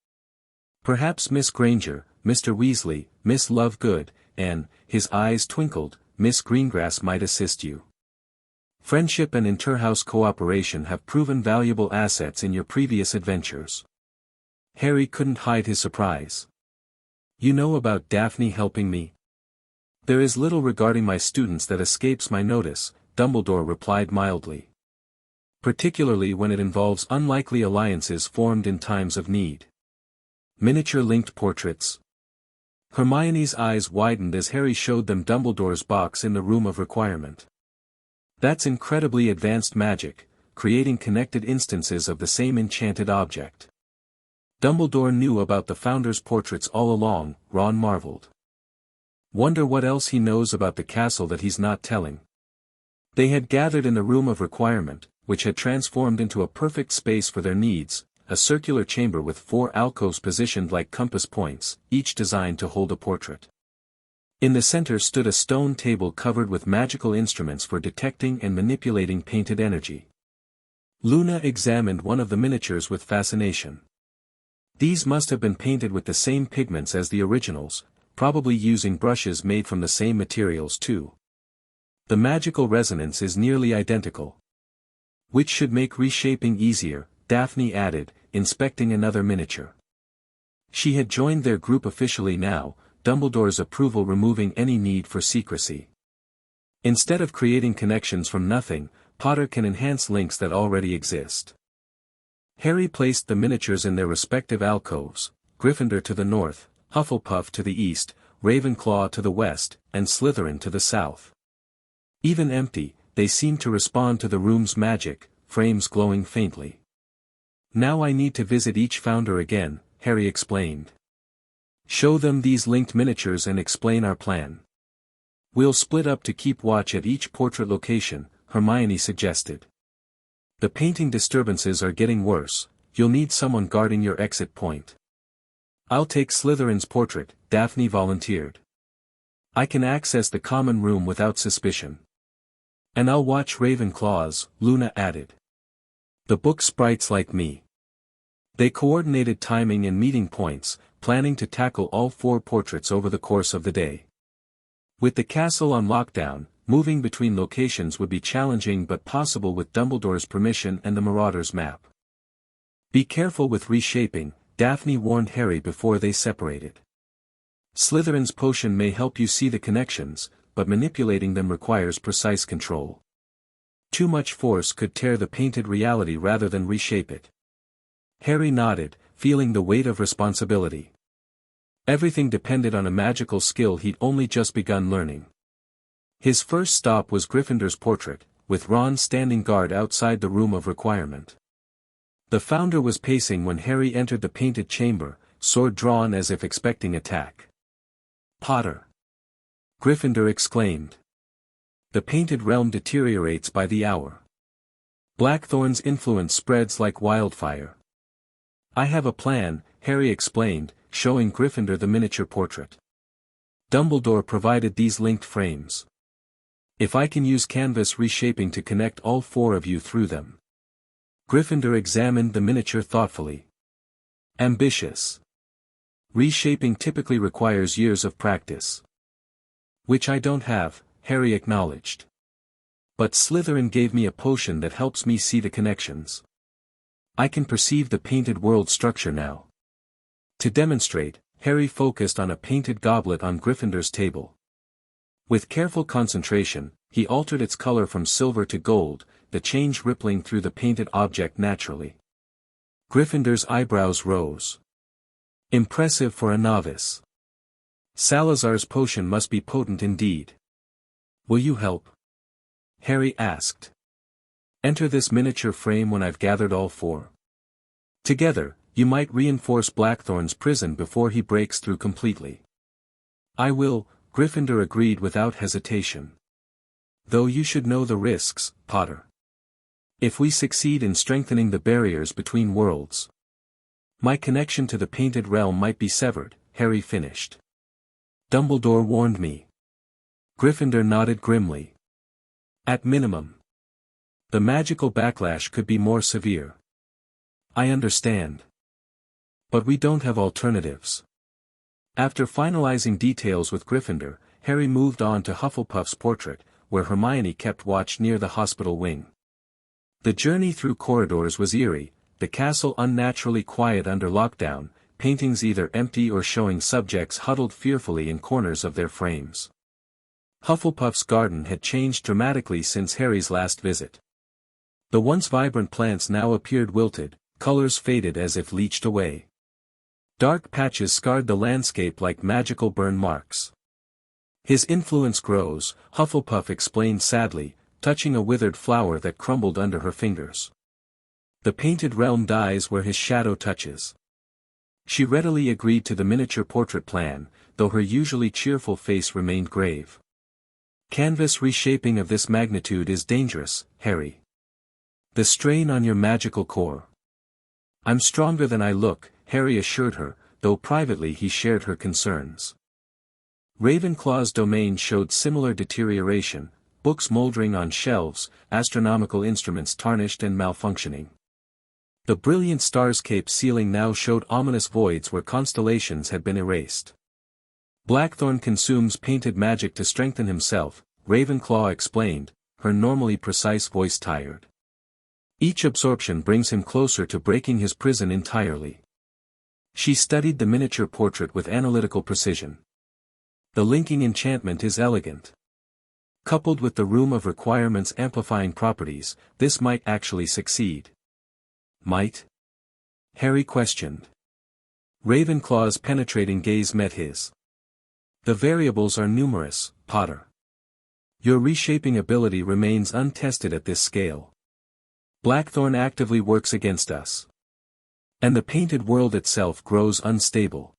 Perhaps Miss Granger, Mr. Weasley, Miss Lovegood, and, his eyes twinkled, Miss Greengrass might assist you. Friendship and interhouse cooperation have proven valuable assets in your previous adventures. Harry couldn't hide his surprise. You know about Daphne helping me? There is little regarding my students that escapes my notice, Dumbledore replied mildly. Particularly when it involves unlikely alliances formed in times of need. Miniature-linked portraits. Hermione's eyes widened as Harry showed them Dumbledore's box in the Room of Requirement. That's incredibly advanced magic, creating connected instances of the same enchanted object. Dumbledore knew about the Founder's portraits all along, Ron marveled. Wonder what else he knows about the castle that he's not telling. They had gathered in the Room of Requirement, which had transformed into a perfect space for their needs, a circular chamber with 4 alcoves positioned like compass points, each designed to hold a portrait. In the center stood a stone table covered with magical instruments for detecting and manipulating painted energy. Luna examined one of the miniatures with fascination. These must have been painted with the same pigments as the originals, probably using brushes made from the same materials too. The magical resonance is nearly identical. Which should make reshaping easier, Daphne added, inspecting another miniature. She had joined their group officially now, Dumbledore's approval removing any need for secrecy. Instead of creating connections from nothing, Potter can enhance links that already exist. Harry placed the miniatures in their respective alcoves, Gryffindor to the north, Hufflepuff to the east, Ravenclaw to the west, and Slytherin to the south. Even empty, they seemed to respond to the room's magic, frames glowing faintly. Now I need to visit each founder again, Harry explained. Show them these linked miniatures and explain our plan. We'll split up to keep watch at each portrait location, Hermione suggested. The painting disturbances are getting worse, you'll need someone guarding your exit point. I'll take Slytherin's portrait, Daphne volunteered. I can access the common room without suspicion. And I'll watch Ravenclaw's, Luna added. The book sprites like me. They coordinated timing and meeting points, planning to tackle all 4 portraits over the course of the day. With the castle on lockdown, moving between locations would be challenging but possible with Dumbledore's permission and the Marauder's map. Be careful with reshaping, Daphne warned Harry before they separated. Slytherin's potion may help you see the connections, but manipulating them requires precise control. Too much force could tear the painted reality rather than reshape it. Harry nodded, feeling the weight of responsibility. Everything depended on a magical skill he'd only just begun learning. His first stop was Gryffindor's portrait, with Ron standing guard outside the room of requirement. The founder was pacing when Harry entered the painted chamber, sword drawn as if expecting attack. Potter! Gryffindor exclaimed. The painted realm deteriorates by the hour. Blackthorn's influence spreads like wildfire. I have a plan, Harry explained, showing Gryffindor the miniature portrait. Dumbledore provided these linked frames. If I can use canvas reshaping to connect all 4 of you through them. Gryffindor examined the miniature thoughtfully. Ambitious. Reshaping typically requires years of practice. Which I don't have, Harry acknowledged. But Slytherin gave me a potion that helps me see the connections. I can perceive the painted world structure now. To demonstrate, Harry focused on a painted goblet on Gryffindor's table. With careful concentration, he altered its color from silver to gold, the change rippling through the painted object naturally. Gryffindor's eyebrows rose. Impressive for a novice. Salazar's potion must be potent indeed. Will you help? Harry asked. Enter this miniature frame when I've gathered all 4. Together, you might reinforce Blackthorn's prison before he breaks through completely. I will, Gryffindor agreed without hesitation. Though you should know the risks, Potter. If we succeed in strengthening the barriers between worlds, my connection to the painted realm might be severed, Harry finished. Dumbledore warned me. Gryffindor nodded grimly. At minimum. The magical backlash could be more severe. I understand. But we don't have alternatives. After finalizing details with Gryffindor, Harry moved on to Hufflepuff's portrait, where Hermione kept watch near the hospital wing. The journey through corridors was eerie, the castle unnaturally quiet under lockdown, paintings either empty or showing subjects huddled fearfully in corners of their frames. Hufflepuff's garden had changed dramatically since Harry's last visit. The once vibrant plants now appeared wilted, colors faded as if leached away. Dark patches scarred the landscape like magical burn marks. His influence grows, Hufflepuff explained sadly, touching a withered flower that crumbled under her fingers. The painted realm dies where his shadow touches. She readily agreed to the miniature portrait plan, though her usually cheerful face remained grave. Canvas reshaping of this magnitude is dangerous, Harry. The strain on your magical core. I'm stronger than I look, Harry assured her, though privately he shared her concerns. Ravenclaw's domain showed similar deterioration, books moldering on shelves, astronomical instruments tarnished and malfunctioning. The brilliant starscape ceiling now showed ominous voids where constellations had been erased. Blackthorn consumes painted magic to strengthen himself, Ravenclaw explained, her normally precise voice tired. Each absorption brings him closer to breaking his prison entirely. She studied the miniature portrait with analytical precision. The linking enchantment is elegant. Coupled with the room of requirements amplifying properties, this might actually succeed. Might? Harry questioned. Ravenclaw's penetrating gaze met his. The variables are numerous, Potter. Your reshaping ability remains untested at this scale. Blackthorn actively works against us. And the painted world itself grows unstable.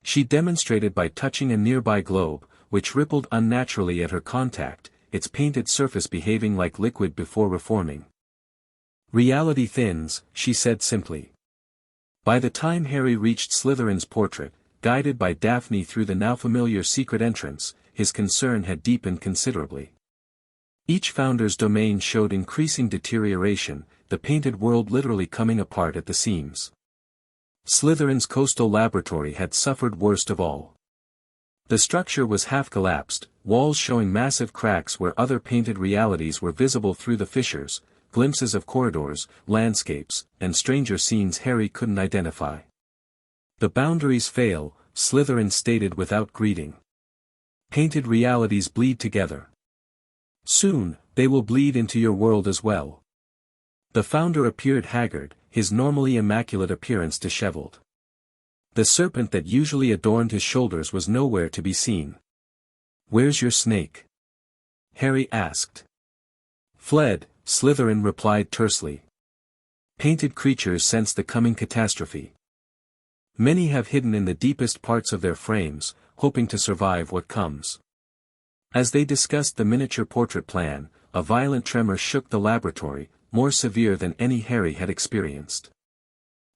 She demonstrated by touching a nearby globe, which rippled unnaturally at her contact, its painted surface behaving like liquid before reforming. Reality thins, she said simply. By the time Harry reached Slytherin's portrait, guided by Daphne through the now familiar secret entrance, his concern had deepened considerably. Each founder's domain showed increasing deterioration, the painted world literally coming apart at the seams. Slytherin's coastal laboratory had suffered worst of all. The structure was half collapsed, walls showing massive cracks where other painted realities were visible through the fissures, glimpses of corridors, landscapes, and stranger scenes Harry couldn't identify. The boundaries fail, Slytherin stated without greeting. Painted realities bleed together. Soon, they will bleed into your world as well. The founder appeared haggard, his normally immaculate appearance disheveled. The serpent that usually adorned his shoulders was nowhere to be seen. "Where's your snake?" Harry asked. "Fled," Slytherin replied tersely. Painted creatures sense the coming catastrophe. Many have hidden in the deepest parts of their frames, hoping to survive what comes. As they discussed the miniature portrait plan, a violent tremor shook the laboratory, more severe than any Harry had experienced.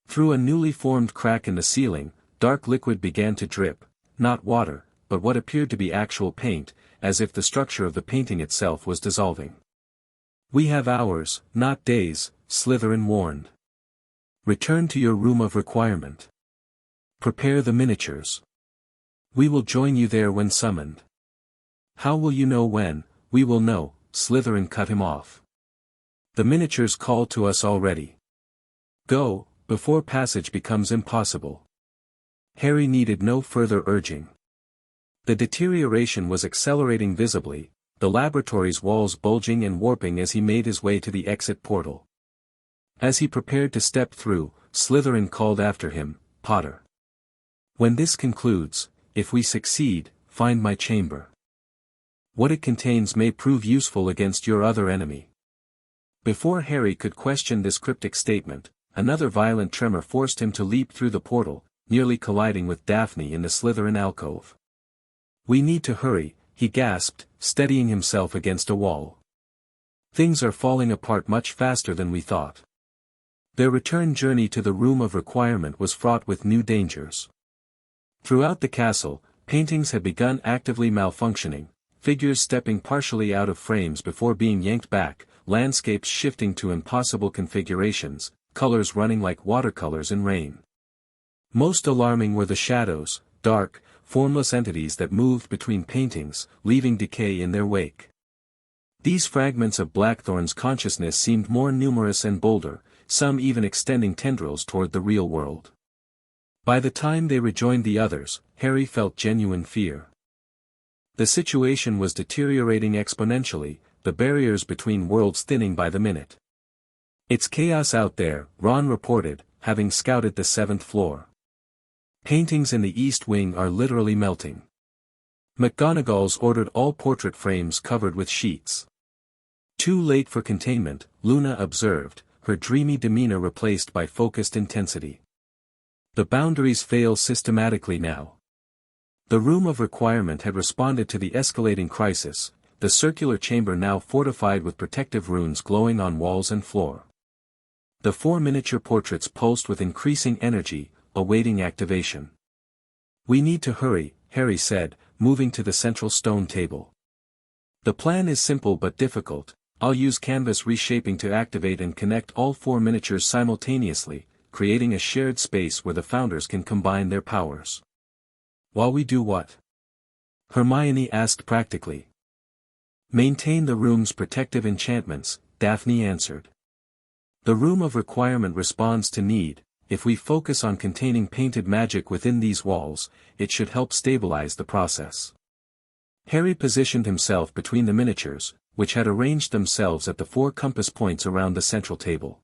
Through a newly formed crack in the ceiling, dark liquid began to drip, not water, but what appeared to be actual paint, as if the structure of the painting itself was dissolving. "We have hours, not days," Slytherin warned. "Return to your room of requirement. Prepare the miniatures. We will join you there when summoned." "How will you know when?" "We will know," Slytherin cut him off. "The miniatures call to us already. Go, before passage becomes impossible." Harry needed no further urging. The deterioration was accelerating visibly, the laboratory's walls bulging and warping as he made his way to the exit portal. As he prepared to step through, Slytherin called after him, "Potter. When this concludes, if we succeed, find my chamber. What it contains may prove useful against your other enemy." Before Harry could question this cryptic statement, another violent tremor forced him to leap through the portal, nearly colliding with Daphne in the Slytherin alcove. "We need to hurry," he gasped, steadying himself against a wall. "Things are falling apart much faster than we thought." Their return journey to the room of requirement was fraught with new dangers. Throughout the castle, paintings had begun actively malfunctioning, figures stepping partially out of frames before being yanked back, landscapes shifting to impossible configurations, colors running like watercolors in rain. Most alarming were the shadows, dark, formless entities that moved between paintings, leaving decay in their wake. These fragments of Blackthorn's consciousness seemed more numerous and bolder, some even extending tendrils toward the real world. By the time they rejoined the others, Harry felt genuine fear. The situation was deteriorating exponentially, the barriers between worlds thinning by the minute. "It's chaos out there," Ron reported, having scouted the 7th floor. "Paintings in the East Wing are literally melting." McGonagall's ordered all portrait frames covered with sheets. "Too late for containment," Luna observed, her dreamy demeanor replaced by focused intensity. "The boundaries fail systematically now." The room of requirement had responded to the escalating crisis, the circular chamber now fortified with protective runes glowing on walls and floor. The 4 miniature portraits pulsed with increasing energy, awaiting activation. "We need to hurry," Harry said, moving to the central stone table. "The plan is simple but difficult. I'll use canvas reshaping to activate and connect all 4 miniatures simultaneously, creating a shared space where the founders can combine their powers." "While we do what?" Hermione asked practically. "Maintain the room's protective enchantments," Daphne answered. "The room of requirement responds to need. If we focus on containing painted magic within these walls, it should help stabilize the process." Harry positioned himself between the miniatures, which had arranged themselves at the 4 compass points around the central table.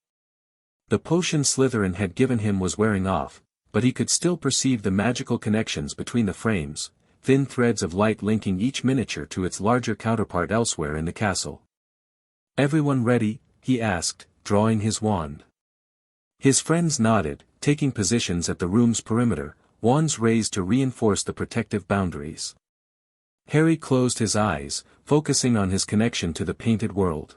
The potion Slytherin had given him was wearing off, but he could still perceive the magical connections between the frames, thin threads of light linking each miniature to its larger counterpart elsewhere in the castle. "Everyone ready?" he asked, drawing his wand. His friends nodded, taking positions at the room's perimeter, wands raised to reinforce the protective boundaries. Harry closed his eyes, focusing on his connection to the painted world.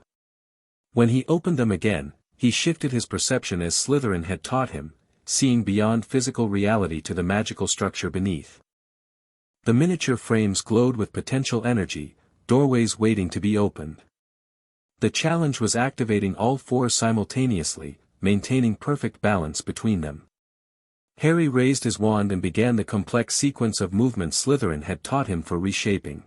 When he opened them again, he shifted his perception as Slytherin had taught him, seeing beyond physical reality to the magical structure beneath. The miniature frames glowed with potential energy, doorways waiting to be opened. The challenge was activating all four simultaneously, maintaining perfect balance between them. Harry raised his wand and began the complex sequence of movements Slytherin had taught him for reshaping.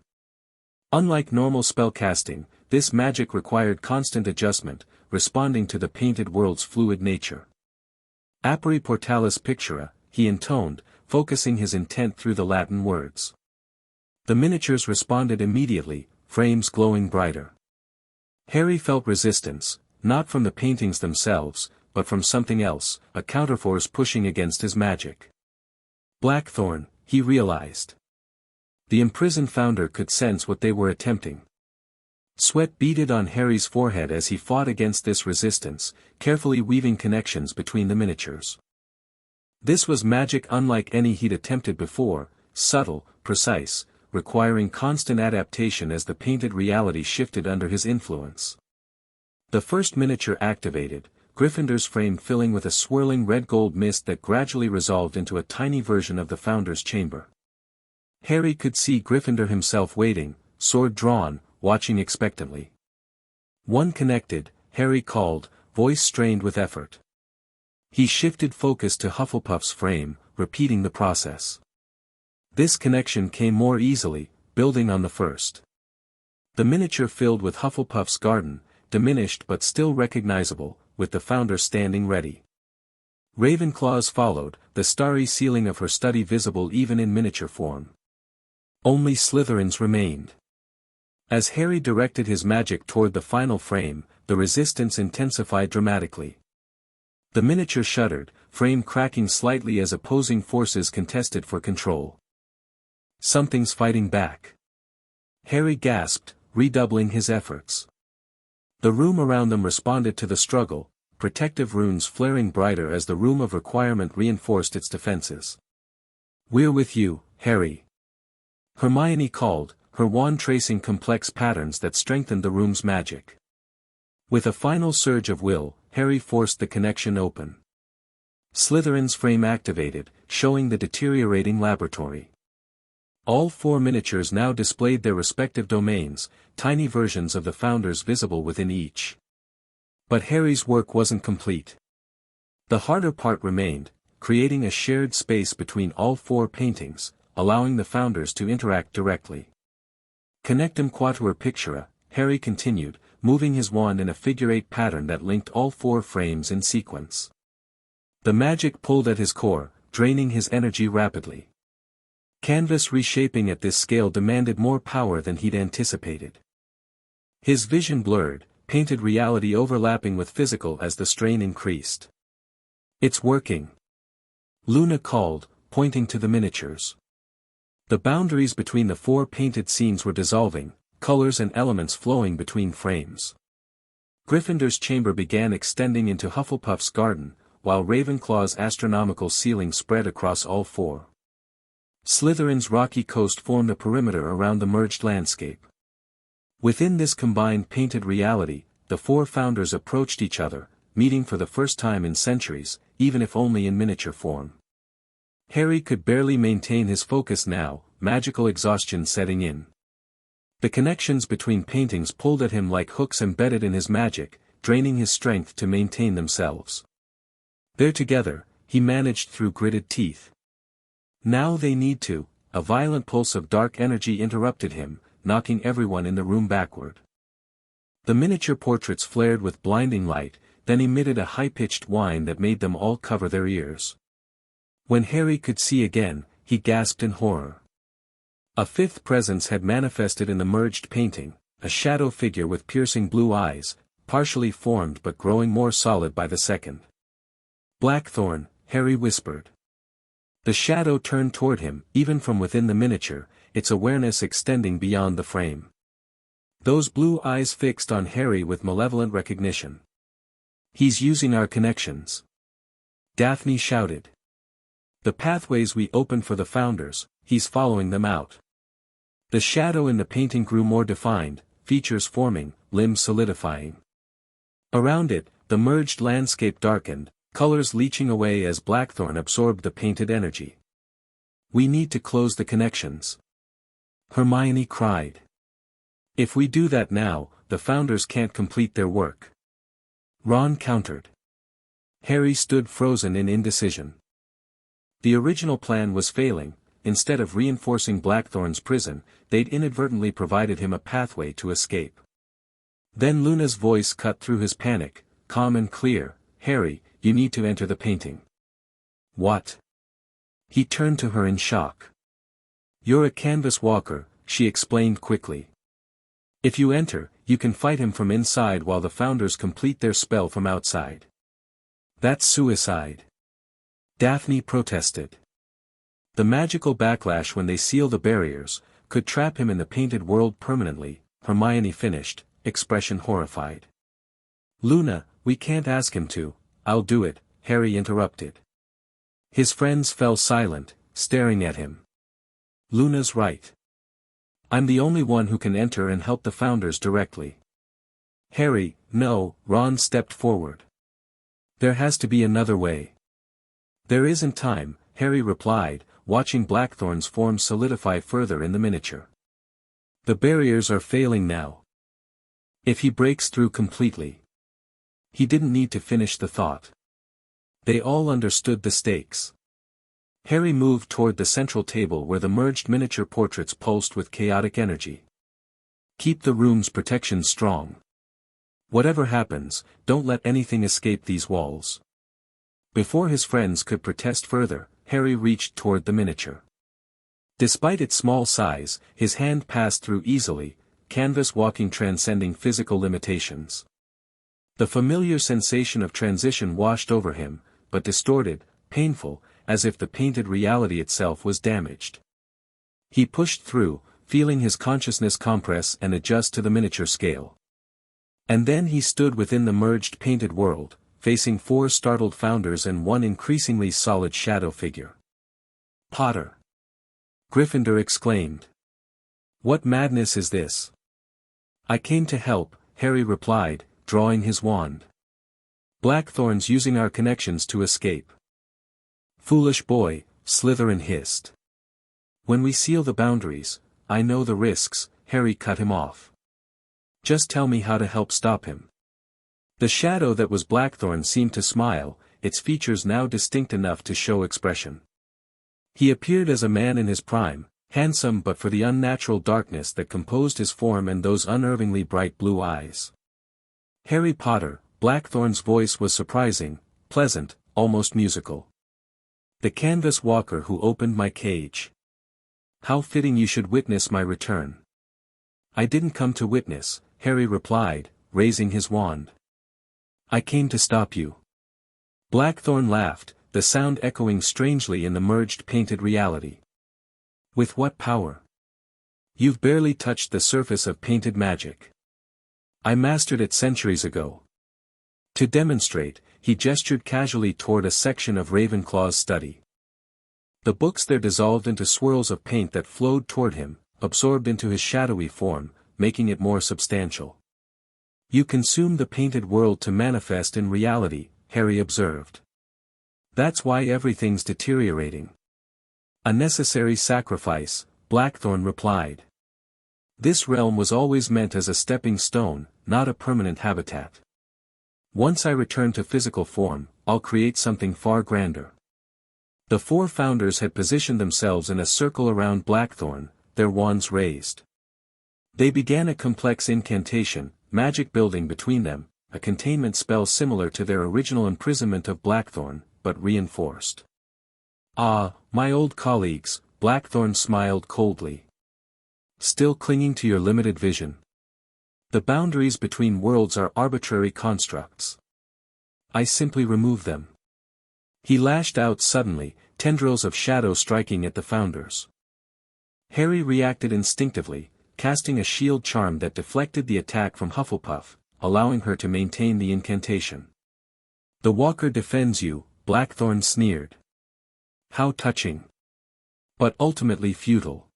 Unlike normal spellcasting, this magic required constant adjustment, responding to the painted world's fluid nature. "Aperi portalis pictura," he intoned, focusing his intent through the Latin words. The miniatures responded immediately, frames glowing brighter. Harry felt resistance, not from the paintings themselves, but from something else, a counterforce pushing against his magic. Blackthorn, he realized. The imprisoned founder could sense what they were attempting. Sweat beaded on Harry's forehead as he fought against this resistance, carefully weaving connections between the miniatures. This was magic unlike any he'd attempted before, subtle, precise, requiring constant adaptation as the painted reality shifted under his influence. The first miniature activated, Gryffindor's frame filling with a swirling red-gold mist that gradually resolved into a tiny version of the Founder's chamber. Harry could see Gryffindor himself waiting, sword drawn, watching expectantly. "One connected," Harry called, voice strained with effort. He shifted focus to Hufflepuff's frame, repeating the process. This connection came more easily, building on the first. The miniature filled with Hufflepuff's garden, diminished but still recognizable, with the Founder standing ready. Ravenclaw's followed, the starry ceiling of her study visible even in miniature form. Only Slytherin's remained. As Harry directed his magic toward the final frame, the resistance intensified dramatically. The miniature shuddered, frame cracking slightly as opposing forces contested for control. "Something's fighting back." Harry gasped, redoubling his efforts. The room around them responded to the struggle, protective runes flaring brighter as the room of requirement reinforced its defenses. "We're with you, Harry." Hermione called, her wand tracing complex patterns that strengthened the room's magic. With a final surge of will, Harry forced the connection open. Slytherin's frame activated, showing the deteriorating laboratory. All four miniatures now displayed their respective domains, tiny versions of the Founders visible within each. But Harry's work wasn't complete. The harder part remained, creating a shared space between all four paintings, allowing the Founders to interact directly. "Connectum quatuor pictura," Harry continued, moving his wand in a figure-8 pattern that linked all four frames in sequence. The magic pulled at his core, draining his energy rapidly. Canvas reshaping at this scale demanded more power than he'd anticipated. His vision blurred, painted reality overlapping with physical as the strain increased. "It's working," Luna called, pointing to the miniatures. The boundaries between the four painted scenes were dissolving, colors and elements flowing between frames. Gryffindor's chamber began extending into Hufflepuff's garden, while Ravenclaw's astronomical ceiling spread across all four. Slytherin's rocky coast formed a perimeter around the merged landscape. Within this combined painted reality, the four Founders approached each other, meeting for the first time in centuries, even if only in miniature form. Harry could barely maintain his focus now, magical exhaustion setting in. The connections between paintings pulled at him like hooks embedded in his magic, draining his strength to maintain themselves. There together, he managed through gritted teeth. "Now they need to," a violent pulse of dark energy interrupted him, knocking everyone in the room backward. The miniature portraits flared with blinding light, then emitted a high-pitched whine that made them all cover their ears. When Harry could see again, he gasped in horror. A fifth presence had manifested in the merged painting, a shadow figure with piercing blue eyes, partially formed but growing more solid by the second. "Blackthorn," Harry whispered. The shadow turned toward him, even from within the miniature, its awareness extending beyond the frame. Those blue eyes fixed on Harry with malevolent recognition. "He's using our connections," Daphne shouted. "The pathways we opened for the Founders, he's following them out." The shadow in the painting grew more defined, features forming, limbs solidifying. Around it, the merged landscape darkened, colors leaching away as Blackthorn absorbed the painted energy. "We need to close the connections," Hermione cried. "If we do that now, the Founders can't complete their work," Ron countered. Harry stood frozen in indecision. The original plan was failing. Instead of reinforcing Blackthorn's prison, they'd inadvertently provided him a pathway to escape. Then Luna's voice cut through his panic, calm and clear. "Harry, you need to enter the painting." "What?" He turned to her in shock. "You're a canvas walker," she explained quickly. "If you enter, you can fight him from inside while the Founders complete their spell from outside." "That's suicide," Daphne protested. "The magical backlash when they seal the barriers could trap him in the painted world permanently," Hermione finished, expression horrified. "Luna, we can't ask him to." "I'll do it," Harry interrupted. His friends fell silent, staring at him. "Luna's right. I'm the only one who can enter and help the Founders directly." "Harry, no," Ron stepped forward. "There has to be another way." "There isn't time," Harry replied, watching Blackthorn's form solidify further in the miniature. "The barriers are failing now. If he breaks through completely." He didn't need to finish the thought. They all understood the stakes. Harry moved toward the central table where the merged miniature portraits pulsed with chaotic energy. "Keep the room's protection strong. Whatever happens, don't let anything escape these walls." Before his friends could protest further, Harry reached toward the miniature. Despite its small size, his hand passed through easily, canvas walking transcending physical limitations. The familiar sensation of transition washed over him, but distorted, painful, as if the painted reality itself was damaged. He pushed through, feeling his consciousness compress and adjust to the miniature scale. And then he stood within the merged painted world, facing 4 startled Founders and 1 increasingly solid shadow figure. "Potter!" Gryffindor exclaimed. "What madness is this?" "I came to help," Harry replied, drawing his wand. "Blackthorn's using our connections to escape." "Foolish boy," Slytherin hissed. "When we seal the boundaries, I know the risks," Harry cut him off. "Just tell me how to help stop him." The shadow that was Blackthorn seemed to smile, its features now distinct enough to show expression. He appeared as a man in his prime, handsome but for the unnatural darkness that composed his form and those unnervingly bright blue eyes. "Harry Potter," Blackthorn's voice was surprising, pleasant, almost musical. "The canvas walker who opened my cage. How fitting you should witness my return." "I didn't come to witness," Harry replied, raising his wand. "I came to stop you." Blackthorn laughed, the sound echoing strangely in the merged painted reality. "With what power? You've barely touched the surface of painted magic. I mastered it centuries ago." To demonstrate, he gestured casually toward a section of Ravenclaw's study. The books there dissolved into swirls of paint that flowed toward him, absorbed into his shadowy form, making it more substantial. "You consume the painted world to manifest in reality," Harry observed. "That's why everything's deteriorating." "A necessary sacrifice," Blackthorn replied. "This realm was always meant as a stepping stone, not a permanent habitat. Once I return to physical form, I'll create something far grander." The 4 Founders had positioned themselves in a circle around Blackthorn, their wands raised. They began a complex incantation, magic building between them, a containment spell similar to their original imprisonment of Blackthorn, but reinforced. "Ah, my old colleagues," Blackthorn smiled coldly. "Still clinging to your limited vision? The boundaries between worlds are arbitrary constructs. I simply remove them." He lashed out suddenly, tendrils of shadow striking at the founders. Harry reacted instinctively, casting a shield charm that deflected the attack from Hufflepuff, allowing her to maintain the incantation. "The Walker defends you," Blackthorn sneered. How touching. But ultimately futile.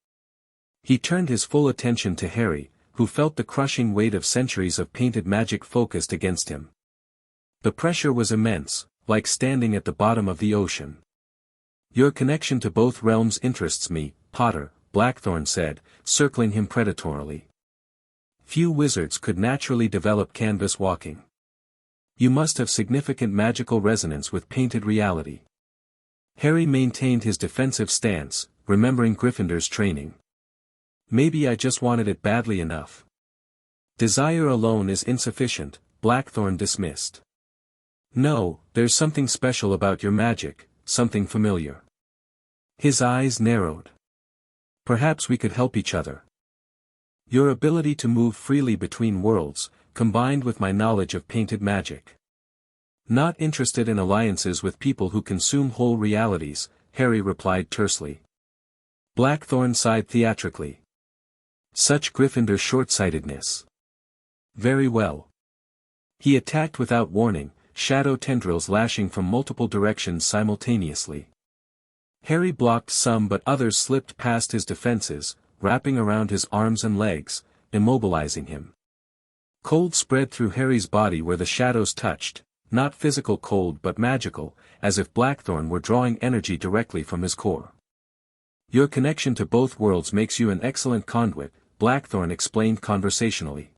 He turned his full attention to Harry, who felt the crushing weight of centuries of painted magic focused against him. The pressure was immense, like standing at the bottom of the ocean. "Your connection to both realms interests me, Potter," Blackthorn said, circling him predatorily. Few wizards could naturally develop canvas walking. You must have significant magical resonance with painted reality. Harry maintained his defensive stance, remembering Gryffindor's training. "Maybe I just wanted it badly enough." "Desire alone is insufficient," Blackthorn dismissed. "No, there's something special about your magic, something familiar." His eyes narrowed. "Perhaps we could help each other. Your ability to move freely between worlds, combined with my knowledge of painted magic." "Not interested in alliances with people who consume whole realities," Harry replied tersely. Blackthorn sighed theatrically. Such Gryffindor short-sightedness. "Very well." He attacked without warning, shadow tendrils lashing from multiple directions simultaneously. Harry blocked some but others slipped past his defenses, wrapping around his arms and legs, immobilizing him. Cold spread through Harry's body where the shadows touched, not physical cold but magical, as if Blackthorn were drawing energy directly from his core. "Your connection to both worlds makes you an excellent conduit," Blackthorn explained conversationally.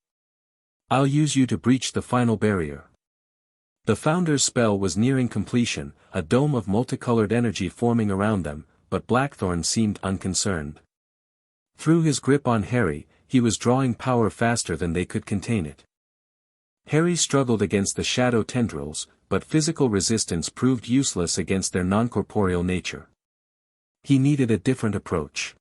"I'll use you to breach the final barrier." The Founder's spell was nearing completion, a dome of multicolored energy forming around them, but Blackthorn seemed unconcerned. Through his grip on Harry, he was drawing power faster than they could contain it. Harry struggled against the shadow tendrils, but physical resistance proved useless against their non-corporeal nature. He needed a different approach.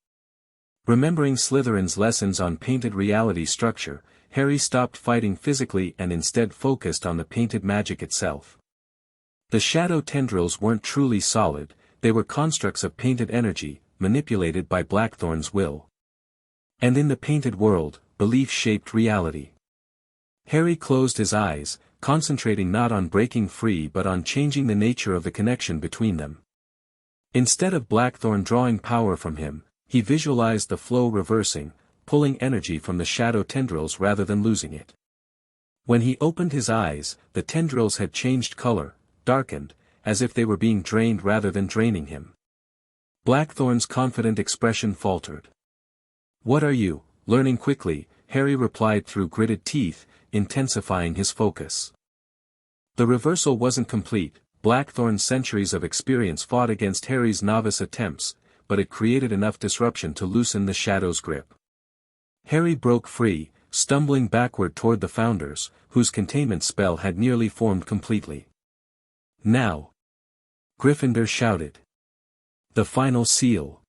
Remembering Slytherin's lessons on painted reality structure, Harry stopped fighting physically and instead focused on the painted magic itself. The shadow tendrils weren't truly solid, they were constructs of painted energy, manipulated by Blackthorn's will. And in the painted world, belief shaped reality. Harry closed his eyes, concentrating not on breaking free but on changing the nature of the connection between them. Instead of Blackthorn drawing power from him, he visualized the flow reversing, pulling energy from the shadow tendrils rather than losing it. When he opened his eyes, the tendrils had changed color, darkened, as if they were being drained rather than draining him. Blackthorn's confident expression faltered. "What are you, learning quickly?" Harry replied through gritted teeth, intensifying his focus. The reversal wasn't complete. Blackthorn's centuries of experience fought against Harry's novice attempts, but it created enough disruption to loosen the shadow's grip. Harry broke free, stumbling backward toward the Founders, whose containment spell had nearly formed completely. "Now!" Gryffindor shouted. "The final seal!"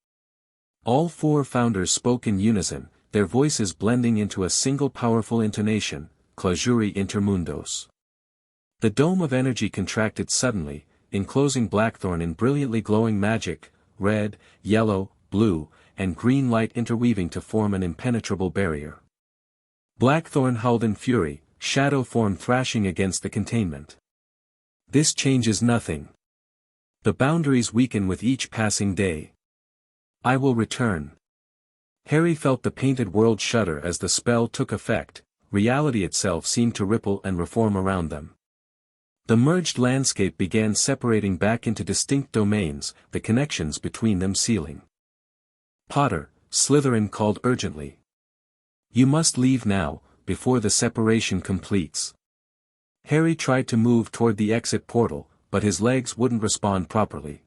All four Founders spoke in unison, their voices blending into a single powerful intonation, Clausuri inter mundos. The dome of energy contracted suddenly, enclosing Blackthorn in brilliantly glowing magic, red, yellow, blue, and green light interweaving to form an impenetrable barrier. Blackthorn howled in fury, shadow form thrashing against the containment. "This changes nothing. The boundaries weaken with each passing day. I will return." Harry felt the painted world shudder as the spell took effect, reality itself seemed to ripple and reform around them. The merged landscape began separating back into distinct domains, the connections between them sealing. "Potter," Slytherin called urgently. "You must leave now, before the separation completes." Harry tried to move toward the exit portal, but his legs wouldn't respond properly.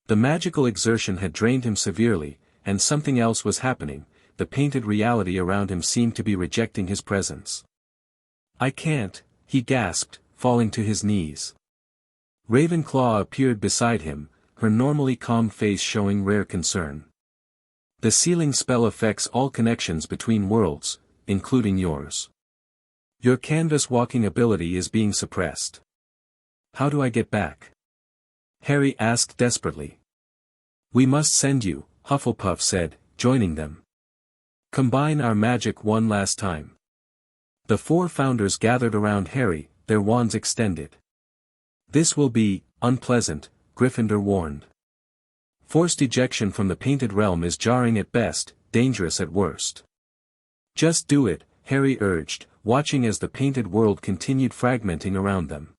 The magical exertion had drained him severely, and something else was happening, the painted reality around him seemed to be rejecting his presence. "I can't," he gasped, falling to his knees. Ravenclaw appeared beside him, her normally calm face showing rare concern. "The sealing spell affects all connections between worlds, including yours. Your canvas walking ability is being suppressed." "How do I get back?" Harry asked desperately. We must send you, Hufflepuff said, joining them. Combine our magic one last time. The four founders gathered around Harry, their wands extended. This will be unpleasant, Gryffindor warned. Forced ejection from the painted realm is jarring at best, dangerous at worst. Just do it, Harry urged, watching as the painted world continued fragmenting around them.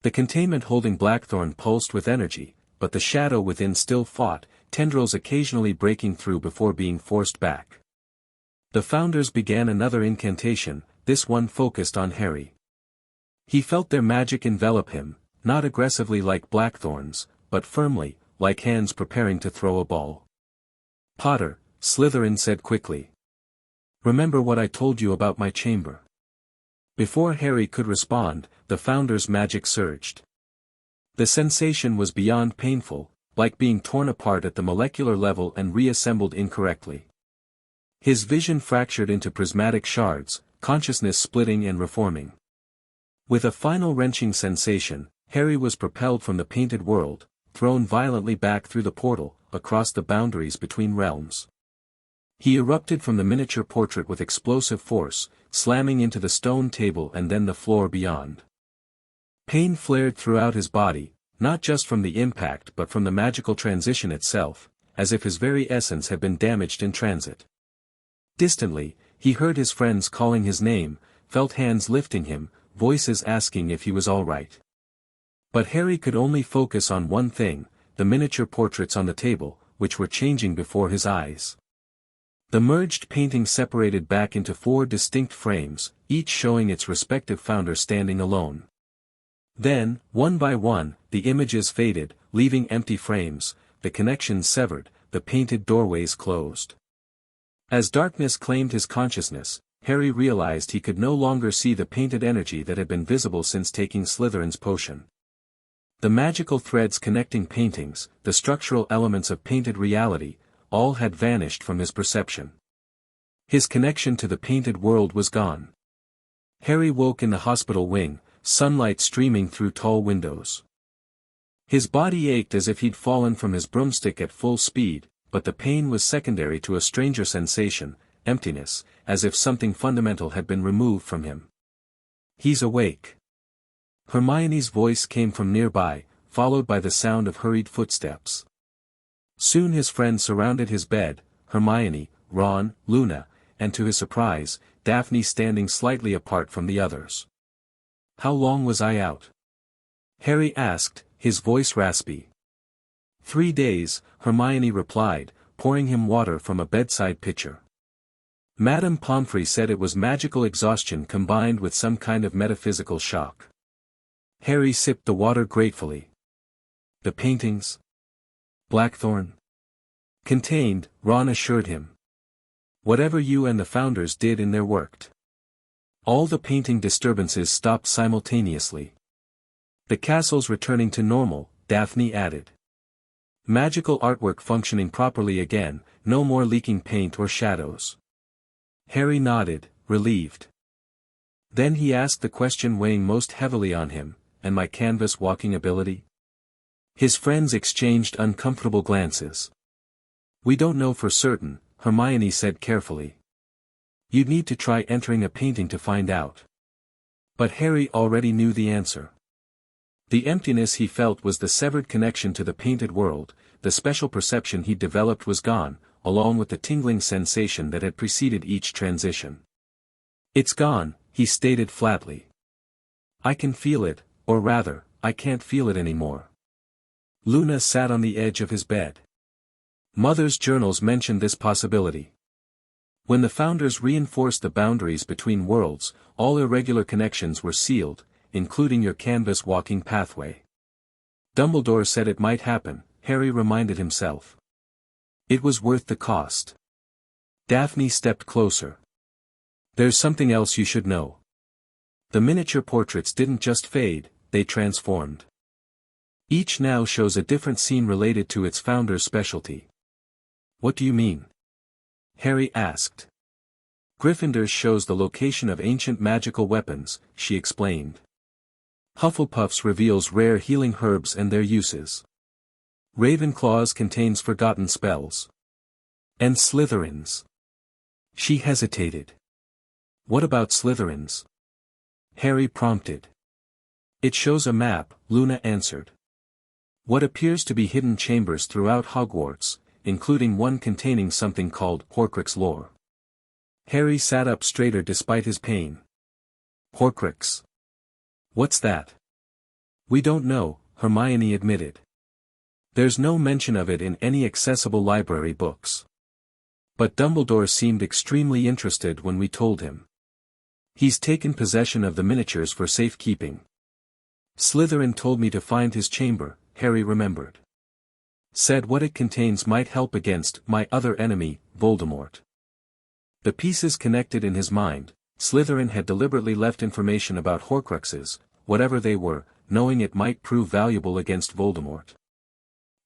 The containment holding Blackthorn pulsed with energy, but the shadow within still fought, tendrils occasionally breaking through before being forced back. The founders began another incantation, this one focused on Harry. He felt their magic envelop him, not aggressively like Blackthorn's, but firmly, like hands preparing to throw a ball. Potter, Slytherin said quickly. Remember what I told you about my chamber. Before Harry could respond, the founder's magic surged. The sensation was beyond painful, like being torn apart at the molecular level and reassembled incorrectly. His vision fractured into prismatic shards, consciousness splitting and reforming. With a final wrenching sensation, Harry was propelled from the painted world, thrown violently back through the portal, across the boundaries between realms. He erupted from the miniature portrait with explosive force, slamming into the stone table and then the floor beyond. Pain flared throughout his body, not just from the impact but from the magical transition itself, as if his very essence had been damaged in transit. Distantly, he heard his friends calling his name, felt hands lifting him, voices asking if he was all right. But Harry could only focus on one thing, the miniature portraits on the table, which were changing before his eyes. The merged paintings separated back into four distinct frames, each showing its respective founder standing alone. Then, one by one, the images faded, leaving empty frames, the connections severed, the painted doorways closed. As darkness claimed his consciousness, Harry realized he could no longer see the painted energy that had been visible since taking Slytherin's potion. The magical threads connecting paintings, the structural elements of painted reality, all had vanished from his perception. His connection to the painted world was gone. Harry woke in the hospital wing, sunlight streaming through tall windows. His body ached as if he'd fallen from his broomstick at full speed, but the pain was secondary to a stranger sensation, emptiness, as if something fundamental had been removed from him. He's awake. Hermione's voice came from nearby, followed by the sound of hurried footsteps. Soon his friends surrounded his bed, Hermione, Ron, Luna, and to his surprise, Daphne standing slightly apart from the others. How long was I out? Harry asked, his voice raspy. 3 days, Hermione replied, pouring him water from a bedside pitcher. Madame Pomfrey said it was magical exhaustion combined with some kind of metaphysical shock. Harry sipped the water gratefully. The paintings? Blackthorn? Contained, Ron assured him. Whatever you and the founders did in there worked. All the painting disturbances stopped simultaneously. The castle's returning to normal, Daphne added. Magical artwork functioning properly again, no more leaking paint or shadows. Harry nodded, relieved. Then he asked the question weighing most heavily on him, and my canvas walking ability? His friends exchanged uncomfortable glances. We don't know for certain, Hermione said carefully. You'd need to try entering a painting to find out. But Harry already knew the answer. The emptiness he felt was the severed connection to the painted world, the special perception he'd developed was gone, along with the tingling sensation that had preceded each transition. It's gone, he stated flatly. I can feel it, or rather, I can't feel it anymore. Luna sat on the edge of his bed. Mother's journals mentioned this possibility. When the founders reinforced the boundaries between worlds, all irregular connections were sealed, including your canvas walking pathway. Dumbledore said it might happen, Harry reminded himself. It was worth the cost. Daphne stepped closer. There's something else you should know. The miniature portraits didn't just fade, they transformed. Each now shows a different scene related to its founder's specialty. What do you mean? Harry asked. Gryffindor's shows the location of ancient magical weapons, she explained. Hufflepuff's reveals rare healing herbs and their uses. Ravenclaws contains forgotten spells. And Slytherins. She hesitated. What about Slytherins? Harry prompted. It shows a map, Luna answered. What appears to be hidden chambers throughout Hogwarts, including one containing something called Horcrux lore. Harry sat up straighter despite his pain. Horcrux. What's that? We don't know, Hermione admitted. There's no mention of it in any accessible library books. But Dumbledore seemed extremely interested when we told him. He's taken possession of the miniatures for safekeeping. Slytherin told me to find his chamber, Harry remembered. Said what it contains might help against my other enemy, Voldemort. The pieces connected in his mind. Slytherin had deliberately left information about Horcruxes, whatever they were, knowing it might prove valuable against Voldemort.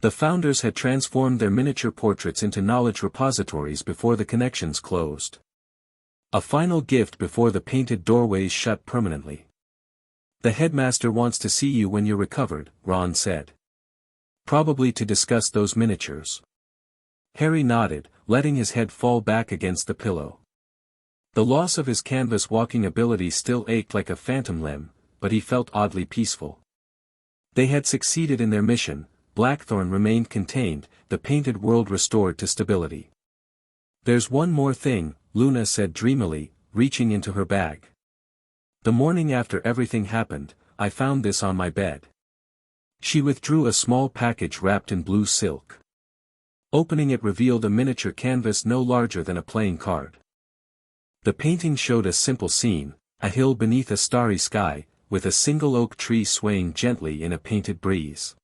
The founders had transformed their miniature portraits into knowledge repositories before the connections closed. A final gift before the painted doorways shut permanently. The headmaster wants to see you when you're recovered, Ron said. Probably to discuss those miniatures. Harry nodded, letting his head fall back against the pillow. The loss of his canvas walking ability still ached like a phantom limb, but he felt oddly peaceful. They had succeeded in their mission, Blackthorn remained contained, the painted world restored to stability. There's one more thing, Luna said dreamily, reaching into her bag. The morning after everything happened, I found this on my bed. She withdrew a small package wrapped in blue silk. Opening it revealed a miniature canvas no larger than a playing card. The painting showed a simple scene, a hill beneath a starry sky, with a single oak tree swaying gently in a painted breeze.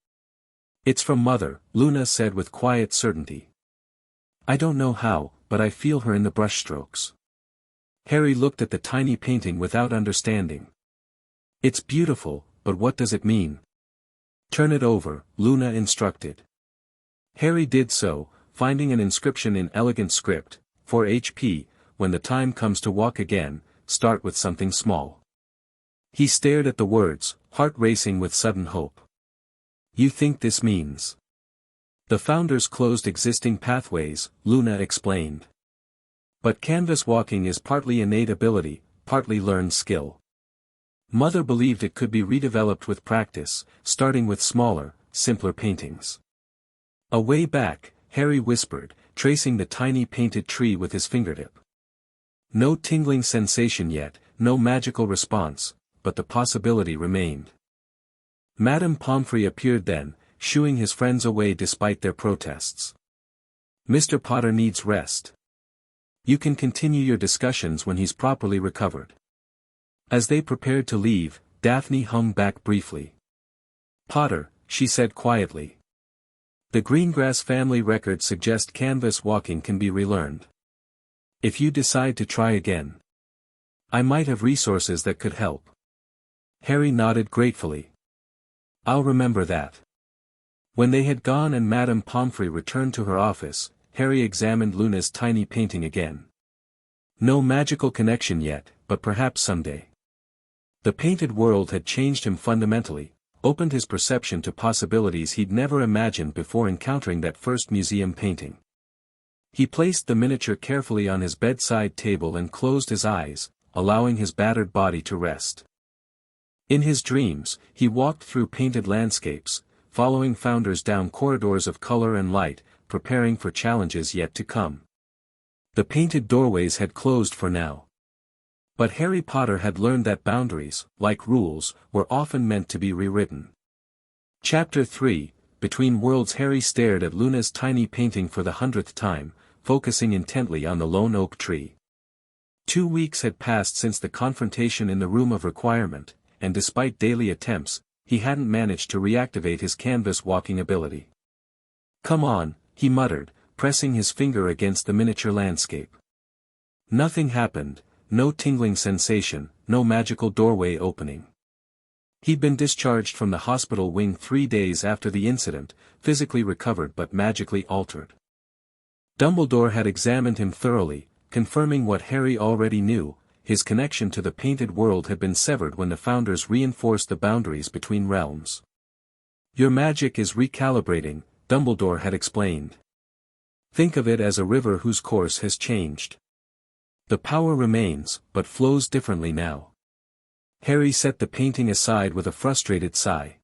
It's from Mother, Luna said with quiet certainty. I don't know how, but I feel her in the brushstrokes. Harry looked at the tiny painting without understanding. It's beautiful, but what does it mean? Turn it over, Luna instructed. Harry did so, finding an inscription in elegant script, for HP, when the time comes to walk again, start with something small. He stared at the words, heart racing with sudden hope. You think this means? The founders closed existing pathways, Luna explained. But canvas walking is partly innate ability, partly learned skill. Mother believed it could be redeveloped with practice, starting with smaller, simpler paintings. A way back, Harry whispered, tracing the tiny painted tree with his fingertip. No tingling sensation yet, no magical response, but the possibility remained. Madame Pomfrey appeared then, shooing his friends away despite their protests. Mr. Potter needs rest. You can continue your discussions when he's properly recovered. As they prepared to leave, Daphne hung back briefly. Potter, she said quietly. The Greengrass family records suggest canvas walking can be relearned. If you decide to try again, I might have resources that could help. Harry nodded gratefully. I'll remember that. When they had gone and Madame Pomfrey returned to her office, Harry examined Luna's tiny painting again. No magical connection yet, but perhaps someday. The painted world had changed him fundamentally, opened his perception to possibilities he'd never imagined before encountering that first museum painting. He placed the miniature carefully on his bedside table and closed his eyes, allowing his battered body to rest. In his dreams, he walked through painted landscapes, following founders down corridors of color and light, preparing for challenges yet to come. The painted doorways had closed for now. But Harry Potter had learned that boundaries, like rules, were often meant to be rewritten. Chapter 3, Between Worlds. Harry stared at Luna's tiny painting for the 100th time, focusing intently on the lone oak tree. 2 weeks had passed since the confrontation in the room of requirement, and despite daily attempts, he hadn't managed to reactivate his canvas walking ability. Come on, he muttered, pressing his finger against the miniature landscape. Nothing happened, no tingling sensation, no magical doorway opening. He'd been discharged from the hospital wing 3 days after the incident, physically recovered but magically altered. Dumbledore had examined him thoroughly, confirming what Harry already knew. His connection to the painted world had been severed when the founders reinforced the boundaries between realms. Your magic is recalibrating, Dumbledore had explained. Think of it as a river whose course has changed. The power remains, but flows differently now. Harry set the painting aside with a frustrated sigh.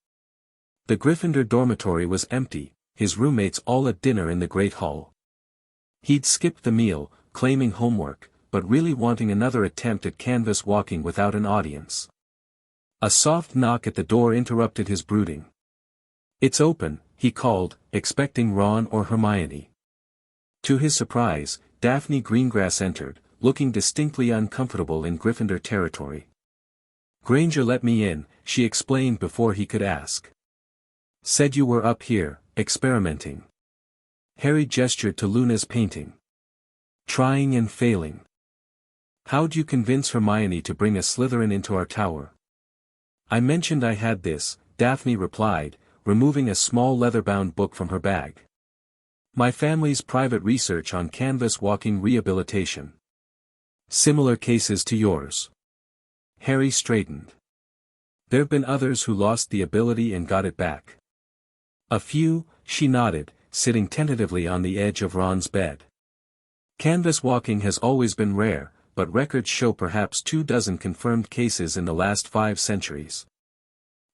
The Gryffindor dormitory was empty, his roommates all at dinner in the Great Hall. He'd skipped the meal, claiming homework, but really wanting another attempt at canvas walking without an audience. A soft knock at the door interrupted his brooding. "It's open," he called, expecting Ron or Hermione. To his surprise, Daphne Greengrass entered, looking distinctly uncomfortable in Gryffindor territory. "Granger let me in," she explained before he could ask. "Said you were up here, experimenting." Harry gestured to Luna's painting. "Trying and failing. How'd you convince Hermione to bring a Slytherin into our tower?" "I mentioned I had this," Daphne replied, removing a small leather-bound book from her bag. "My family's private research on canvas walking rehabilitation. Similar cases to yours." Harry straightened. "There've been others who lost the ability and got it back." "A few," she nodded, sitting tentatively on the edge of Ron's bed. "Canvas walking has always been rare, but records show perhaps 24 confirmed cases in the last 5 centuries.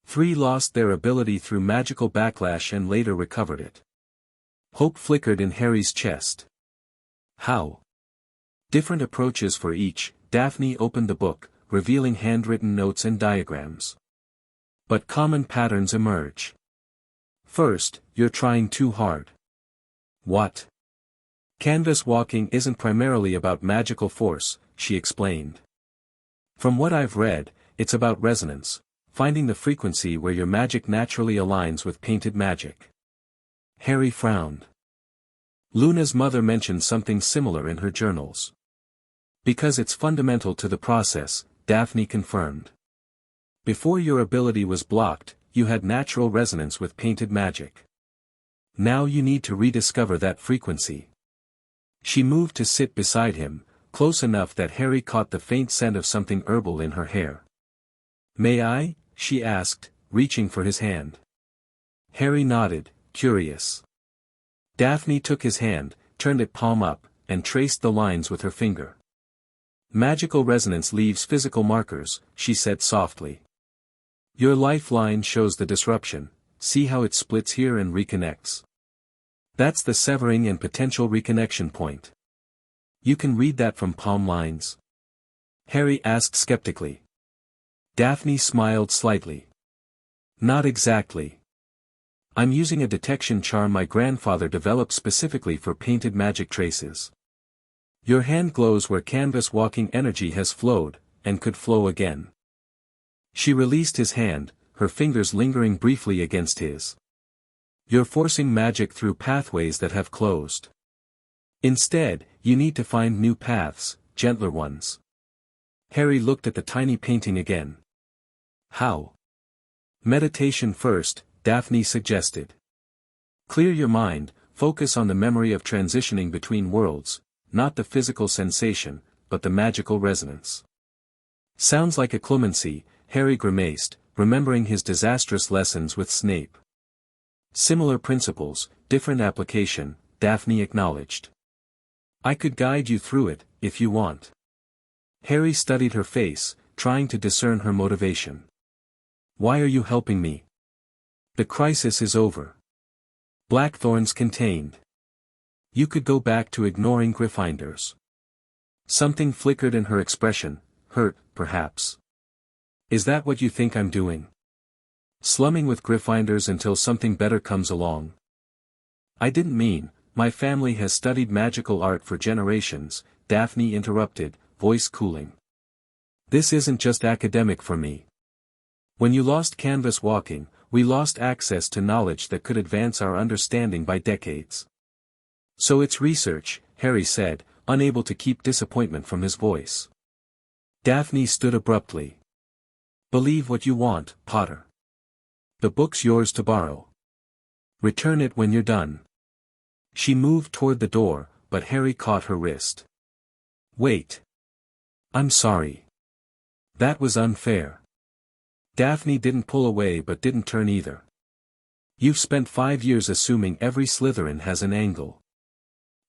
3 lost their ability through magical backlash and later recovered it." Hope flickered in Harry's chest. "How?" "Different approaches for each." Daphne opened the book, revealing handwritten notes and diagrams. "But common patterns emerge. First, you're trying too hard." "What?" "Canvas walking isn't primarily about magical force," she explained. "From what I've read, it's about resonance, finding the frequency where your magic naturally aligns with painted magic." Harry frowned. Luna's mother mentioned something similar in her journals. "Because it's fundamental to the process," Daphne confirmed. "Before your ability was blocked, you had natural resonance with painted magic. Now you need to rediscover that frequency." She moved to sit beside him, close enough that Harry caught the faint scent of something herbal in her hair. "May I?" she asked, reaching for his hand. Harry nodded, curious. Daphne took his hand, turned it palm up, and traced the lines with her finger. "Magical resonance leaves physical markers," she said softly. "Your lifeline shows the disruption, see how it splits here and reconnects? That's the severing and potential reconnection point. You can read that from palm lines?" Harry asked skeptically. Daphne smiled slightly. "Not exactly. I'm using a detection charm my grandfather developed specifically for painted magic traces. Your hand glows where canvas walking energy has flowed, and could flow again." She released his hand, her fingers lingering briefly against his. "You're forcing magic through pathways that have closed. Instead, you need to find new paths, gentler ones." Harry looked at the tiny painting again. "How?" "Meditation first," Daphne suggested. "Clear your mind, focus on the memory of transitioning between worlds, not the physical sensation, but the magical resonance." "Sounds like a clemency," Harry grimaced, remembering his disastrous lessons with Snape. "Similar principles, different application," Daphne acknowledged. "I could guide you through it, if you want." Harry studied her face, trying to discern her motivation. "Why are you helping me?" "The crisis is over. Blackthorn's contained. You could go back to ignoring Gryffindors." Something flickered in her expression, hurt, perhaps. "Is that what you think I'm doing? Slumming with Gryffindors until something better comes along?" "I didn't mean, my family has studied magical art for generations," Daphne interrupted, voice cooling. "This isn't just academic for me. When you lost canvas walking, we lost access to knowledge that could advance our understanding by decades. So it's research," Harry said, unable to keep disappointment from his voice. Daphne stood abruptly. "Believe what you want, Potter. The book's yours to borrow. Return it when you're done." She moved toward the door, but Harry caught her wrist. "Wait. I'm sorry. That was unfair." Daphne didn't pull away but didn't turn either. You've spent 5 years assuming every Slytherin has an angle.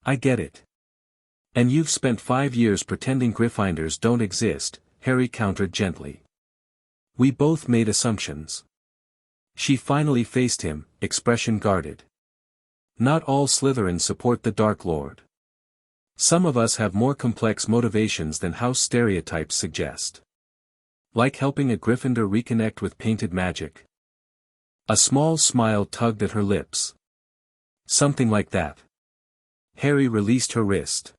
I get it. And you've spent 5 years pretending Gryffindors don't exist, Harry countered gently. We both made assumptions. She finally faced him, expression guarded. Not all Slytherins support the Dark Lord. Some of us have more complex motivations than house stereotypes suggest. Like helping a Gryffindor reconnect with painted magic. A small smile tugged at her lips. Something like that. Harry released her wrist.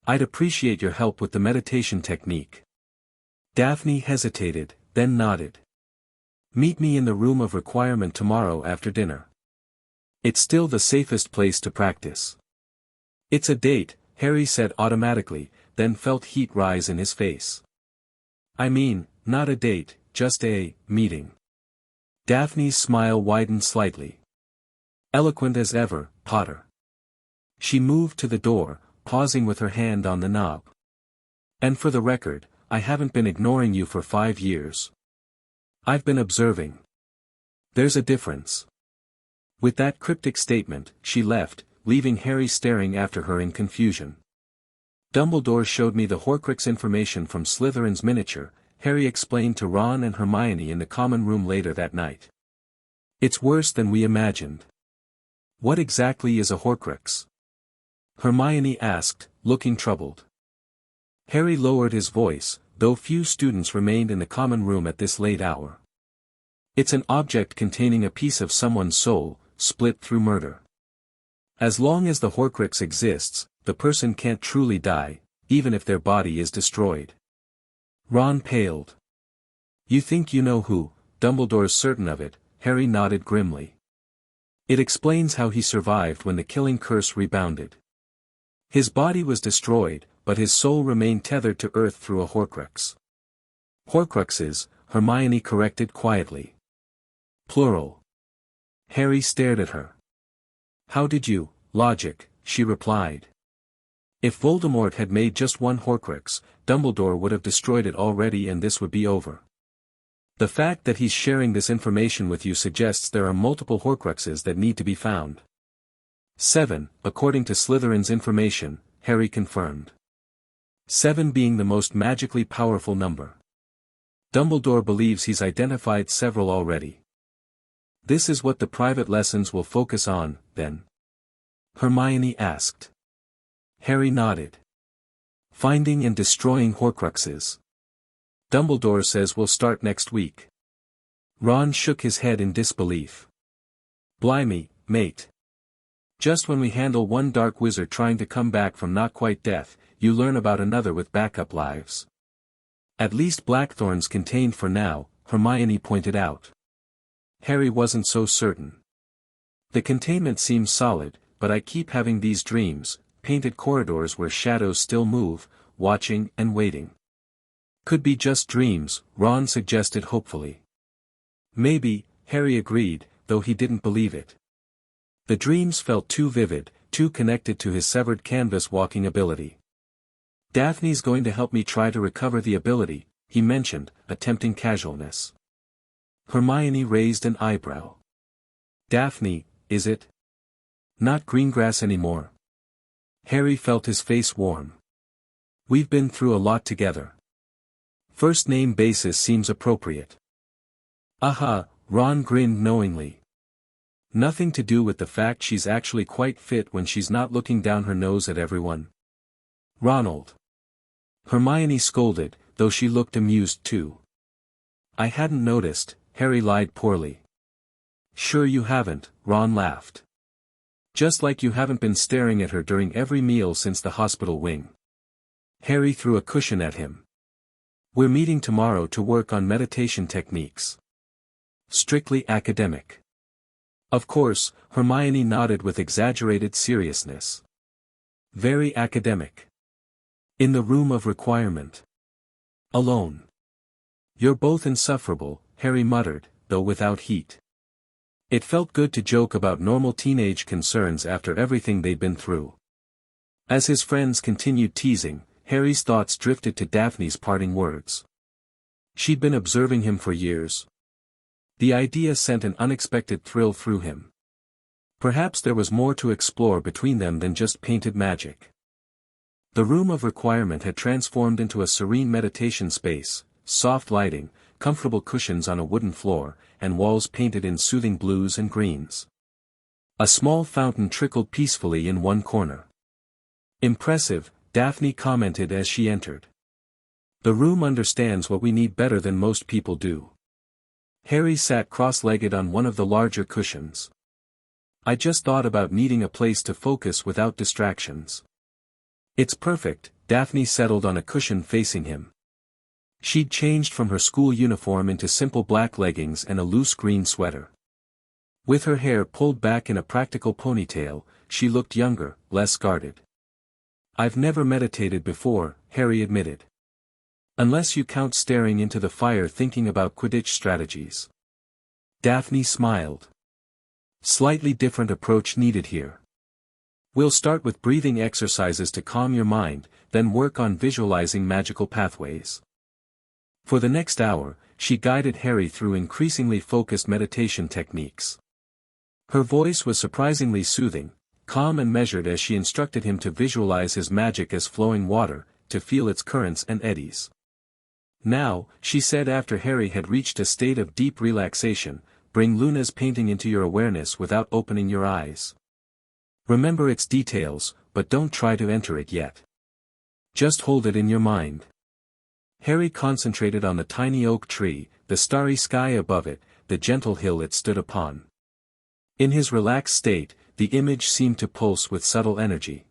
I'd appreciate your help with the meditation technique. Daphne hesitated, then nodded. Meet me in the room of requirement tomorrow after dinner. It's still the safest place to practice. It's a date, Harry said automatically, then felt heat rise in his face. I mean, not a date, just a meeting. Daphne's smile widened slightly. Eloquent as ever, Potter. She moved to the door, pausing with her hand on the knob. And for the record, I haven't been ignoring you for 5 years. I've been observing. There's a difference. With that cryptic statement, she left, leaving Harry staring after her in confusion. Dumbledore showed me the Horcrux information from Slytherin's miniature, Harry explained to Ron and Hermione in the common room later that night. It's worse than we imagined. What exactly is a Horcrux? Hermione asked, looking troubled. Harry lowered his voice, though few students remained in the common room at this late hour. It's an object containing a piece of someone's soul, split through murder. As long as the Horcrux exists, the person can't truly die, even if their body is destroyed. Ron paled. You think you know who, Dumbledore's certain of it, Harry nodded grimly. It explains how he survived when the killing curse rebounded. His body was destroyed, but his soul remained tethered to Earth through a Horcrux. Horcruxes, Hermione corrected quietly. Plural. Harry stared at her. How did you, logic, she replied. If Voldemort had made just one Horcrux, Dumbledore would have destroyed it already and this would be over. The fact that he's sharing this information with you suggests there are multiple Horcruxes that need to be found. 7, according to Slytherin's information, Harry confirmed. 7 being the most magically powerful number. Dumbledore believes he's identified several already. This is what the private lessons will focus on, then? Hermione asked. Harry nodded. Finding and destroying Horcruxes. Dumbledore says we'll start next week. Ron shook his head in disbelief. Blimey, mate. Just when we handle one dark wizard trying to come back from not quite death, you learn about another with backup lives. At least Blackthorn's contained for now, Hermione pointed out. Harry wasn't so certain. The containment seems solid, but I keep having these dreams, painted corridors where shadows still move, watching and waiting. Could be just dreams, Ron suggested hopefully. Maybe, Harry agreed, though he didn't believe it. The dreams felt too vivid, too connected to his severed canvas walking ability. Daphne's going to help me try to recover the ability, he mentioned, attempting casualness. Hermione raised an eyebrow. Daphne, is it? Not Greengrass anymore. Harry felt his face warm. We've been through a lot together. First name basis seems appropriate. Aha, Ron grinned knowingly. Nothing to do with the fact she's actually quite fit when she's not looking down her nose at everyone. Ronald. Hermione scolded, though she looked amused too. I hadn't noticed, Harry lied poorly. Sure you haven't, Ron laughed. Just like you haven't been staring at her during every meal since the hospital wing. Harry threw a cushion at him. We're meeting tomorrow to work on meditation techniques. Strictly academic. Of course, Hermione nodded with exaggerated seriousness. Very academic. In the room of requirement. Alone. You're both insufferable, Harry muttered, though without heat. It felt good to joke about normal teenage concerns after everything they'd been through. As his friends continued teasing, Harry's thoughts drifted to Daphne's parting words. She'd been observing him for years. The idea sent an unexpected thrill through him. Perhaps there was more to explore between them than just painted magic. The room of requirement had transformed into a serene meditation space, soft lighting, comfortable cushions on a wooden floor, and walls painted in soothing blues and greens. A small fountain trickled peacefully in one corner. "Impressive," Daphne commented as she entered. "The room understands what we need better than most people do." Harry sat cross-legged on one of the larger cushions. "I just thought about needing a place to focus without distractions." "It's perfect," Daphne settled on a cushion facing him. She'd changed from her school uniform into simple black leggings and a loose green sweater. With her hair pulled back in a practical ponytail, she looked younger, less guarded. "I've never meditated before," Harry admitted. "Unless you count staring into the fire thinking about Quidditch strategies." Daphne smiled. "Slightly different approach needed here. We'll start with breathing exercises to calm your mind, then work on visualizing magical pathways." For the next hour, she guided Harry through increasingly focused meditation techniques. Her voice was surprisingly soothing, calm and measured as she instructed him to visualize his magic as flowing water, to feel its currents and eddies. "Now," she said after Harry had reached a state of deep relaxation, "bring Luna's painting into your awareness without opening your eyes. Remember its details, but don't try to enter it yet. Just hold it in your mind." Harry concentrated on the tiny oak tree, the starry sky above it, the gentle hill it stood upon. In his relaxed state, the image seemed to pulse with subtle energy.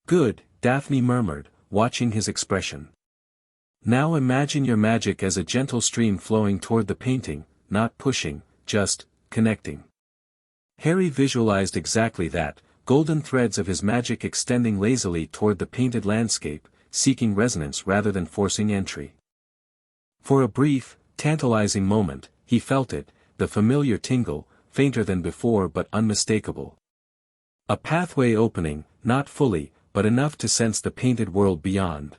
"Good," Daphne murmured, watching his expression. "Now imagine your magic as a gentle stream flowing toward the painting, not pushing, just connecting." Harry visualized exactly that, golden threads of his magic extending lazily toward the painted landscape, seeking resonance rather than forcing entry. For a brief, tantalizing moment, he felt it, the familiar tingle, fainter than before but unmistakable. A pathway opening, not fully, but enough to sense the painted world beyond.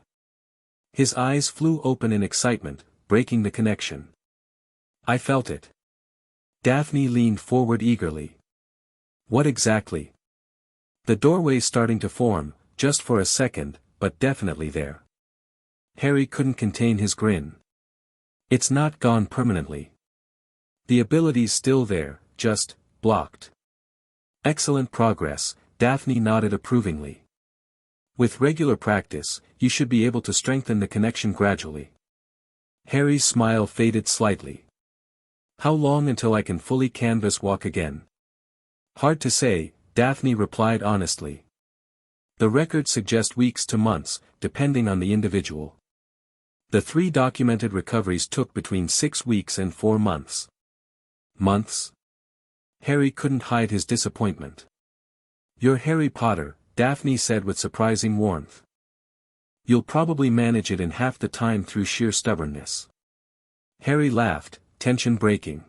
His eyes flew open in excitement, breaking the connection. "I felt it." Daphne leaned forward eagerly. "What exactly?" "The doorway's starting to form, just for a second, but definitely there." Harry couldn't contain his grin. "It's not gone permanently. The ability's still there, just blocked." "Excellent progress," Daphne nodded approvingly. "With regular practice, you should be able to strengthen the connection gradually." Harry's smile faded slightly. "How long until I can fully canvas walk again?" "Hard to say," Daphne replied honestly. "The records suggest weeks to months, depending on the individual. The 3 documented recoveries took between 6 weeks and 4 months." "Months?" Harry couldn't hide his disappointment. "You're Harry Potter," Daphne said with surprising warmth. "You'll probably manage it in half the time through sheer stubbornness." Harry laughed, tension breaking.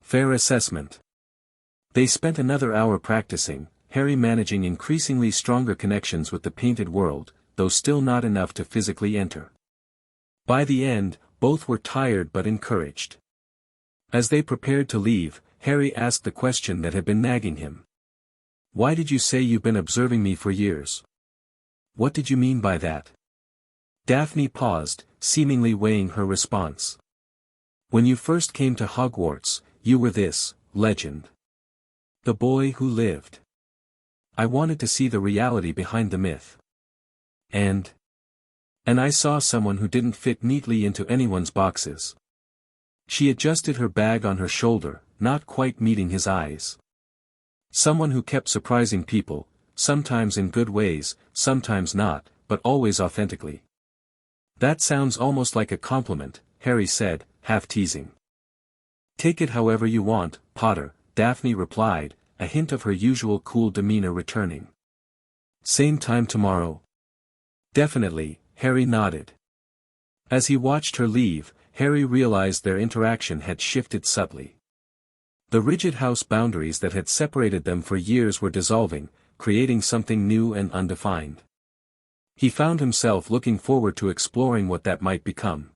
"Fair assessment." They spent another hour practicing, Harry managing increasingly stronger connections with the painted world, though still not enough to physically enter. By the end, both were tired but encouraged. As they prepared to leave, Harry asked the question that had been nagging him. "Why did you say you've been observing me for years? What did you mean by that?" Daphne paused, seemingly weighing her response. "When you first came to Hogwarts, you were this legend. The boy who lived. I wanted to see the reality behind the myth. And I saw someone who didn't fit neatly into anyone's boxes." She adjusted her bag on her shoulder, not quite meeting his eyes. "Someone who kept surprising people, sometimes in good ways, sometimes not, but always authentically." "That sounds almost like a compliment," Harry said, half teasing. "Take it however you want, Potter," Daphne replied, a hint of her usual cool demeanor returning. "Same time tomorrow?" "Definitely," Harry nodded. As he watched her leave, Harry realized their interaction had shifted subtly. The rigid house boundaries that had separated them for years were dissolving, creating something new and undefined. He found himself looking forward to exploring what that might become.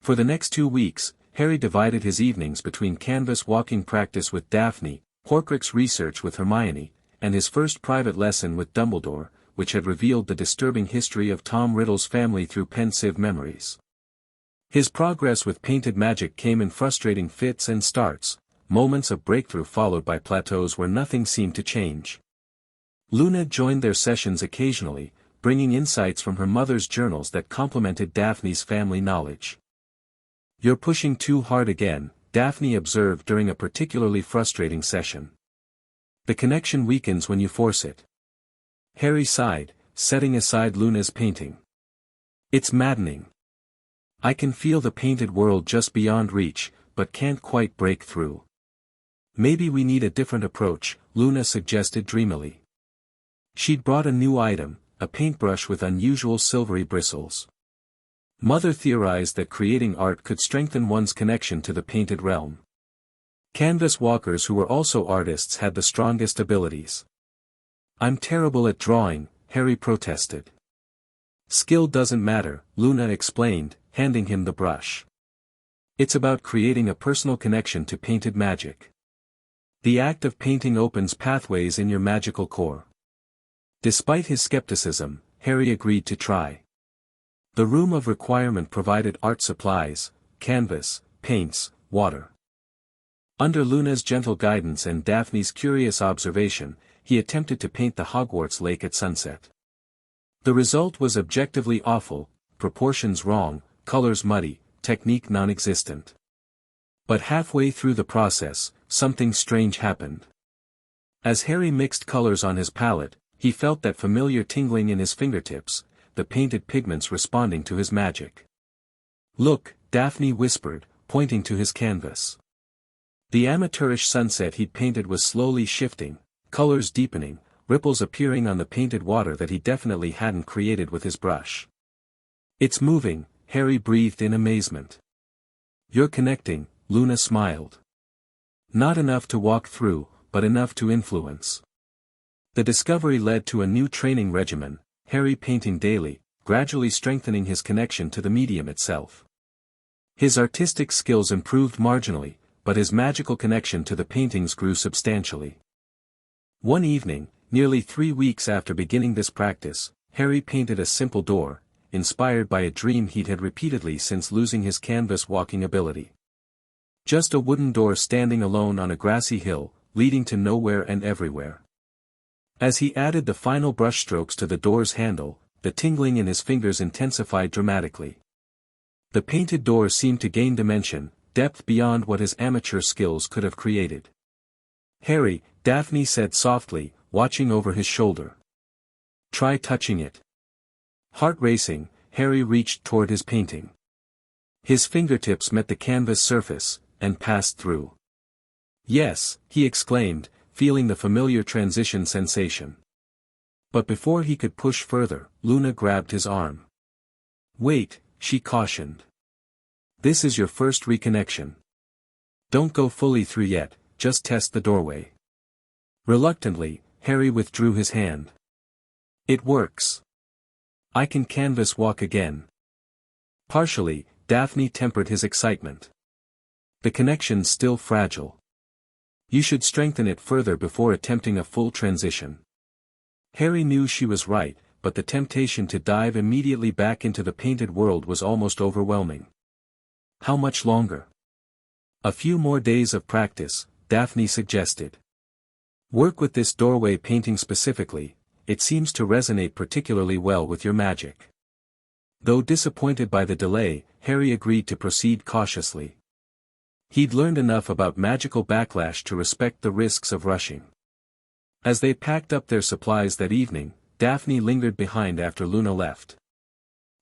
For the next 2 weeks, Harry divided his evenings between canvas walking practice with Daphne, Horcrux research with Hermione, and his first private lesson with Dumbledore, which had revealed the disturbing history of Tom Riddle's family through pensive memories. His progress with painted magic came in frustrating fits and starts, moments of breakthrough followed by plateaus where nothing seemed to change. Luna joined their sessions occasionally, bringing insights from her mother's journals that complemented Daphne's family knowledge. "You're pushing too hard again," Daphne observed during a particularly frustrating session. "The connection weakens when you force it." Harry sighed, setting aside Luna's painting. "It's maddening. I can feel the painted world just beyond reach, but can't quite break through." "Maybe we need a different approach," Luna suggested dreamily. She'd brought a new item, a paintbrush with unusual silvery bristles. Mother theorized that creating art could strengthen one's connection to the painted realm. Canvas walkers who were also artists had the strongest abilities. "I'm terrible at drawing," Harry protested. "Skill doesn't matter," Luna explained, handing him the brush. "It's about creating a personal connection to painted magic. The act of painting opens pathways in your magical core." Despite his skepticism, Harry agreed to try. The room of requirement provided art supplies, canvas, paints, water. Under Luna's gentle guidance and Daphne's curious observation, he attempted to paint the Hogwarts lake at sunset. The result was objectively awful, proportions wrong, colors muddy, technique non-existent. But halfway through the process, something strange happened. As Harry mixed colors on his palette, he felt that familiar tingling in his fingertips, the painted pigments responding to his magic. "Look," Daphne whispered, pointing to his canvas. The amateurish sunset he'd painted was slowly shifting, colors deepening, ripples appearing on the painted water that he definitely hadn't created with his brush. "It's moving," Harry breathed in amazement. "You're connecting," Luna smiled. "Not enough to walk through, but enough to influence." The discovery led to a new training regimen, Harry painting daily, gradually strengthening his connection to the medium itself. His artistic skills improved marginally, but his magical connection to the paintings grew substantially. One evening, nearly 3 weeks after beginning this practice, Harry painted a simple door, inspired by a dream he'd had repeatedly since losing his canvas walking ability. Just a wooden door standing alone on a grassy hill, leading to nowhere and everywhere. As he added the final brushstrokes to the door's handle, the tingling in his fingers intensified dramatically. The painted door seemed to gain dimension, depth beyond what his amateur skills could have created. "Harry," Daphne said softly, watching over his shoulder. "Try touching it." Heart racing, Harry reached toward his painting. His fingertips met the canvas surface, and passed through. "Yes," he exclaimed, feeling the familiar transition sensation. But before he could push further, Luna grabbed his arm. "Wait," she cautioned. "This is your first reconnection. Don't go fully through yet, just test the doorway." Reluctantly, Harry withdrew his hand. "It works. I can canvas walk again." Partially, Daphne tempered his excitement. "The connection's still fragile. You should strengthen it further before attempting a full transition." Harry knew she was right, but the temptation to dive immediately back into the painted world was almost overwhelming. "How much longer?" "A few more days of practice," Daphne suggested. "Work with this doorway painting specifically, it seems to resonate particularly well with your magic." Though disappointed by the delay, Harry agreed to proceed cautiously. He'd learned enough about magical backlash to respect the risks of rushing. As they packed up their supplies that evening, Daphne lingered behind after Luna left.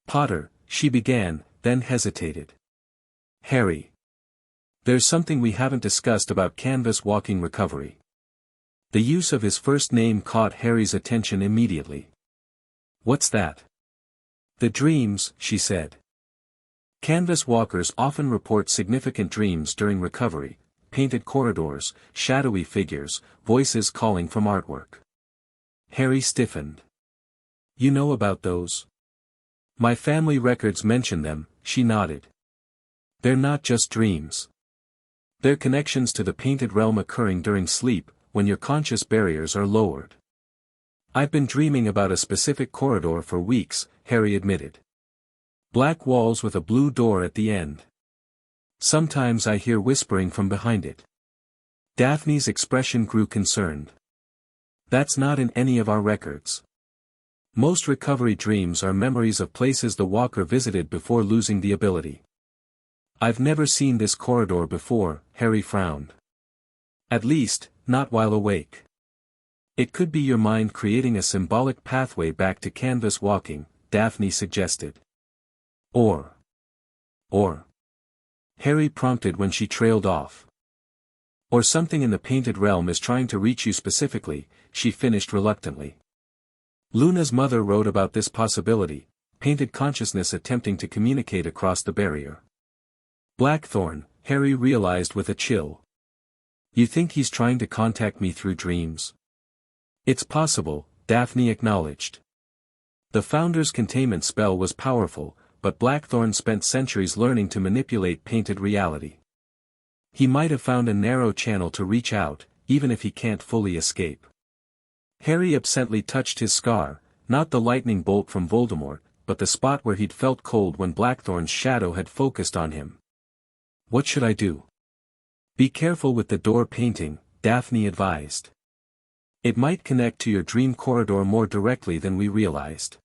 "Potter," she began, then hesitated. "Harry. There's something we haven't discussed about canvas walking recovery." The use of his first name caught Harry's attention immediately. "What's that?" "The dreams," she said. Canvas walkers often report significant dreams during recovery, painted corridors, shadowy figures, voices calling from artwork. Harry stiffened. "You know about those?" "My family records mention them," she nodded. They're not just dreams. They're connections to the painted realm occurring during sleep, when your conscious barriers are lowered. I've been dreaming about a specific corridor for weeks, Harry admitted. Black walls with a blue door at the end. Sometimes I hear whispering from behind it. Daphne's expression grew concerned. That's not in any of our records. Most recovery dreams are memories of places the walker visited before losing the ability. I've never seen this corridor before, Harry frowned. At least, not while awake. It could be your mind creating a symbolic pathway back to canvas walking, Daphne suggested. Or. Harry prompted when she trailed off. Or something in the painted realm is trying to reach you specifically, she finished reluctantly. Luna's mother wrote about this possibility, painted consciousness attempting to communicate across the barrier. Blackthorn, Harry realized with a chill. You think he's trying to contact me through dreams? It's possible, Daphne acknowledged. The Founder's containment spell was powerful, but Blackthorn spent centuries learning to manipulate painted reality. He might have found a narrow channel to reach out, even if he can't fully escape. Harry absently touched his scar, not the lightning bolt from Voldemort, but the spot where he'd felt cold when Blackthorn's shadow had focused on him. What should I do? Be careful with the door painting, Daphne advised. It might connect to your dream corridor more directly than we realized.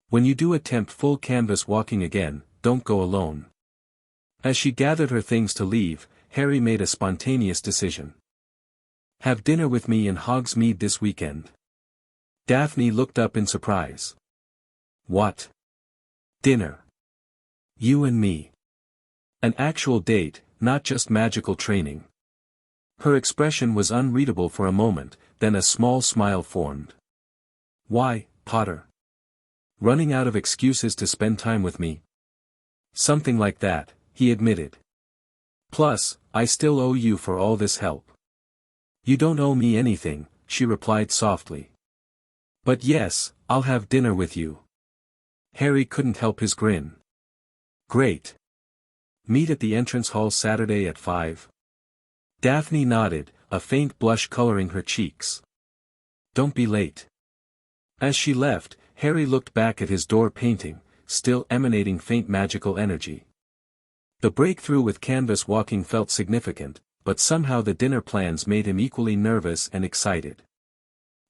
When you do attempt full canvas walking again, don't go alone. As she gathered her things to leave, Harry made a spontaneous decision. Have dinner with me in Hogsmeade this weekend. Daphne looked up in surprise. What? Dinner? You and me. An actual date, not just magical training. Her expression was unreadable for a moment, then a small smile formed. Why, Potter? Running out of excuses to spend time with me? Something like that, he admitted. Plus, I still owe you for all this help. You don't owe me anything, she replied softly. But yes, I'll have dinner with you. Harry couldn't help his grin. Great. Meet at the entrance hall Saturday at 5. Daphne nodded, a faint blush coloring her cheeks. Don't be late. As she left, Harry looked back at his door painting, still emanating faint magical energy. The breakthrough with canvas walking felt significant, but somehow the dinner plans made him equally nervous and excited.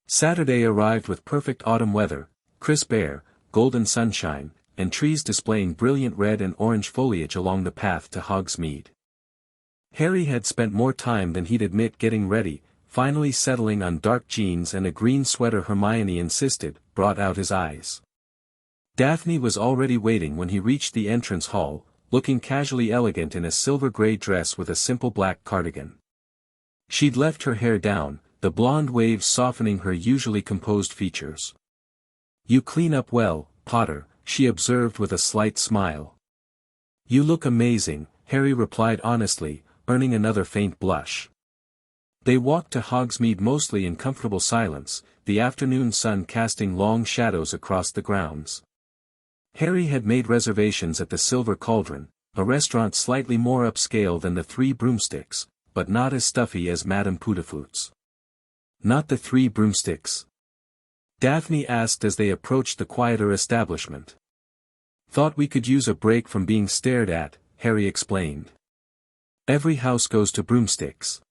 Saturday arrived with perfect autumn weather, crisp air, golden sunshine, and trees displaying brilliant red and orange foliage along the path to Hogsmeade. Harry had spent more time than he'd admit getting ready, finally settling on dark jeans and a green sweater Hermione insisted, brought out his eyes. Daphne was already waiting when he reached the entrance hall, looking casually elegant in a silver-gray dress with a simple black cardigan. She'd left her hair down, the blonde waves softening her usually composed features. You clean up well, Potter, she observed with a slight smile. You look amazing, Harry replied honestly, earning another faint blush. They walked to Hogsmeade mostly in comfortable silence, the afternoon sun casting long shadows across the grounds. Harry had made reservations at the Silver Cauldron, a restaurant slightly more upscale than the Three Broomsticks, but not as stuffy as Madame Putafoot's. Not the Three Broomsticks? Daphne asked as they approached the quieter establishment. Thought we could use a break from being stared at, Harry explained. Every house goes to broomsticks.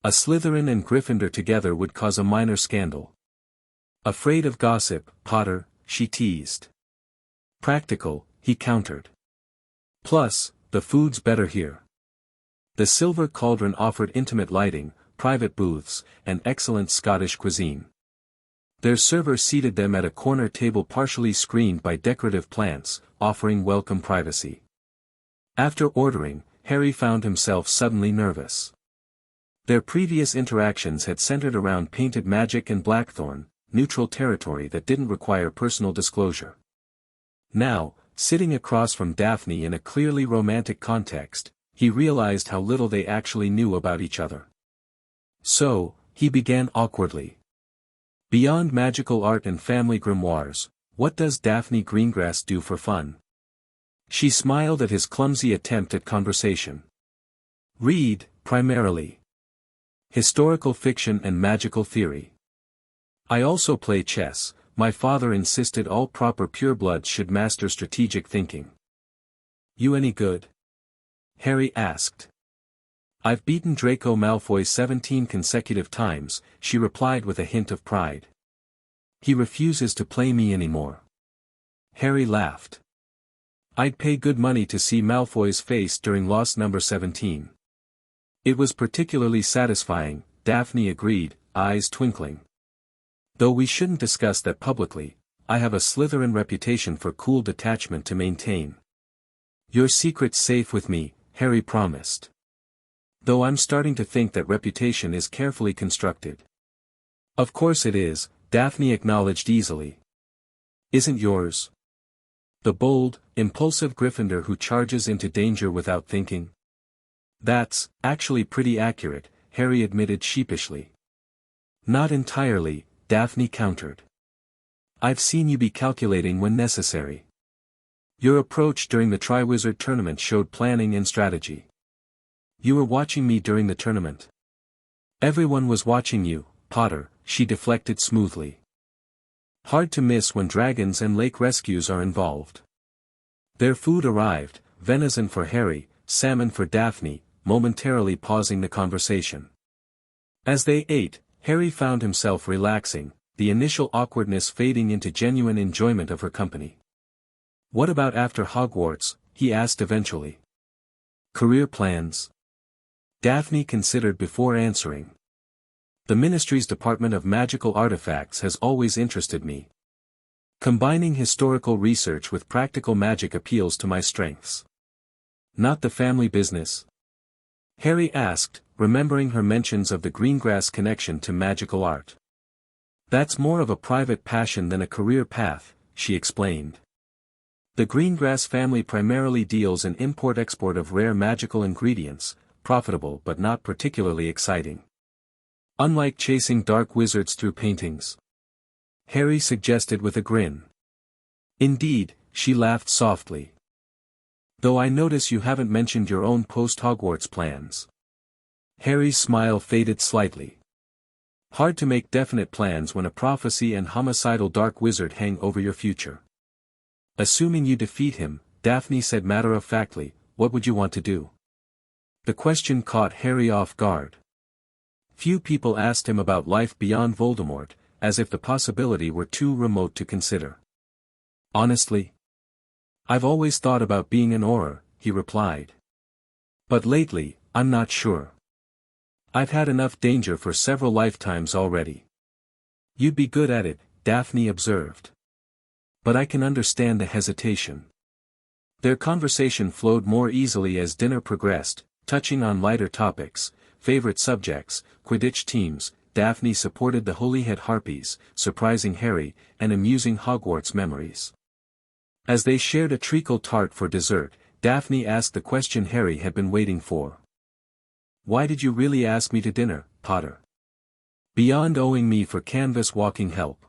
A Slytherin and Gryffindor together would cause a minor scandal. Afraid of gossip, Potter, she teased. Practical, he countered. Plus, the food's better here. The Silver Cauldron offered intimate lighting, private booths, and excellent Scottish cuisine. Their server seated them at a corner table partially screened by decorative plants, offering welcome privacy. After ordering, Harry found himself suddenly nervous. Their previous interactions had centered around painted magic and Blackthorn, neutral territory that didn't require personal disclosure. Now, sitting across from Daphne in a clearly romantic context, he realized how little they actually knew about each other. So, he began awkwardly. Beyond magical art and family grimoires, what does Daphne Greengrass do for fun? She smiled at his clumsy attempt at conversation. Read, primarily. Historical fiction and magical theory. I also play chess. My father insisted all proper purebloods should master strategic thinking. You any good? Harry asked. I've beaten Draco Malfoy 17 consecutive times, she replied with a hint of pride. He refuses to play me anymore. Harry laughed. I'd pay good money to see Malfoy's face during loss number 17. It was particularly satisfying, Daphne agreed, eyes twinkling. Though we shouldn't discuss that publicly, I have a Slytherin reputation for cool detachment to maintain. Your secret's safe with me, Harry promised. Though I'm starting to think that reputation is carefully constructed. Of course it is, Daphne acknowledged easily. Isn't yours? The bold, impulsive Gryffindor who charges into danger without thinking? That's, actually pretty accurate, Harry admitted sheepishly. Not entirely, Daphne countered. I've seen you be calculating when necessary. Your approach during the Triwizard Tournament showed planning and strategy. You were watching me during the tournament. Everyone was watching you, Potter, she deflected smoothly. Hard to miss when dragons and lake rescues are involved. Their food arrived, venison for Harry, salmon for Daphne, momentarily pausing the conversation. As they ate, Harry found himself relaxing, the initial awkwardness fading into genuine enjoyment of her company. What about after Hogwarts? He asked eventually. Career plans? Daphne considered before answering. The Ministry's Department of Magical Artifacts has always interested me. Combining historical research with practical magic appeals to my strengths. Not the family business? Harry asked, remembering her mentions of the Greengrass connection to magical art. That's more of a private passion than a career path, she explained. The Greengrass family primarily deals in import-export of rare magical ingredients, profitable but not particularly exciting. Unlike chasing dark wizards through paintings. Harry suggested with a grin. Indeed, she laughed softly. Though I notice you haven't mentioned your own post-Hogwarts plans. Harry's smile faded slightly. Hard to make definite plans when a prophecy and homicidal dark wizard hang over your future. Assuming you defeat him, Daphne said matter-of-factly, what would you want to do? The question caught Harry off guard. Few people asked him about life beyond Voldemort, as if the possibility were too remote to consider. Honestly? I've always thought about being an Auror, he replied. But lately, I'm not sure. I've had enough danger for several lifetimes already. You'd be good at it, Daphne observed. But I can understand the hesitation. Their conversation flowed more easily as dinner progressed, touching on lighter topics, favorite subjects, Quidditch teams. Daphne supported the Holyhead Harpies, surprising Harry, and amusing Hogwarts memories. As they shared a treacle tart for dessert, Daphne asked the question Harry had been waiting for. Why did you really ask me to dinner, Potter? Beyond owing me for canvas walking help.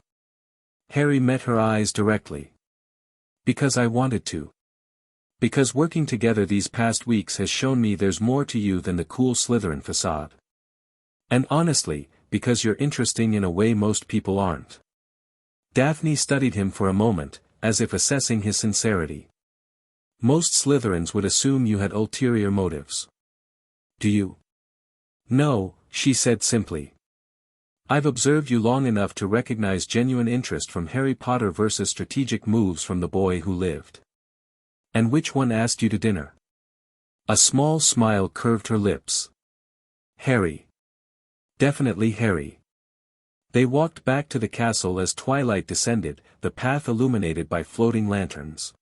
Harry met her eyes directly. Because I wanted to. Because working together these past weeks has shown me there's more to you than the cool Slytherin facade. And honestly, because you're interesting in a way most people aren't. Daphne studied him for a moment, as if assessing his sincerity. Most Slytherins would assume you had ulterior motives. Do you? No, she said simply. I've observed you long enough to recognize genuine interest from Harry Potter versus strategic moves from the boy who lived. And which one asked you to dinner? A small smile curved her lips. Harry. Definitely Harry. They walked back to the castle as twilight descended, the path illuminated by floating lanterns.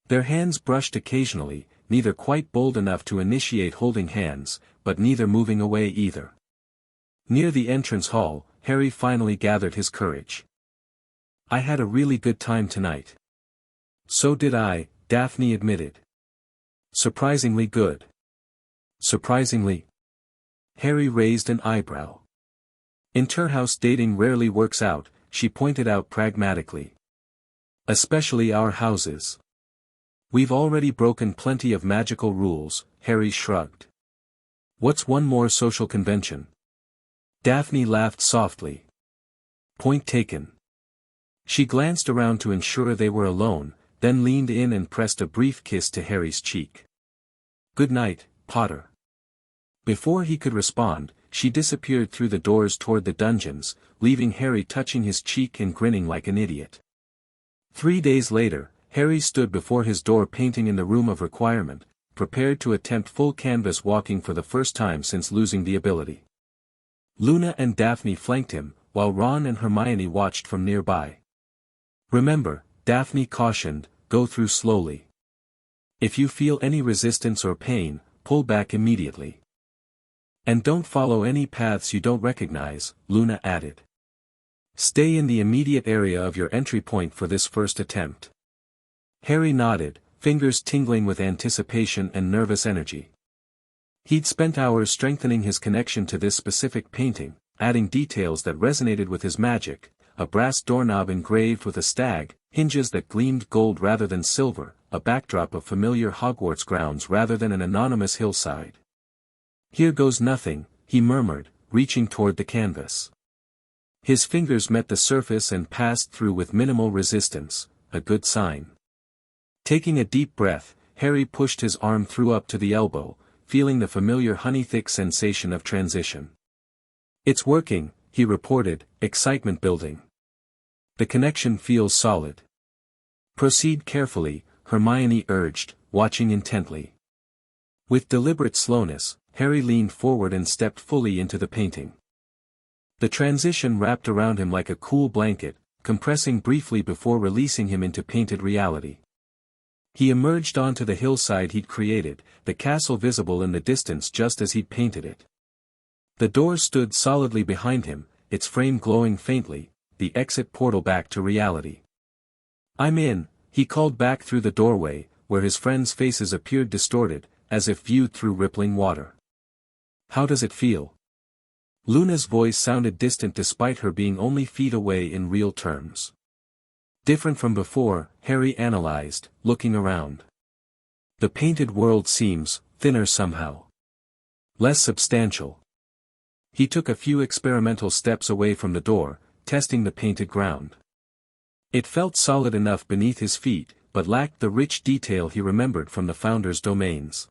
Their hands brushed occasionally, neither quite bold enough to initiate holding hands, but neither moving away either. Near the entrance hall, Harry finally gathered his courage. I had a really good time tonight. So did I, Daphne admitted. Surprisingly good. Surprisingly? Harry raised an eyebrow. Interhouse dating rarely works out, she pointed out pragmatically. Especially our houses. We've already broken plenty of magical rules, Harry shrugged. What's one more social convention? Daphne laughed softly. Point taken. She glanced around to ensure they were alone, then leaned in and pressed a brief kiss to Harry's cheek. Good night, Potter. Before he could respond, she disappeared through the doors toward the dungeons, leaving Harry touching his cheek and grinning like an idiot. 3 days later, Harry stood before his door painting in the room of requirement, prepared to attempt full canvas walking for the first time since losing the ability. Luna and Daphne flanked him, while Ron and Hermione watched from nearby. Remember, Daphne cautioned, go through slowly. If you feel any resistance or pain, pull back immediately. And don't follow any paths you don't recognize, Luna added. Stay in the immediate area of your entry point for this first attempt. Harry nodded, fingers tingling with anticipation and nervous energy. He'd spent hours strengthening his connection to this specific painting, adding details that resonated with his magic, a brass doorknob engraved with a stag, hinges that gleamed gold rather than silver, a backdrop of familiar Hogwarts grounds rather than an anonymous hillside. Here goes nothing, he murmured, reaching toward the canvas. His fingers met the surface and passed through with minimal resistance, a good sign. Taking a deep breath, Harry pushed his arm through up to the elbow, feeling the familiar honey-thick sensation of transition. It's working, he reported, excitement building. The connection feels solid. Proceed carefully, Hermione urged, watching intently. With deliberate slowness, Harry leaned forward and stepped fully into the painting. The transition wrapped around him like a cool blanket, compressing briefly before releasing him into painted reality. He emerged onto the hillside he'd created, the castle visible in the distance just as he'd painted it. The door stood solidly behind him, its frame glowing faintly, the exit portal back to reality. I'm in, he called back through the doorway, where his friends' faces appeared distorted, as if viewed through rippling water. How does it feel? Luna's voice sounded distant despite her being only feet away in real terms. Different from before, Harry analyzed, looking around. The painted world seems thinner somehow. Less substantial. He took a few experimental steps away from the door, testing the painted ground. It felt solid enough beneath his feet, but lacked the rich detail he remembered from the Founder's domains.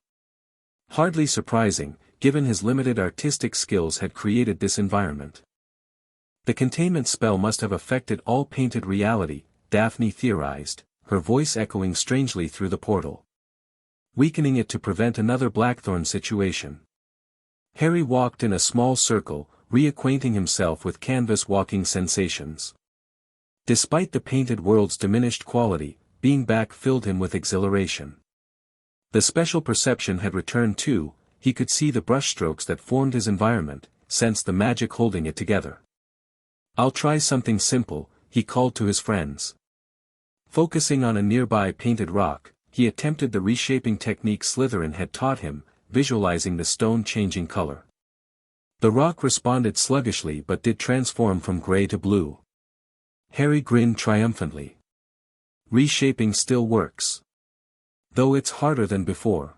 Hardly surprising, given his limited artistic skills had created this environment. The containment spell must have affected all painted reality, Daphne theorized, her voice echoing strangely through the portal. Weakening it to prevent another Blackthorn situation. Harry walked in a small circle, reacquainting himself with canvas walking sensations. Despite the painted world's diminished quality, being back filled him with exhilaration. The special perception had returned too, he could see the brushstrokes that formed his environment, sensed the magic holding it together. I'll try something simple, he called to his friends. Focusing on a nearby painted rock, he attempted the reshaping technique Slytherin had taught him, visualizing the stone changing color. The rock responded sluggishly but did transform from gray to blue. Harry grinned triumphantly. Reshaping still works. Though it's harder than before.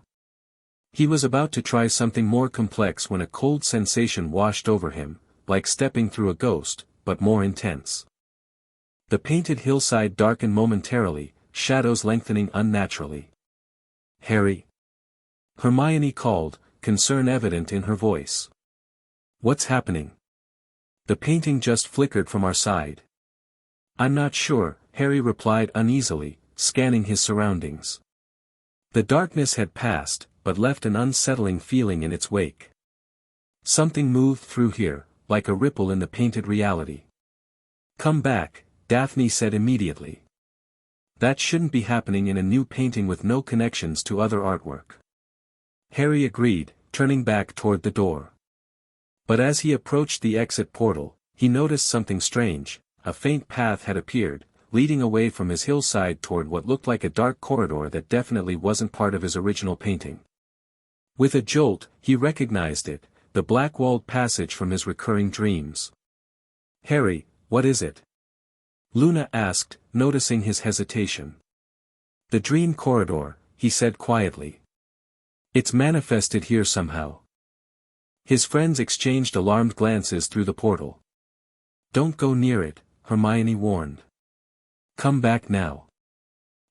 He was about to try something more complex when a cold sensation washed over him, like stepping through a ghost, but more intense. The painted hillside darkened momentarily, shadows lengthening unnaturally. Harry? Hermione called, concern evident in her voice. What's happening? The painting just flickered from our side. I'm not sure, Harry replied uneasily, scanning his surroundings. The darkness had passed, but left an unsettling feeling in its wake. Something moved through here, like a ripple in the painted reality. Come back, Daphne said immediately. That shouldn't be happening in a new painting with no connections to other artwork. Harry agreed, turning back toward the door. But as he approached the exit portal, he noticed something strange. A faint path had appeared, leading away from his hillside toward what looked like a dark corridor that definitely wasn't part of his original painting. With a jolt, he recognized it, the black-walled passage from his recurring dreams. Harry, what is it? Luna asked, noticing his hesitation. The dream corridor, he said quietly. It's manifested here somehow. His friends exchanged alarmed glances through the portal. Don't go near it, Hermione warned. Come back now.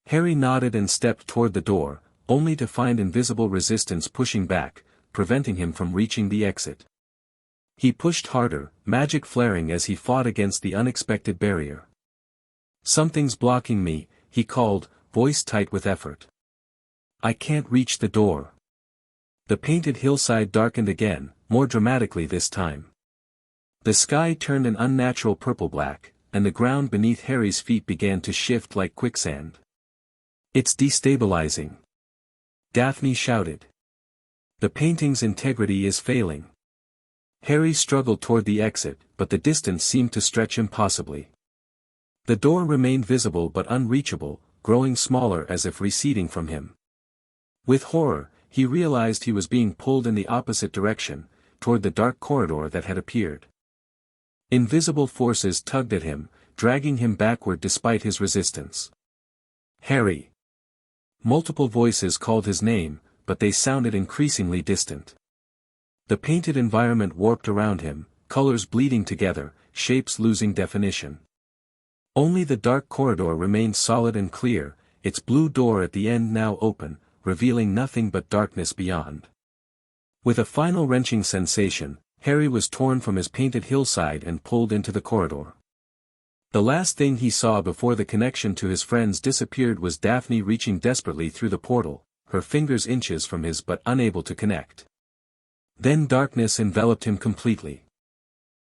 Harry nodded and stepped toward the door, only to find invisible resistance pushing back, preventing him from reaching the exit. He pushed harder, magic flaring as he fought against the unexpected barrier. Something's blocking me, he called, voice tight with effort. I can't reach the door. The painted hillside darkened again, more dramatically this time. The sky turned an unnatural purple-black, and the ground beneath Harry's feet began to shift like quicksand. It's destabilizing. Daphne shouted. The painting's integrity is failing. Harry struggled toward the exit, but the distance seemed to stretch impossibly. The door remained visible but unreachable, growing smaller as if receding from him. With horror, he realized he was being pulled in the opposite direction, toward the dark corridor that had appeared. Invisible forces tugged at him, dragging him backward despite his resistance. Harry! Multiple voices called his name, but they sounded increasingly distant. The painted environment warped around him, colors bleeding together, shapes losing definition. Only the dark corridor remained solid and clear, its blue door at the end now open, revealing nothing but darkness beyond. With a final wrenching sensation, Harry was torn from his painted hillside and pulled into the corridor. The last thing he saw before the connection to his friends disappeared was Daphne reaching desperately through the portal, her fingers inches from his but unable to connect. Then darkness enveloped him completely.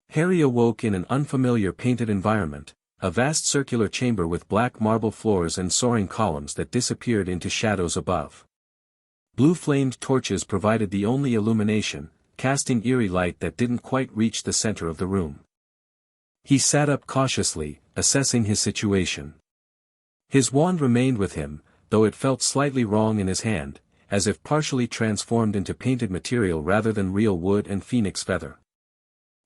Harry awoke in an unfamiliar painted environment, a vast circular chamber with black marble floors and soaring columns that disappeared into shadows above. Blue-flamed torches provided the only illumination, casting eerie light that didn't quite reach the center of the room. He sat up cautiously, assessing his situation. His wand remained with him, though it felt slightly wrong in his hand, as if partially transformed into painted material rather than real wood and phoenix feather.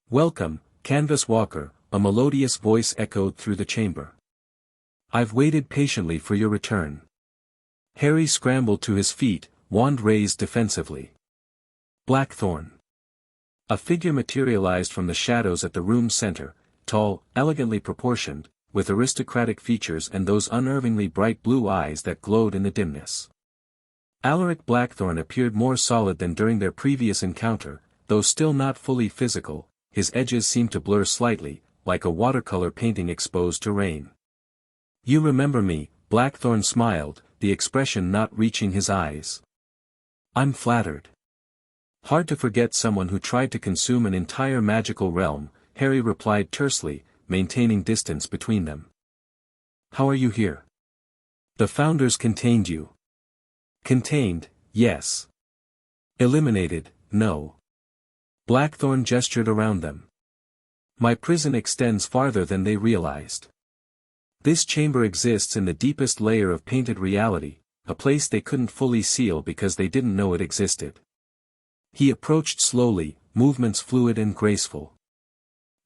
Welcome, Canvas Walker, a melodious voice echoed through the chamber. I've waited patiently for your return. Harry scrambled to his feet, wand raised defensively. Blackthorn. A figure materialized from the shadows at the room's center, tall, elegantly proportioned, with aristocratic features and those unnervingly bright blue eyes that glowed in the dimness. Alaric Blackthorn appeared more solid than during their previous encounter, though still not fully physical, his edges seemed to blur slightly, like a watercolor painting exposed to rain. You remember me, Blackthorn smiled, the expression not reaching his eyes. I'm flattered. Hard to forget someone who tried to consume an entire magical realm, Harry replied tersely, maintaining distance between them. How are you here? The Founders contained you. Contained, yes. Eliminated, no. Blackthorn gestured around them. My prison extends farther than they realized. This chamber exists in the deepest layer of painted reality, a place they couldn't fully seal because they didn't know it existed. He approached slowly, movements fluid and graceful.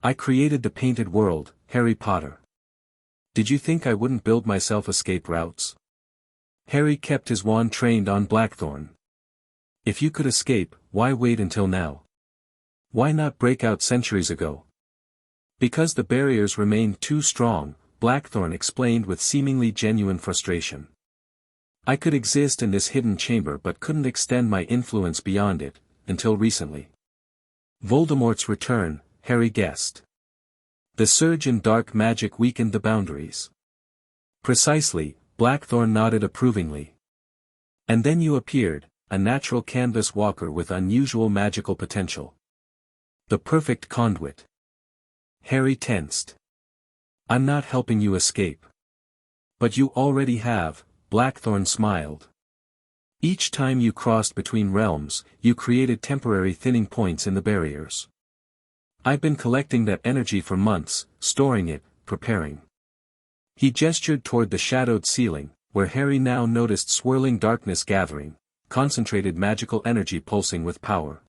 I created the painted world, Harry Potter. Did you think I wouldn't build myself escape routes? Harry kept his wand trained on Blackthorn. If you could escape, why wait until now? Why not break out centuries ago? Because the barriers remained too strong, Blackthorn explained with seemingly genuine frustration. I could exist in this hidden chamber but couldn't extend my influence beyond it, until recently. Voldemort's return, Harry guessed. The surge in dark magic weakened the boundaries. Precisely, Blackthorn nodded approvingly. And then you appeared, a natural canvas walker with unusual magical potential. The perfect conduit. Harry tensed. I'm not helping you escape. But you already have, Blackthorn smiled. Each time you crossed between realms, you created temporary thinning points in the barriers. I've been collecting that energy for months, storing it, preparing. He gestured toward the shadowed ceiling, where Harry now noticed swirling darkness gathering, concentrated magical energy pulsing with power.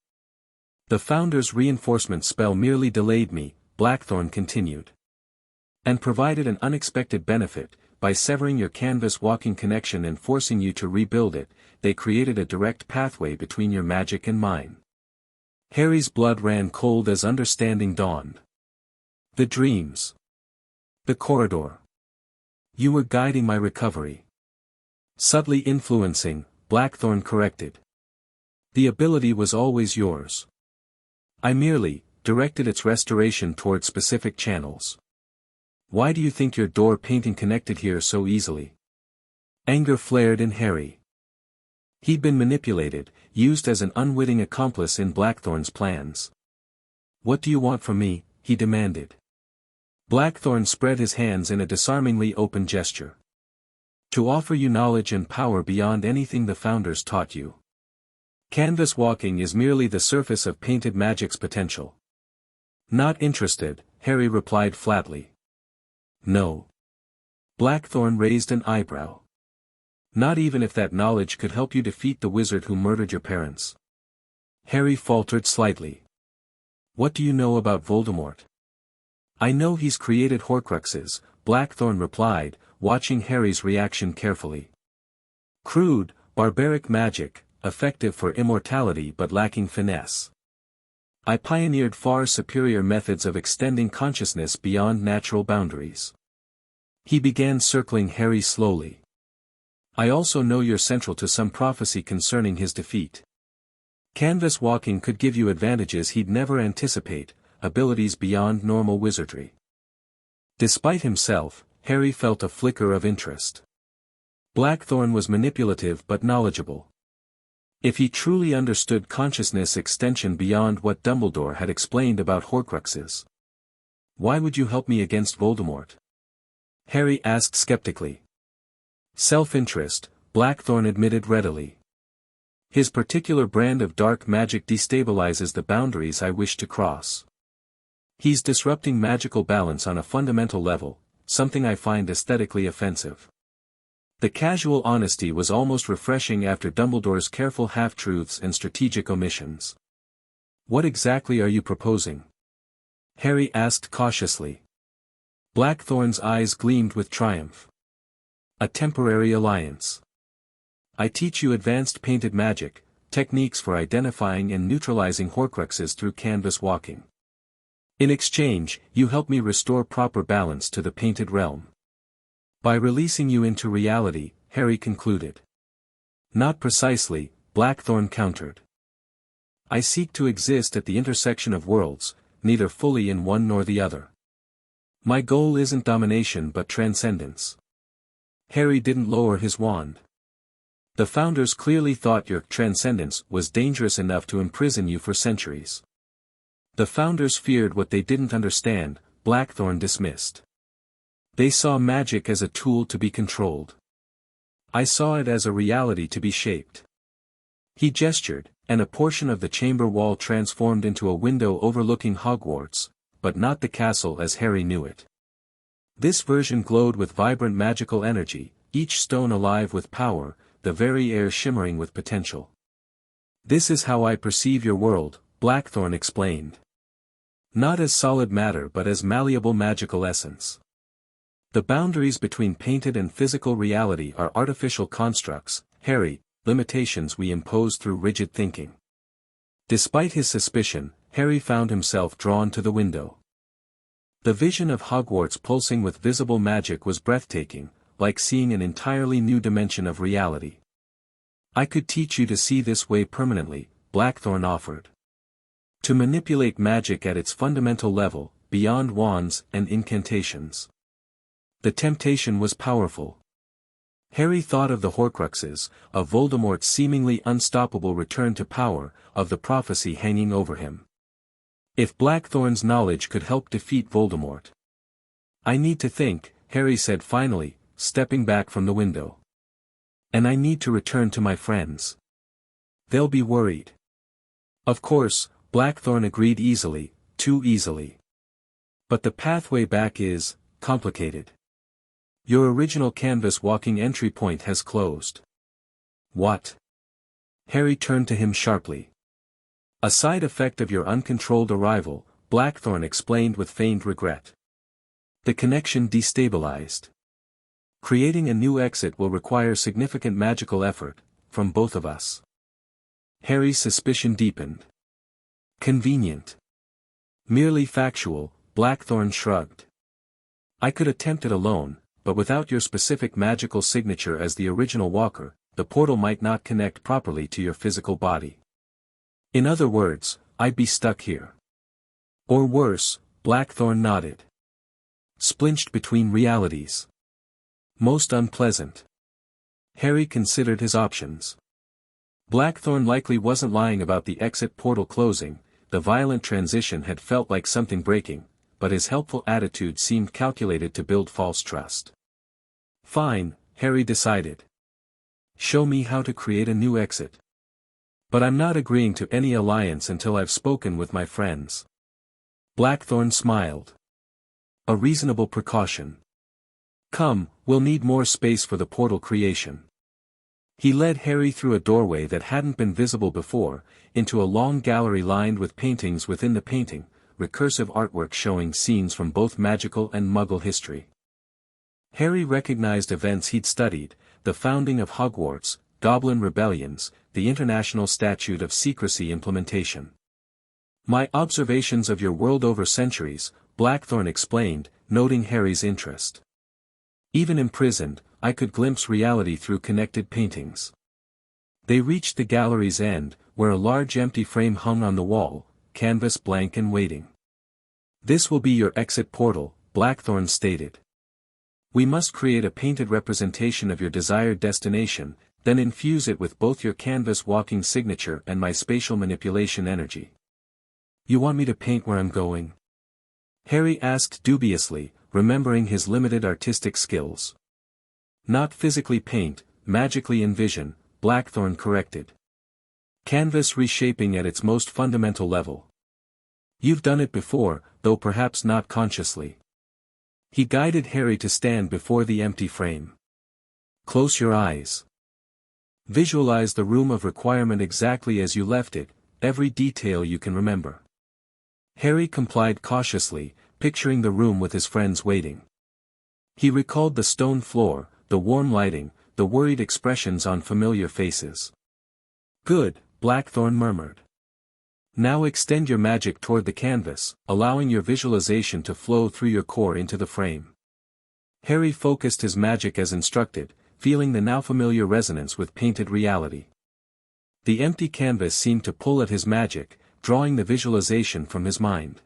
The Founder's reinforcement spell merely delayed me, Blackthorn continued. And provided an unexpected benefit, by severing your canvas-walking connection and forcing you to rebuild it, they created a direct pathway between your magic and mine. Harry's blood ran cold as understanding dawned. The dreams. The corridor. You were guiding my recovery. Subtly influencing, Blackthorn corrected. The ability was always yours. I merely directed its restoration toward specific channels. Why do you think your door painting connected here so easily? Anger flared in Harry. He'd been manipulated, used as an unwitting accomplice in Blackthorn's plans. What do you want from me? He demanded. Blackthorn spread his hands in a disarmingly open gesture. To offer you knowledge and power beyond anything the Founders taught you. Canvas walking is merely the surface of painted magic's potential. Not interested, Harry replied flatly. No. Blackthorn raised an eyebrow. Not even if that knowledge could help you defeat the wizard who murdered your parents. Harry faltered slightly. What do you know about Voldemort? I know he's created Horcruxes, Blackthorn replied, watching Harry's reaction carefully. Crude, barbaric magic, effective for immortality but lacking finesse. I pioneered far superior methods of extending consciousness beyond natural boundaries. He began circling Harry slowly. I also know you're central to some prophecy concerning his defeat. Canvas walking could give you advantages he'd never anticipate, abilities beyond normal wizardry. Despite himself, Harry felt a flicker of interest. Blackthorn was manipulative but knowledgeable. If he truly understood consciousness extension beyond what Dumbledore had explained about Horcruxes. Why would you help me against Voldemort? Harry asked skeptically. Self-interest, Blackthorn admitted readily. His particular brand of dark magic destabilizes the boundaries I wish to cross. He's disrupting magical balance on a fundamental level, something I find aesthetically offensive. The casual honesty was almost refreshing after Dumbledore's careful half-truths and strategic omissions. What exactly are you proposing? Harry asked cautiously. Blackthorn's eyes gleamed with triumph. A temporary alliance. I teach you advanced painted magic, techniques for identifying and neutralizing Horcruxes through canvas walking. In exchange, you help me restore proper balance to the painted realm. By releasing you into reality, Harry concluded. Not precisely, Blackthorn countered. I seek to exist at the intersection of worlds, neither fully in one nor the other. My goal isn't domination but transcendence. Harry didn't lower his wand. The Founders clearly thought your transcendence was dangerous enough to imprison you for centuries. The Founders feared what they didn't understand, Blackthorn dismissed. They saw magic as a tool to be controlled. I saw it as a reality to be shaped. He gestured, and a portion of the chamber wall transformed into a window overlooking Hogwarts, but not the castle as Harry knew it. This version glowed with vibrant magical energy, each stone alive with power, the very air shimmering with potential. This is how I perceive your world, Blackthorn explained. Not as solid matter but as malleable magical essence. The boundaries between painted and physical reality are artificial constructs, Harry, limitations we impose through rigid thinking. Despite his suspicion, Harry found himself drawn to the window. The vision of Hogwarts pulsing with visible magic was breathtaking, like seeing an entirely new dimension of reality. I could teach you to see this way permanently, Blackthorn offered. To manipulate magic at its fundamental level, beyond wands and incantations. The temptation was powerful. Harry thought of the Horcruxes, of Voldemort's seemingly unstoppable return to power, of the prophecy hanging over him. If Blackthorn's knowledge could help defeat Voldemort. I need to think, Harry said finally, stepping back from the window. And I need to return to my friends. They'll be worried. Of course, Blackthorn agreed easily, too easily. But the pathway back is complicated. Your original canvas walking entry point has closed. What? Harry turned to him sharply. A side effect of your uncontrolled arrival, Blackthorn explained with feigned regret. The connection destabilized. Creating a new exit will require significant magical effort, from both of us. Harry's suspicion deepened. Convenient. Merely factual, Blackthorn shrugged. I could attempt it alone, but without your specific magical signature as the original walker, the portal might not connect properly to your physical body. In other words, I'd be stuck here. Or worse, Blackthorn nodded. Splinched between realities. Most unpleasant. Harry considered his options. Blackthorn likely wasn't lying about the exit portal closing, the violent transition had felt like something breaking, but his helpful attitude seemed calculated to build false trust. Fine, Harry decided. Show me how to create a new exit. But I'm not agreeing to any alliance until I've spoken with my friends. Blackthorn smiled. A reasonable precaution. Come, we'll need more space for the portal creation. He led Harry through a doorway that hadn't been visible before, into a long gallery lined with paintings within the painting, recursive artwork showing scenes from both magical and Muggle history. Harry recognized events he'd studied, the founding of Hogwarts, Goblin rebellions, the International Statute of Secrecy implementation. My observations of your world over centuries, Blackthorn explained, noting Harry's interest. Even imprisoned, I could glimpse reality through connected paintings. They reached the gallery's end, where a large empty frame hung on the wall, canvas blank and waiting. This will be your exit portal, Blackthorn stated. We must create a painted representation of your desired destination, then infuse it with both your canvas walking signature and my spatial manipulation energy. You want me to paint where I'm going? Harry asked dubiously, remembering his limited artistic skills. Not physically paint, magically envision, Blackthorn corrected. Canvas reshaping at its most fundamental level. You've done it before, though perhaps not consciously. He guided Harry to stand before the empty frame. Close your eyes. Visualize the room of requirement exactly as you left it, every detail you can remember. Harry complied cautiously, picturing the room with his friends waiting. He recalled the stone floor, the warm lighting, the worried expressions on familiar faces. Good, Blackthorn murmured. Now extend your magic toward the canvas, allowing your visualization to flow through your core into the frame. Harry focused his magic as instructed, feeling the now familiar resonance with painted reality. The empty canvas seemed to pull at his magic, drawing the visualization from his mind.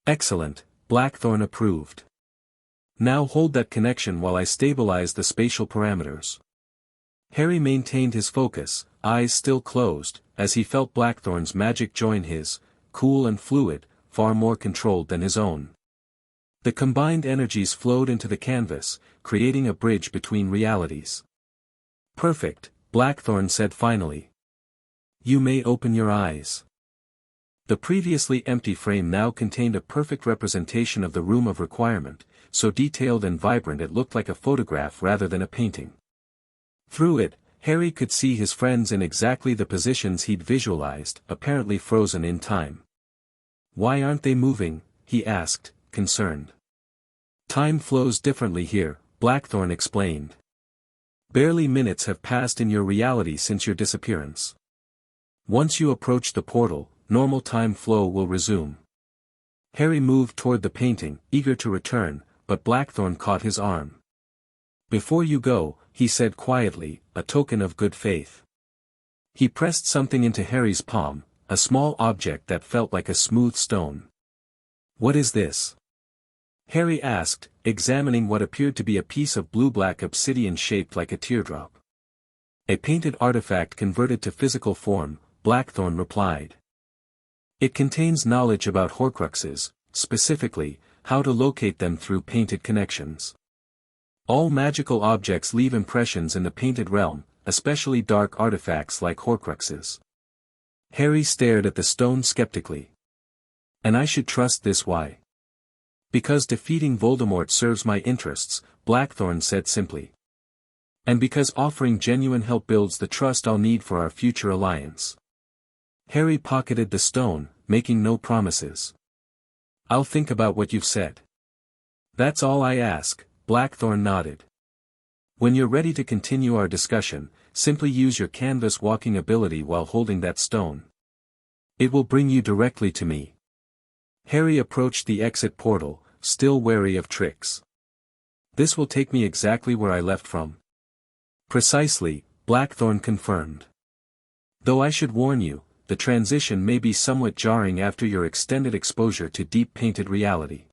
Excellent, Blackthorn approved. Now hold that connection while I stabilize the spatial parameters. Harry maintained his focus, eyes still closed, as he felt Blackthorn's magic join his, cool and fluid, far more controlled than his own. The combined energies flowed into the canvas, creating a bridge between realities. Perfect, Blackthorn said finally. You may open your eyes. The previously empty frame now contained a perfect representation of the room of requirement, so detailed and vibrant it looked like a photograph rather than a painting. Through it, Harry could see his friends in exactly the positions he'd visualized, apparently frozen in time. Why aren't they moving? He asked, concerned. Time flows differently here, Blackthorn explained. Barely minutes have passed in your reality since your disappearance. Once you approach the portal, normal time flow will resume. Harry moved toward the painting, eager to return, but Blackthorn caught his arm. Before you go, he said quietly, a token of good faith. He pressed something into Harry's palm, a small object that felt like a smooth stone. What is this? Harry asked, examining what appeared to be a piece of blue-black obsidian shaped like a teardrop. A painted artifact converted to physical form, Blackthorn replied. It contains knowledge about Horcruxes, specifically, how to locate them through painted connections. All magical objects leave impressions in the painted realm, especially dark artifacts like Horcruxes. Harry stared at the stone skeptically. And I should trust this why? Because defeating Voldemort serves my interests, Blackthorn said simply. And because offering genuine help builds the trust I'll need for our future alliance. Harry pocketed the stone, making no promises. I'll think about what you've said. That's all I ask, Blackthorn nodded. When you're ready to continue our discussion, simply use your canvas walking ability while holding that stone. It will bring you directly to me. Harry approached the exit portal, still wary of tricks. This will take me exactly where I left from. Precisely, Blackthorn confirmed. Though I should warn you, the transition may be somewhat jarring after your extended exposure to deep painted reality.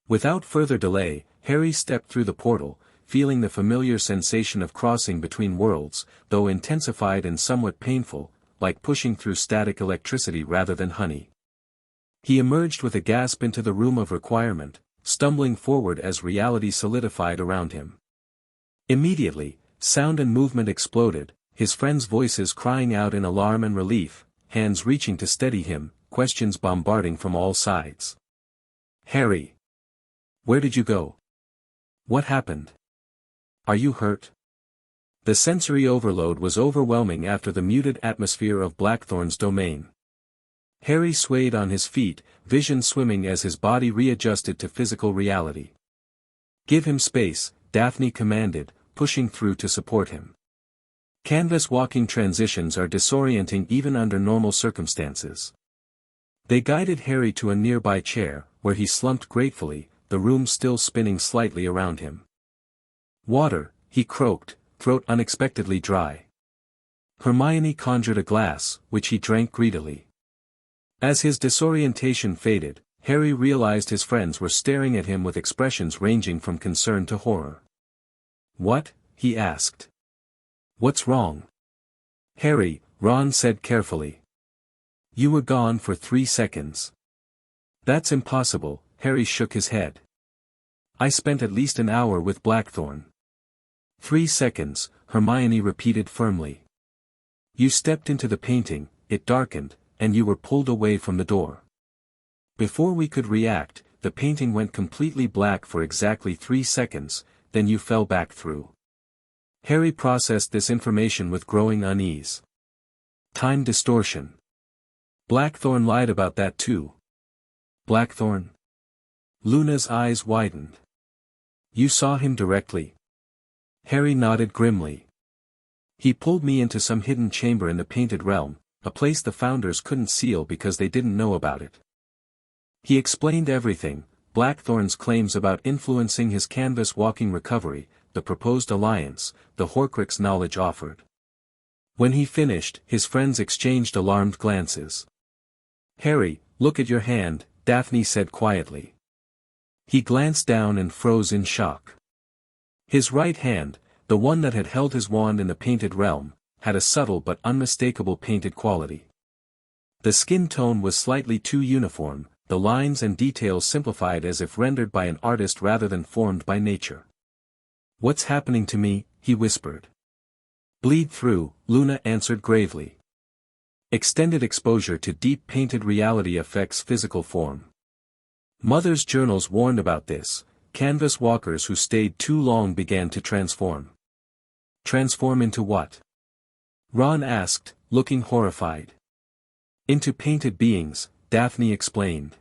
Without further delay, Harry stepped through the portal, feeling the familiar sensation of crossing between worlds, though intensified and somewhat painful, like pushing through static electricity rather than honey. He emerged with a gasp into the room of requirement, stumbling forward as reality solidified around him. Immediately, sound and movement exploded, his friends' voices crying out in alarm and relief, hands reaching to steady him, questions bombarding from all sides. Harry! Where did you go? What happened? Are you hurt? The sensory overload was overwhelming after the muted atmosphere of Blackthorn's domain. Harry swayed on his feet, vision swimming as his body readjusted to physical reality. Give him space, Daphne commanded, pushing through to support him. Canvas walking transitions are disorienting even under normal circumstances. They guided Harry to a nearby chair, where he slumped gratefully, the room still spinning slightly around him. Water, he croaked, throat unexpectedly dry. Hermione conjured a glass, which he drank greedily. As his disorientation faded, Harry realized his friends were staring at him with expressions ranging from concern to horror. What? He asked. What's wrong? Harry, Ron said carefully. You were gone for 3 seconds. That's impossible, Harry shook his head. I spent at least an hour with Blackthorn. 3 seconds, Hermione repeated firmly. You stepped into the painting, it darkened, and you were pulled away from the door. Before we could react, the painting went completely black for exactly 3 seconds, then you fell back through. Harry processed this information with growing unease. Time distortion. Blackthorn lied about that too. Blackthorn? Luna's eyes widened. You saw him directly? Harry nodded grimly. He pulled me into some hidden chamber in the Painted Realm, a place the Founders couldn't seal because they didn't know about it. He explained everything, Blackthorn's claims about influencing his canvas walking recovery, the proposed alliance, the Horcrux knowledge offered. When he finished, his friends exchanged alarmed glances. Harry, look at your hand, Daphne said quietly. He glanced down and froze in shock. His right hand, the one that had held his wand in the Painted Realm, had a subtle but unmistakable painted quality. The skin tone was slightly too uniform, the lines and details simplified as if rendered by an artist rather than formed by nature. What's happening to me? He whispered. Bleed through, Luna answered gravely. Extended exposure to deep painted reality affects physical form. Mother's journals warned about this. Canvas walkers who stayed too long began to transform. Transform into what? Ron asked, looking horrified. Into painted beings, Daphne explained.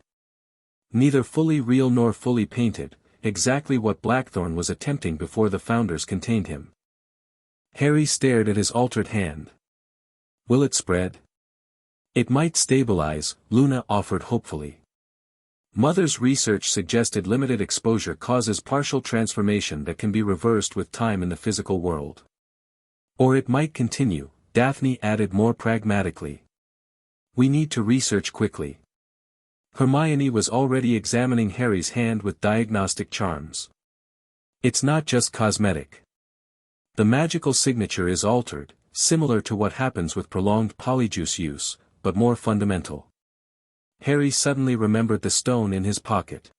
Neither fully real nor fully painted, exactly what Blackthorn was attempting before the Founders contained him. Harry stared at his altered hand. Will it spread? It might stabilize, Luna offered hopefully. Mother's research suggested limited exposure causes partial transformation that can be reversed with time in the physical world. Or it might continue, Daphne added more pragmatically. We need to research quickly. Hermione was already examining Harry's hand with diagnostic charms. It's not just cosmetic. The magical signature is altered, similar to what happens with prolonged polyjuice use, but more fundamental. Harry suddenly remembered the stone in his pocket.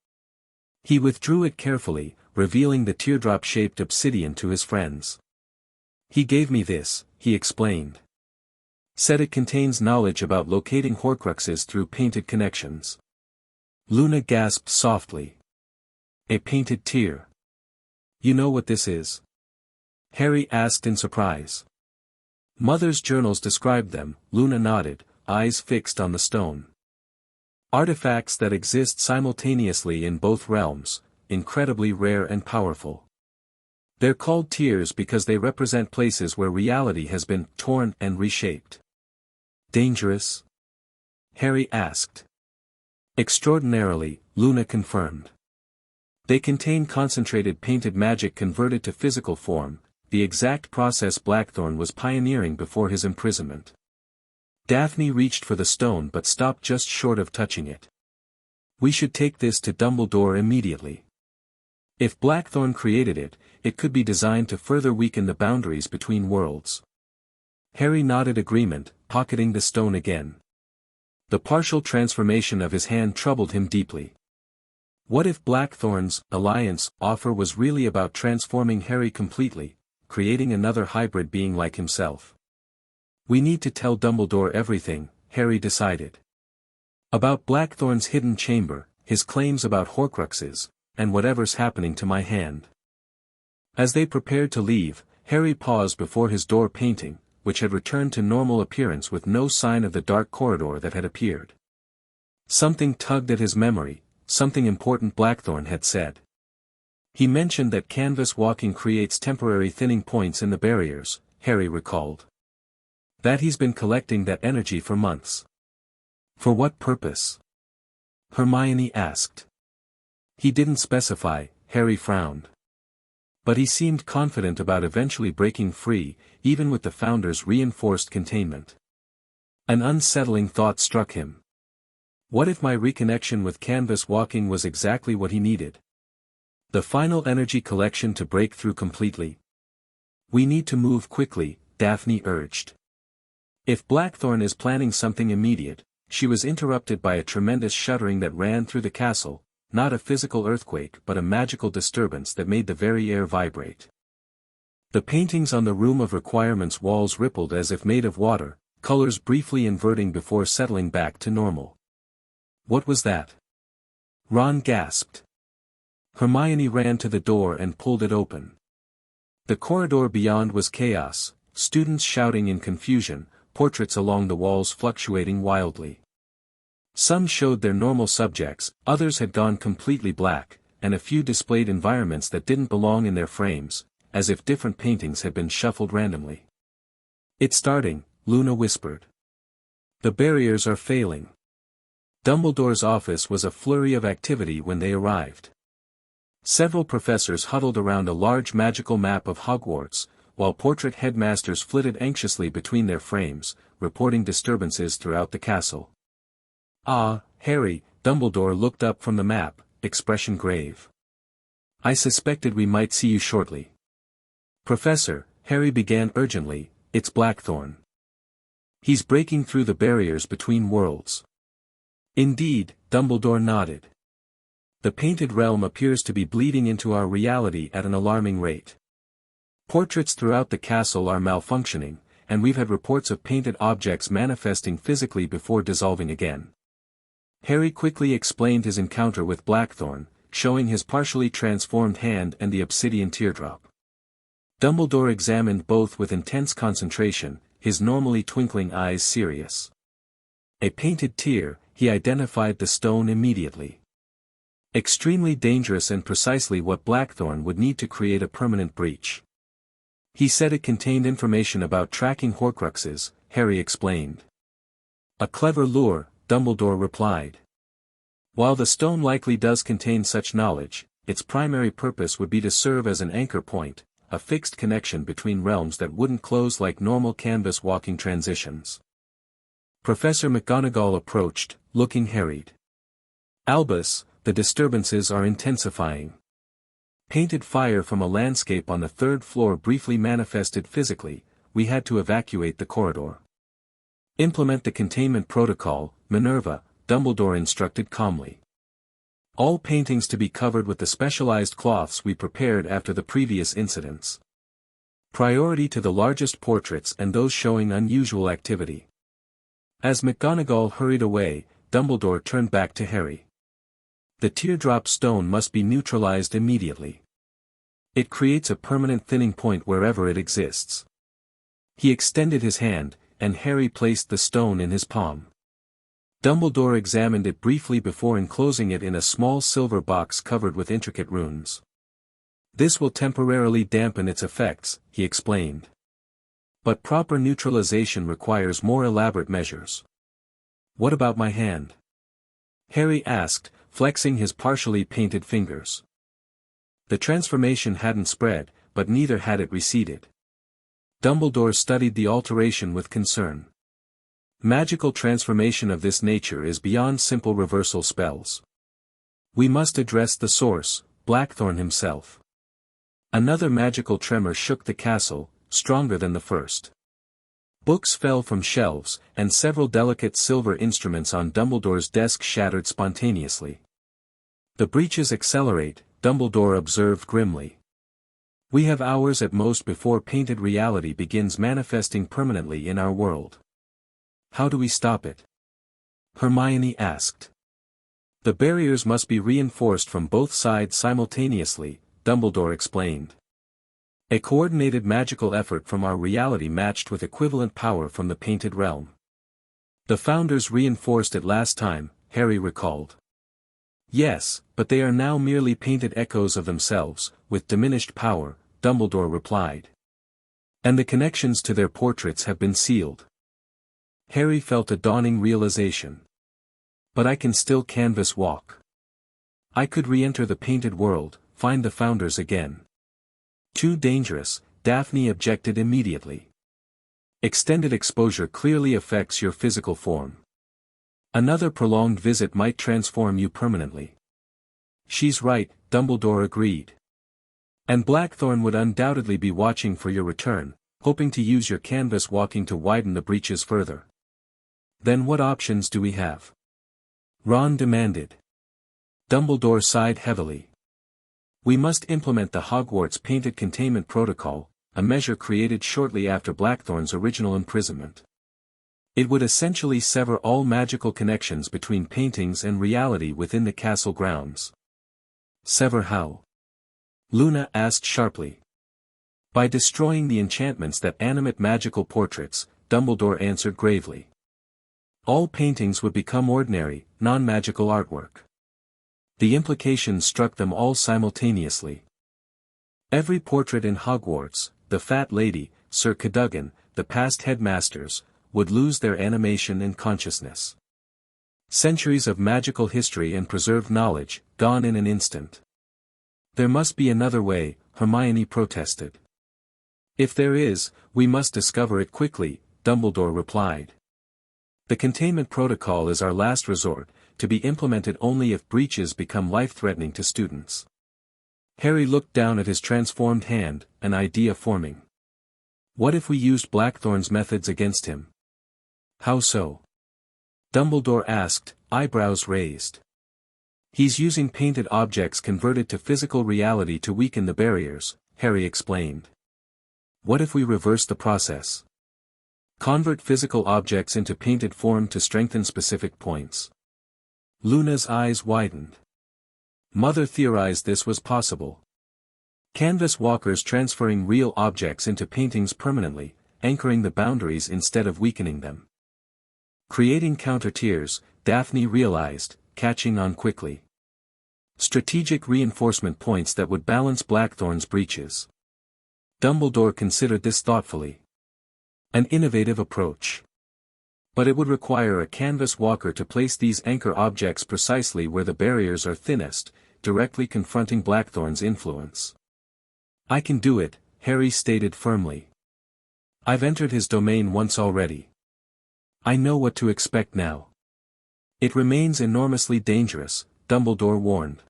He withdrew it carefully, revealing the teardrop-shaped obsidian to his friends. He gave me this, he explained. Said it contains knowledge about locating Horcruxes through painted connections. Luna gasped softly. A painted tear. You know what this is? Harry asked in surprise. Mother's journals described them, Luna nodded, eyes fixed on the stone. Artifacts that exist simultaneously in both realms, incredibly rare and powerful. They're called tiers because they represent places where reality has been torn and reshaped. Dangerous? Harry asked. Extraordinarily, Luna confirmed. They contain concentrated painted magic converted to physical form, the exact process Blackthorn was pioneering before his imprisonment. Daphne reached for the stone but stopped just short of touching it. We should take this to Dumbledore immediately. If Blackthorn created it, it could be designed to further weaken the boundaries between worlds. Harry nodded agreement, pocketing the stone again. The partial transformation of his hand troubled him deeply. What if Blackthorn's alliance offer was really about transforming Harry completely, creating another hybrid being like himself? We need to tell Dumbledore everything, Harry decided. About Blackthorn's hidden chamber, his claims about Horcruxes, and whatever's happening to my hand. As they prepared to leave, Harry paused before his door painting, which had returned to normal appearance with no sign of the dark corridor that had appeared. Something tugged at his memory, something important Blackthorn had said. He mentioned that canvas walking creates temporary thinning points in the barriers, Harry recalled. That he's been collecting that energy for months. For what purpose? Hermione asked. He didn't specify, Harry frowned. But he seemed confident about eventually breaking free, even with the Founder's reinforced containment. An unsettling thought struck him. What if my reconnection with canvas walking was exactly what he needed? The final energy collection to break through completely? We need to move quickly, Daphne urged. If Blackthorn is planning something immediate, she was interrupted by a tremendous shuddering that ran through the castle, not a physical earthquake but a magical disturbance that made the very air vibrate. The paintings on the Room of Requirements walls rippled as if made of water, colors briefly inverting before settling back to normal. What was that? Ron gasped. Hermione ran to the door and pulled it open. The corridor beyond was chaos, students shouting in confusion, portraits along the walls fluctuating wildly. Some showed their normal subjects, others had gone completely black, and a few displayed environments that didn't belong in their frames, as if different paintings had been shuffled randomly. It's starting, Luna whispered. The barriers are failing. Dumbledore's office was a flurry of activity when they arrived. Several professors huddled around a large magical map of Hogwarts, while portrait headmasters flitted anxiously between their frames, reporting disturbances throughout the castle. Ah, Harry, Dumbledore looked up from the map, expression grave. I suspected we might see you shortly. Professor, Harry began urgently, it's Blackthorn. He's breaking through the barriers between worlds. Indeed, Dumbledore nodded. The painted realm appears to be bleeding into our reality at an alarming rate. Portraits throughout the castle are malfunctioning, and we've had reports of painted objects manifesting physically before dissolving again. Harry quickly explained his encounter with Blackthorn, showing his partially transformed hand and the obsidian teardrop. Dumbledore examined both with intense concentration, his normally twinkling eyes serious. A painted tear, he identified the stone immediately. Extremely dangerous and precisely what Blackthorn would need to create a permanent breach. He said it contained information about tracking Horcruxes, Harry explained. A clever lure, Dumbledore replied. While the stone likely does contain such knowledge, its primary purpose would be to serve as an anchor point, a fixed connection between realms that wouldn't close like normal canvas walking transitions. Professor McGonagall approached, looking harried. Albus, the disturbances are intensifying. Painted fire from a landscape on the third floor briefly manifested physically, we had to evacuate the corridor. Implement the containment protocol, Minerva, Dumbledore instructed calmly. All paintings to be covered with the specialized cloths we prepared after the previous incidents. Priority to the largest portraits and those showing unusual activity. As McGonagall hurried away, Dumbledore turned back to Harry. The teardrop stone must be neutralized immediately. It creates a permanent thinning point wherever it exists. He extended his hand, and Harry placed the stone in his palm. Dumbledore examined it briefly before enclosing it in a small silver box covered with intricate runes. This will temporarily dampen its effects, he explained. But proper neutralization requires more elaborate measures. What about my hand? Harry asked, flexing his partially painted fingers. The transformation hadn't spread, but neither had it receded. Dumbledore studied the alteration with concern. Magical transformation of this nature is beyond simple reversal spells. We must address the source, Blackthorn himself. Another magical tremor shook the castle, stronger than the first. Books fell from shelves, and several delicate silver instruments on Dumbledore's desk shattered spontaneously. The breaches accelerate, Dumbledore observed grimly. We have hours at most before painted reality begins manifesting permanently in our world. How do we stop it? Hermione asked. The barriers must be reinforced from both sides simultaneously, Dumbledore explained. A coordinated magical effort from our reality matched with equivalent power from the painted realm. The Founders reinforced it last time, Harry recalled. Yes, but they are now merely painted echoes of themselves, with diminished power, Dumbledore replied. And the connections to their portraits have been sealed. Harry felt a dawning realization. But I can still canvas walk. I could re-enter the painted world, find the Founders again. Too dangerous, Daphne objected immediately. Extended exposure clearly affects your physical form. Another prolonged visit might transform you permanently. She's right, Dumbledore agreed. And Blackthorn would undoubtedly be watching for your return, hoping to use your canvas walking to widen the breaches further. Then what options do we have? Ron demanded. Dumbledore sighed heavily. We must implement the Hogwarts painted containment protocol, a measure created shortly after Blackthorn's original imprisonment. It would essentially sever all magical connections between paintings and reality within the castle grounds. Sever how? Luna asked sharply. By destroying the enchantments that animate magical portraits, Dumbledore answered gravely. All paintings would become ordinary, non-magical artwork. The implication struck them all simultaneously. Every portrait in Hogwarts, the Fat Lady, Sir Cadogan, the past headmasters, would lose their animation and consciousness. Centuries of magical history and preserved knowledge, gone in an instant. There must be another way, Hermione protested. If there is, we must discover it quickly, Dumbledore replied. The containment protocol is our last resort, to be implemented only if breaches become life-threatening to students. Harry looked down at his transformed hand, an idea forming. What if we used Blackthorn's methods against him? How so? Dumbledore asked, eyebrows raised. He's using painted objects converted to physical reality to weaken the barriers, Harry explained. What if we reverse the process? Convert physical objects into painted form to strengthen specific points. Luna's eyes widened. Mother theorized this was possible. Canvas walkers transferring real objects into paintings permanently, anchoring the boundaries instead of weakening them. Creating counter-tiers, Daphne realized, catching on quickly. Strategic reinforcement points that would balance Blackthorn's breaches. Dumbledore considered this thoughtfully. An innovative approach. But it would require a canvas walker to place these anchor objects precisely where the barriers are thinnest, directly confronting Blackthorn's influence. I can do it, Harry stated firmly. I've entered his domain once already. I know what to expect now. It remains enormously dangerous, Dumbledore warned.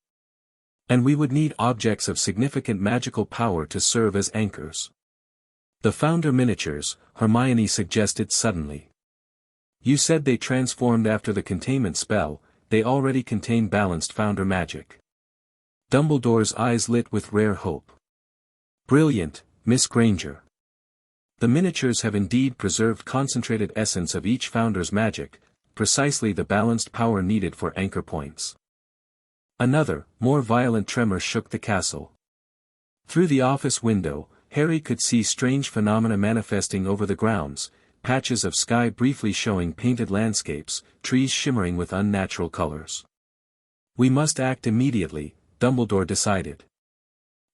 And we would need objects of significant magical power to serve as anchors. The Founder miniatures, Hermione suggested suddenly. You said they transformed after the containment spell, they already contain balanced Founder magic. Dumbledore's eyes lit with rare hope. Brilliant, Miss Granger. The miniatures have indeed preserved concentrated essence of each Founder's magic, precisely the balanced power needed for anchor points. Another, more violent tremor shook the castle. Through the office window, Harry could see strange phenomena manifesting over the grounds, patches of sky briefly showing painted landscapes, trees shimmering with unnatural colors. We must act immediately, Dumbledore decided.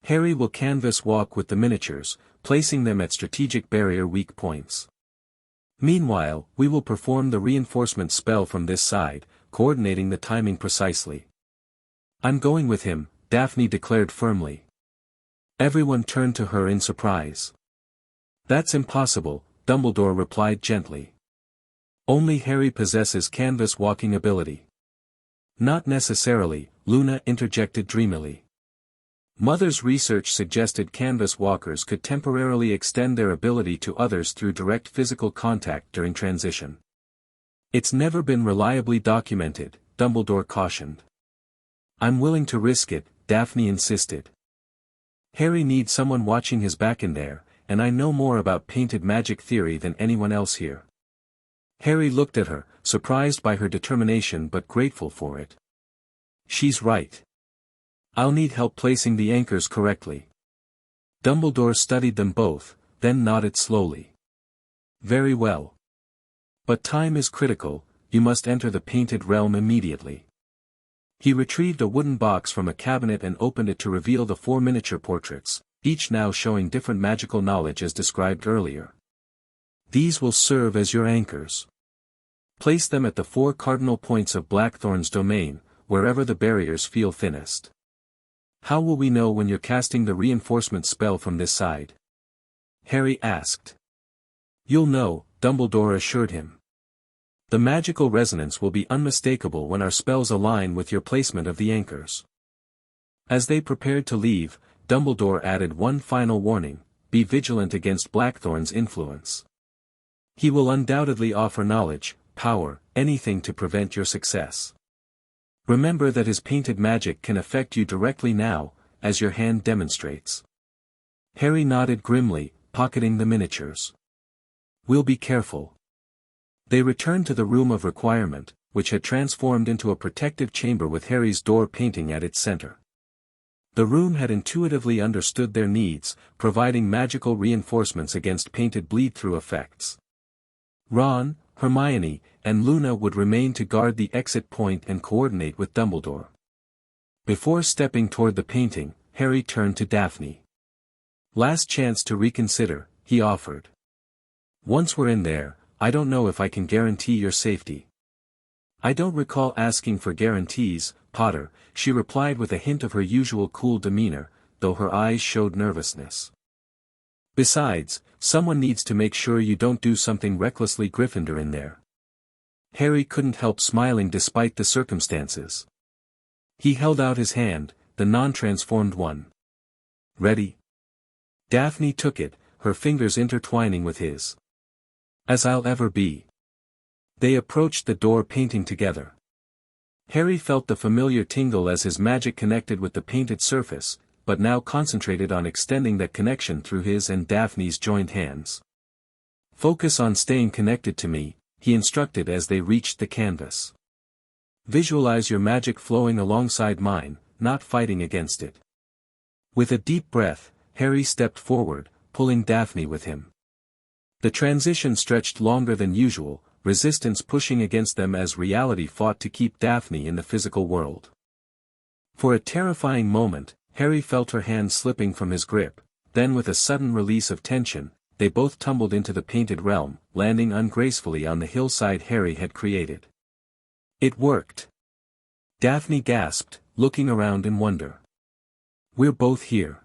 Harry will canvas walk with the miniatures, placing them at strategic barrier weak points. Meanwhile, we will perform the reinforcement spell from this side, coordinating the timing precisely. I'm going with him, Daphne declared firmly. Everyone turned to her in surprise. That's impossible, Dumbledore replied gently. Only Harry possesses canvas walking ability. Not necessarily, Luna interjected dreamily. Mother's research suggested canvas walkers could temporarily extend their ability to others through direct physical contact during transition. It's never been reliably documented, Dumbledore cautioned. I'm willing to risk it, Daphne insisted. Harry needs someone watching his back in there, and I know more about painted magic theory than anyone else here. Harry looked at her, surprised by her determination but grateful for it. She's right. I'll need help placing the anchors correctly. Dumbledore studied them both, then nodded slowly. Very well. But time is critical, you must enter the painted realm immediately. He retrieved a wooden box from a cabinet and opened it to reveal the 4 miniature portraits, each now showing different magical knowledge as described earlier. These will serve as your anchors. Place them at the 4 cardinal points of Blackthorn's domain, wherever the barriers feel thinnest. How will we know when you're casting the reinforcement spell from this side? Harry asked. You'll know, Dumbledore assured him. The magical resonance will be unmistakable when our spells align with your placement of the anchors. As they prepared to leave, Dumbledore added one final warning: be vigilant against Blackthorn's influence. He will undoubtedly offer knowledge, power, anything to prevent your success. Remember that his painted magic can affect you directly now, as your hand demonstrates. Harry nodded grimly, pocketing the miniatures. We'll be careful. They returned to the room of requirement, which had transformed into a protective chamber with Harry's door painting at its center. The room had intuitively understood their needs, providing magical reinforcements against painted bleed-through effects. Ron, Hermione, and Luna would remain to guard the exit point and coordinate with Dumbledore. Before stepping toward the painting, Harry turned to Daphne. Last chance to reconsider, he offered. Once we're in there, I don't know if I can guarantee your safety. I don't recall asking for guarantees, Potter, she replied with a hint of her usual cool demeanor, though her eyes showed nervousness. Besides, someone needs to make sure you don't do something recklessly Gryffindor in there. Harry couldn't help smiling despite the circumstances. He held out his hand, the non-transformed one. Ready? Daphne took it, her fingers intertwining with his. As I'll ever be. They approached the door painting together. Harry felt the familiar tingle as his magic connected with the painted surface, but now concentrated on extending that connection through his and Daphne's joined hands. Focus on staying connected to me, he instructed as they reached the canvas. Visualize your magic flowing alongside mine, not fighting against it. With a deep breath, Harry stepped forward, pulling Daphne with him. The transition stretched longer than usual, resistance pushing against them as reality fought to keep Daphne in the physical world. For a terrifying moment, Harry felt her hand slipping from his grip, then with a sudden release of tension, they both tumbled into the painted realm, landing ungracefully on the hillside Harry had created. It worked. Daphne gasped, looking around in wonder. We're both here.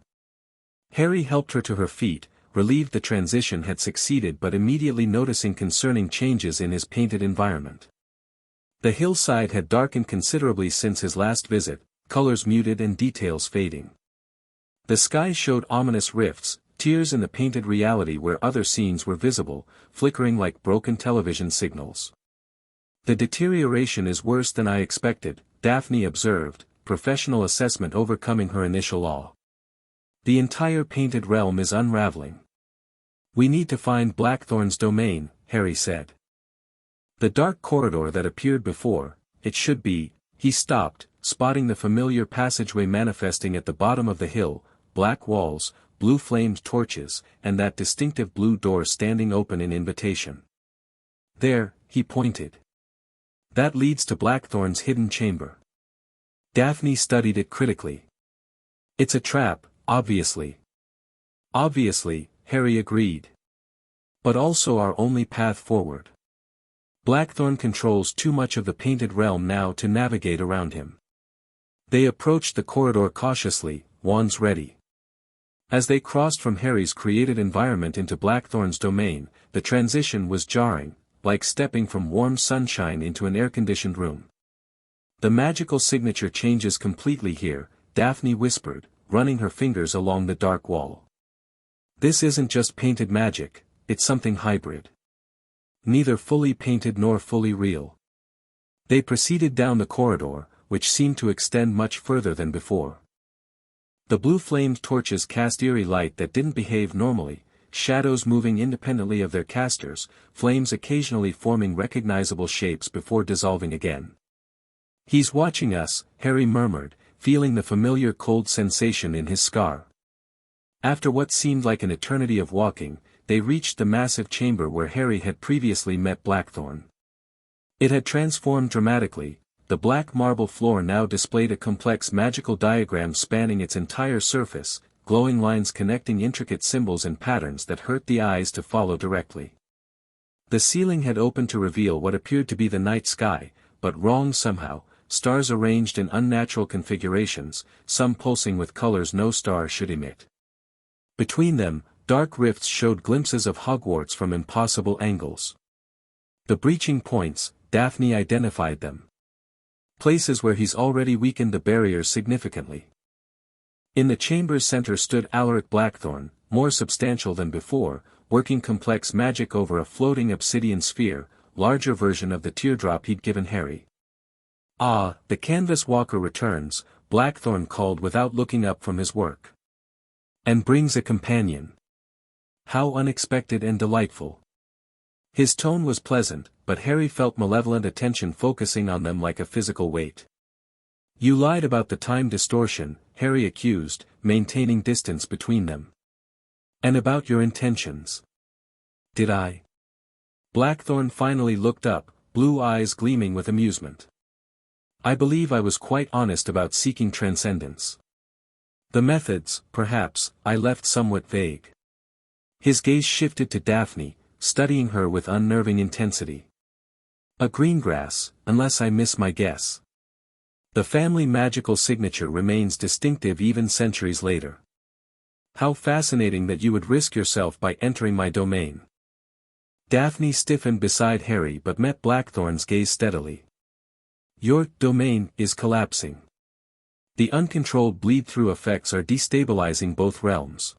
Harry helped her to her feet, relieved the transition had succeeded but immediately noticing concerning changes in his painted environment. The hillside had darkened considerably since his last visit, colors muted and details fading. The sky showed ominous rifts, tears in the painted reality where other scenes were visible, flickering like broken television signals. The deterioration is worse than I expected, Daphne observed, professional assessment overcoming her initial awe. The entire painted realm is unraveling. We need to find Blackthorn's domain, Harry said. The dark corridor that appeared before, it should be, he stopped, spotting the familiar passageway manifesting at the bottom of the hill, black walls, blue-flamed torches, and that distinctive blue door standing open in invitation. There, he pointed. That leads to Blackthorn's hidden chamber. Daphne studied it critically. It's a trap, obviously. Obviously, Harry agreed. But also our only path forward. Blackthorn controls too much of the painted realm now to navigate around him. They approached the corridor cautiously, wands ready. As they crossed from Harry's created environment into Blackthorn's domain, the transition was jarring, like stepping from warm sunshine into an air-conditioned room. The magical signature changes completely here, Daphne whispered, running her fingers along the dark wall. This isn't just painted magic, it's something hybrid. Neither fully painted nor fully real. They proceeded down the corridor, which seemed to extend much further than before. The blue-flamed torches cast eerie light that didn't behave normally, shadows moving independently of their casters, flames occasionally forming recognizable shapes before dissolving again. "He's watching us," Harry murmured, feeling the familiar cold sensation in his scar. After what seemed like an eternity of walking, they reached the massive chamber where Harry had previously met Blackthorn. It had transformed dramatically. The black marble floor now displayed a complex magical diagram spanning its entire surface, glowing lines connecting intricate symbols and patterns that hurt the eyes to follow directly. The ceiling had opened to reveal what appeared to be the night sky, but wrong somehow, stars arranged in unnatural configurations, some pulsing with colors no star should emit. Between them, dark rifts showed glimpses of Hogwarts from impossible angles. The breaching points, Daphne identified them. Places where he's already weakened the barriers significantly. In the chamber's center stood Alaric Blackthorn, more substantial than before, working complex magic over a floating obsidian sphere, larger version of the teardrop he'd given Harry. "Ah, the canvas walker returns," Blackthorn called without looking up from his work. "And brings a companion. How unexpected and delightful." His tone was pleasant, but Harry felt malevolent attention focusing on them like a physical weight. "You lied about the time distortion," Harry accused, maintaining distance between them. "And about your intentions." "Did I?" Blackthorn finally looked up, blue eyes gleaming with amusement. "I believe I was quite honest about seeking transcendence. The methods, perhaps, I left somewhat vague." His gaze shifted to Daphne, studying her with unnerving intensity. "A greengrass, unless I miss my guess. The family magical signature remains distinctive even centuries later. How fascinating that you would risk yourself by entering my domain." Daphne stiffened beside Harry but met Blackthorn's gaze steadily. "Your domain is collapsing. The uncontrolled bleed-through effects are destabilizing both realms."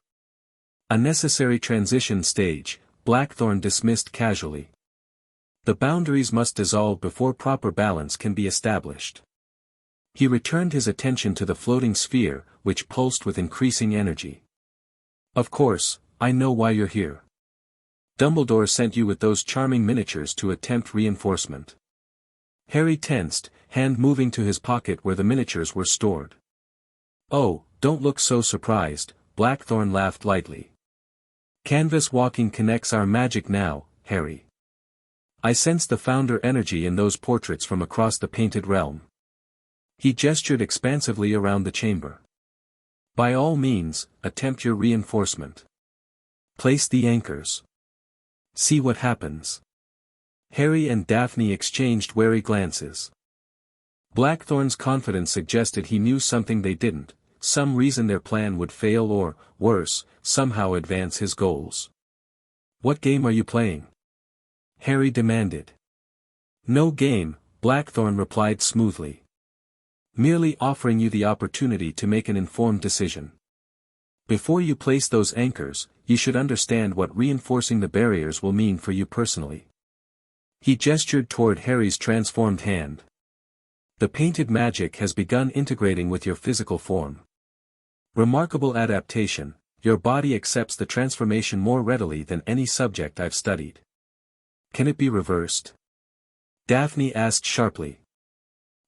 "A necessary transition stage," Blackthorn dismissed casually. "The boundaries must dissolve before proper balance can be established." He returned his attention to the floating sphere, which pulsed with increasing energy. "Of course, I know why you're here. Dumbledore sent you with those charming miniatures to attempt reinforcement." Harry tensed, hand moving to his pocket where the miniatures were stored. "Oh, don't look so surprised," Blackthorn laughed lightly. "Canvas walking connects our magic now, Harry. I sense the founder energy in those portraits from across the painted realm." He gestured expansively around the chamber. "By all means, attempt your reinforcement. Place the anchors. See what happens." Harry and Daphne exchanged wary glances. Blackthorn's confidence suggested he knew something they didn't, some reason their plan would fail or, worse, somehow advance his goals. "What game are you playing?" Harry demanded. "No game," Blackthorn replied smoothly. "Merely offering you the opportunity to make an informed decision. Before you place those anchors, you should understand what reinforcing the barriers will mean for you personally." He gestured toward Harry's transformed hand. "The painted magic has begun integrating with your physical form. Remarkable adaptation, your body accepts the transformation more readily than any subject I've studied." "Can it be reversed?" Daphne asked sharply.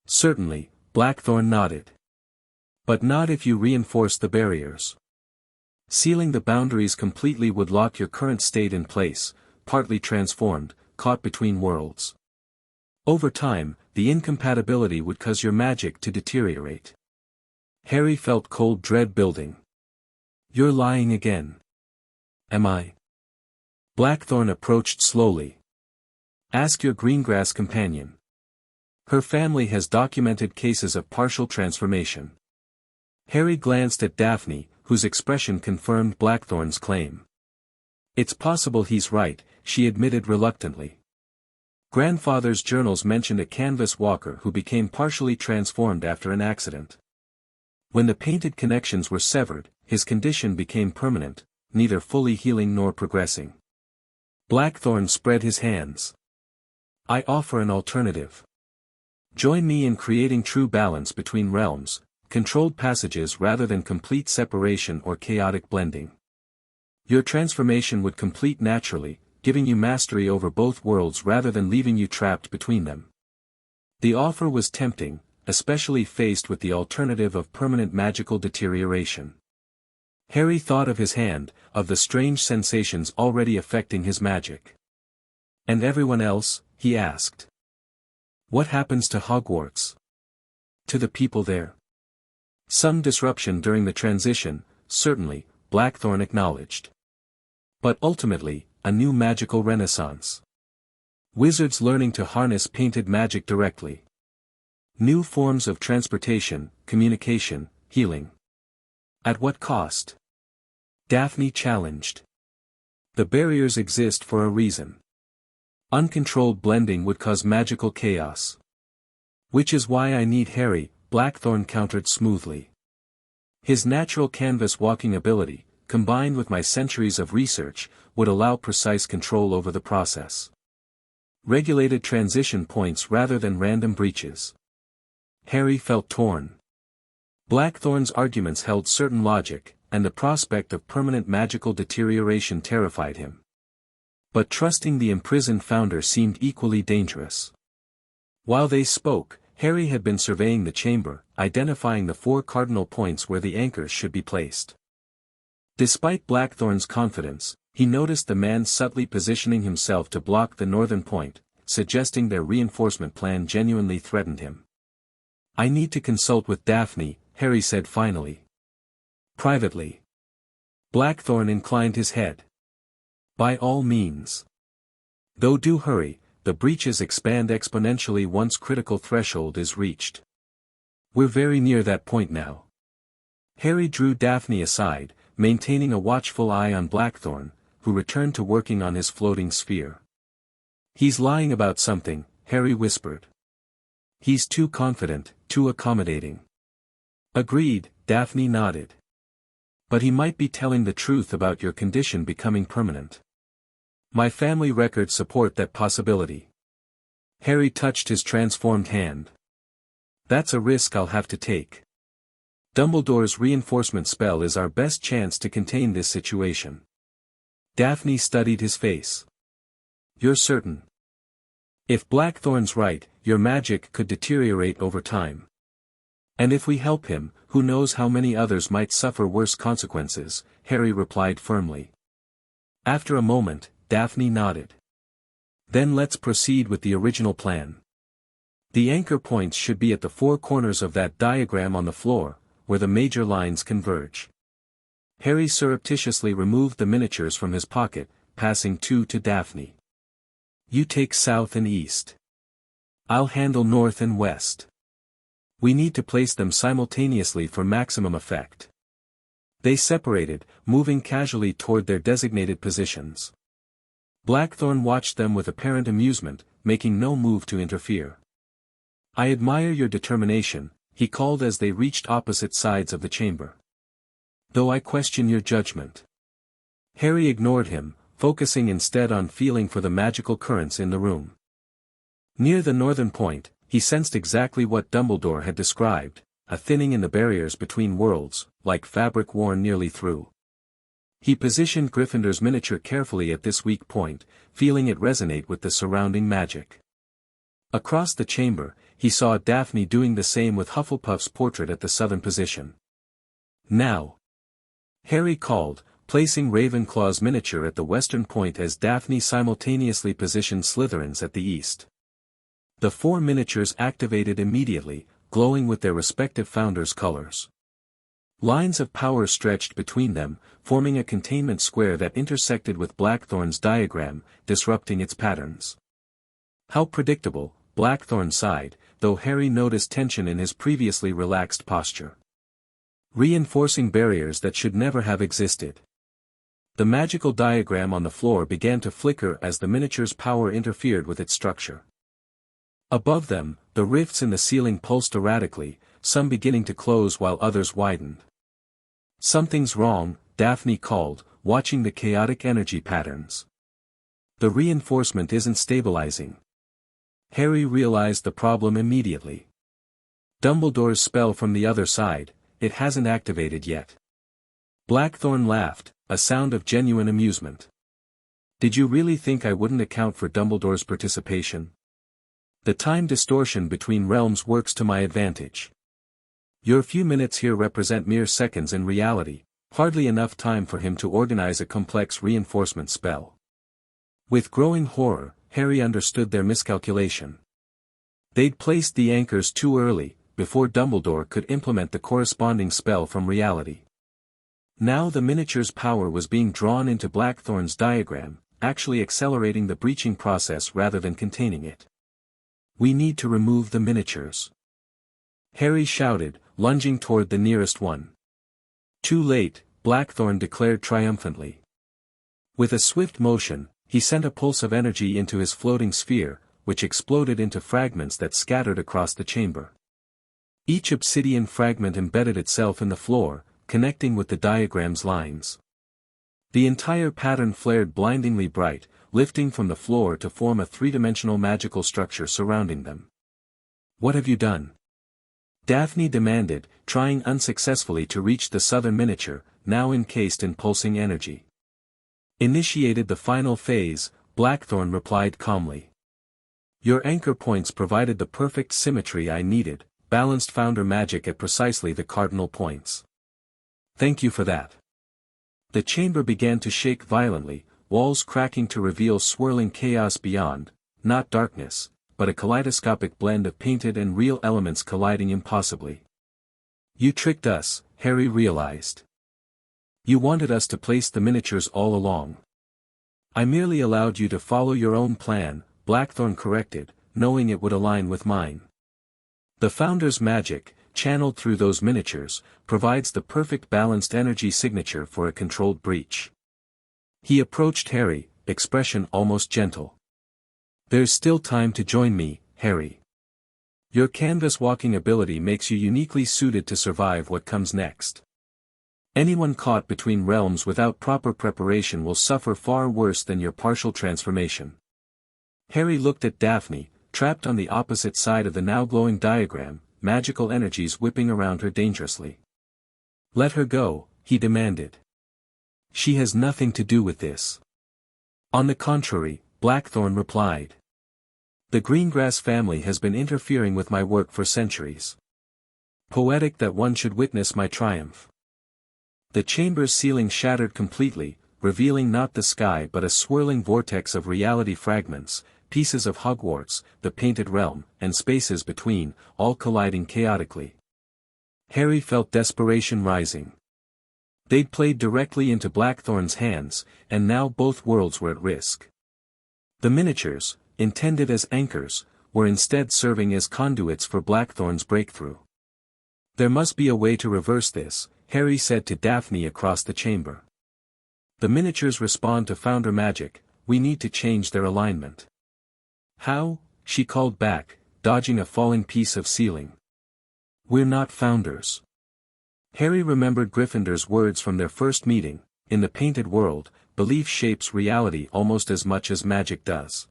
"Certainly," Blackthorn nodded. "But not if you reinforce the barriers. Sealing the boundaries completely would lock your current state in place, partly transformed, caught between worlds. Over time, the incompatibility would cause your magic to deteriorate." Harry felt cold dread building. You're lying again. Am I? Blackthorn approached slowly. Ask your greengrass companion. Her family has documented cases of partial transformation. Harry glanced at Daphne, whose expression confirmed Blackthorn's claim. It's possible he's right, she admitted reluctantly. Grandfather's journals mentioned a canvas walker who became partially transformed after an accident. When the painted connections were severed, his condition became permanent, neither fully healing nor progressing. Blackthorn spread his hands. I offer an alternative. Join me in creating true balance between realms, controlled passages rather than complete separation or chaotic blending. Your transformation would complete naturally, giving you mastery over both worlds rather than leaving you trapped between them. The offer was tempting, especially faced with the alternative of permanent magical deterioration. Harry thought of his hand, of the strange sensations already affecting his magic. And everyone else, he asked. What happens to Hogwarts? To the people there? Some disruption during the transition, certainly, Blackthorn acknowledged. But ultimately, a new magical renaissance. Wizards learning to harness painted magic directly. New forms of transportation, communication, healing. At what cost? Daphne challenged. The barriers exist for a reason. Uncontrolled blending would cause magical chaos. Which is why I need Harry, Blackthorn countered smoothly. His natural canvas walking ability, combined with my centuries of research, would allow precise control over the process. Regulated transition points rather than random breaches. Harry felt torn. Blackthorn's arguments held certain logic, and the prospect of permanent magical deterioration terrified him. But trusting the imprisoned founder seemed equally dangerous. While they spoke, Harry had been surveying the chamber, identifying the 4 cardinal points where the anchors should be placed. Despite Blackthorn's confidence, he noticed the man subtly positioning himself to block the northern point, suggesting their reinforcement plan genuinely threatened him. I need to consult with Daphne, Harry said finally. Privately. Blackthorn inclined his head. By all means. Though do hurry, the breaches expand exponentially once critical threshold is reached. We're very near that point now. Harry drew Daphne aside, maintaining a watchful eye on Blackthorn, who returned to working on his floating sphere. He's lying about something, Harry whispered. He's too confident, too accommodating. Agreed, Daphne nodded. But he might be telling the truth about your condition becoming permanent. My family records support that possibility. Harry touched his transformed hand. That's a risk I'll have to take. Dumbledore's reinforcement spell is our best chance to contain this situation. Daphne studied his face. You're certain? If Blackthorn's right, your magic could deteriorate over time. And if we help him, who knows how many others might suffer worse consequences, Harry replied firmly. After a moment, Daphne nodded. Then let's proceed with the original plan. The anchor points should be at the 4 corners of that diagram on the floor, where the major lines converge. Harry surreptitiously removed the miniatures from his pocket, passing 2 to Daphne. You take south and east. I'll handle north and west. We need to place them simultaneously for maximum effect. They separated, moving casually toward their designated positions. Blackthorn watched them with apparent amusement, making no move to interfere. I admire your determination, he called as they reached opposite sides of the chamber. Though I question your judgment. Harry ignored him, focusing instead on feeling for the magical currents in the room. Near the northern point, he sensed exactly what Dumbledore had described, a thinning in the barriers between worlds, like fabric worn nearly through. He positioned Gryffindor's miniature carefully at this weak point, feeling it resonate with the surrounding magic. Across the chamber, he saw Daphne doing the same with Hufflepuff's portrait at the southern position. Now! Harry called, placing Ravenclaw's miniature at the western point as Daphne simultaneously positioned Slytherin's at the east. The 4 miniatures activated immediately, glowing with their respective founders' colors. Lines of power stretched between them, forming a containment square that intersected with Blackthorn's diagram, disrupting its patterns. How predictable, Blackthorn sighed, though Harry noticed tension in his previously relaxed posture. Reinforcing barriers that should never have existed. The magical diagram on the floor began to flicker as the miniature's power interfered with its structure. Above them, the rifts in the ceiling pulsed erratically, some beginning to close while others widened. "Something's wrong," Daphne called, watching the chaotic energy patterns. "The reinforcement isn't stabilizing." Harry realized the problem immediately. Dumbledore's spell from the other side, it hasn't activated yet. Blackthorn laughed, a sound of genuine amusement. "Did you really think I wouldn't account for Dumbledore's participation? The time distortion between realms works to my advantage. Your few minutes here represent mere seconds in reality, hardly enough time for him to organize a complex reinforcement spell." With growing horror, Harry understood their miscalculation. They'd placed the anchors too early, before Dumbledore could implement the corresponding spell from reality. Now the miniature's power was being drawn into Blackthorn's diagram, actually accelerating the breaching process rather than containing it. "We need to remove the miniatures," Harry shouted, lunging toward the nearest one. "Too late," Blackthorn declared triumphantly. With a swift motion, he sent a pulse of energy into his floating sphere, which exploded into fragments that scattered across the chamber. Each obsidian fragment embedded itself in the floor, connecting with the diagram's lines. The entire pattern flared blindingly bright, lifting from the floor to form a three-dimensional magical structure surrounding them. "What have you done?" Daphne demanded, trying unsuccessfully to reach the southern miniature, now encased in pulsing energy. "Initiated the final phase," Blackthorn replied calmly. "Your anchor points provided the perfect symmetry I needed, balanced founder magic at precisely the cardinal points. Thank you for that." The chamber began to shake violently, walls cracking to reveal swirling chaos beyond, not darkness, but a kaleidoscopic blend of painted and real elements colliding impossibly. "You tricked us," Harry realized. "You wanted us to place the miniatures all along." "I merely allowed you to follow your own plan," Blackthorn corrected, knowing it would align with mine. "The Founder's magic, channeled through those miniatures, provides the perfect balanced energy signature for a controlled breach." He approached Harry, expression almost gentle. "There's still time to join me, Harry. Your canvas-walking ability makes you uniquely suited to survive what comes next. Anyone caught between realms without proper preparation will suffer far worse than your partial transformation." Harry looked at Daphne, trapped on the opposite side of the now glowing diagram, magical energies whipping around her dangerously. "Let her go," he demanded. "She has nothing to do with this." "On the contrary," Blackthorn replied. "The Greengrass family has been interfering with my work for centuries. Poetic that one should witness my triumph." The chamber's ceiling shattered completely, revealing not the sky but a swirling vortex of reality fragments, pieces of Hogwarts, the Painted Realm, and spaces between, all colliding chaotically. Harry felt desperation rising. They'd played directly into Blackthorn's hands, and now both worlds were at risk. The miniatures, intended as anchors, were instead serving as conduits for Blackthorn's breakthrough. "There must be a way to reverse this," Harry said to Daphne across the chamber. "The miniatures respond to founder magic, we need to change their alignment." "How?" she called back, dodging a falling piece of ceiling. "We're not founders." Harry remembered Gryffindor's words from their first meeting: "In the painted world, belief shapes reality almost as much as magic does."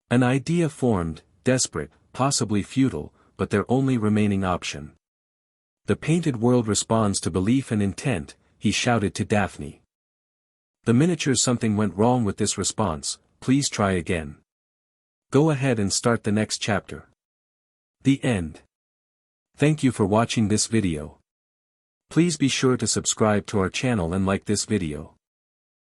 An idea formed, desperate, possibly futile, but their only remaining option. "The painted world responds to belief and intent," he shouted to Daphne. "The miniatures, something went wrong with this response, please try again. Go ahead and start the next chapter." The end. Thank you for watching this video. Please be sure to subscribe to our channel and like this video.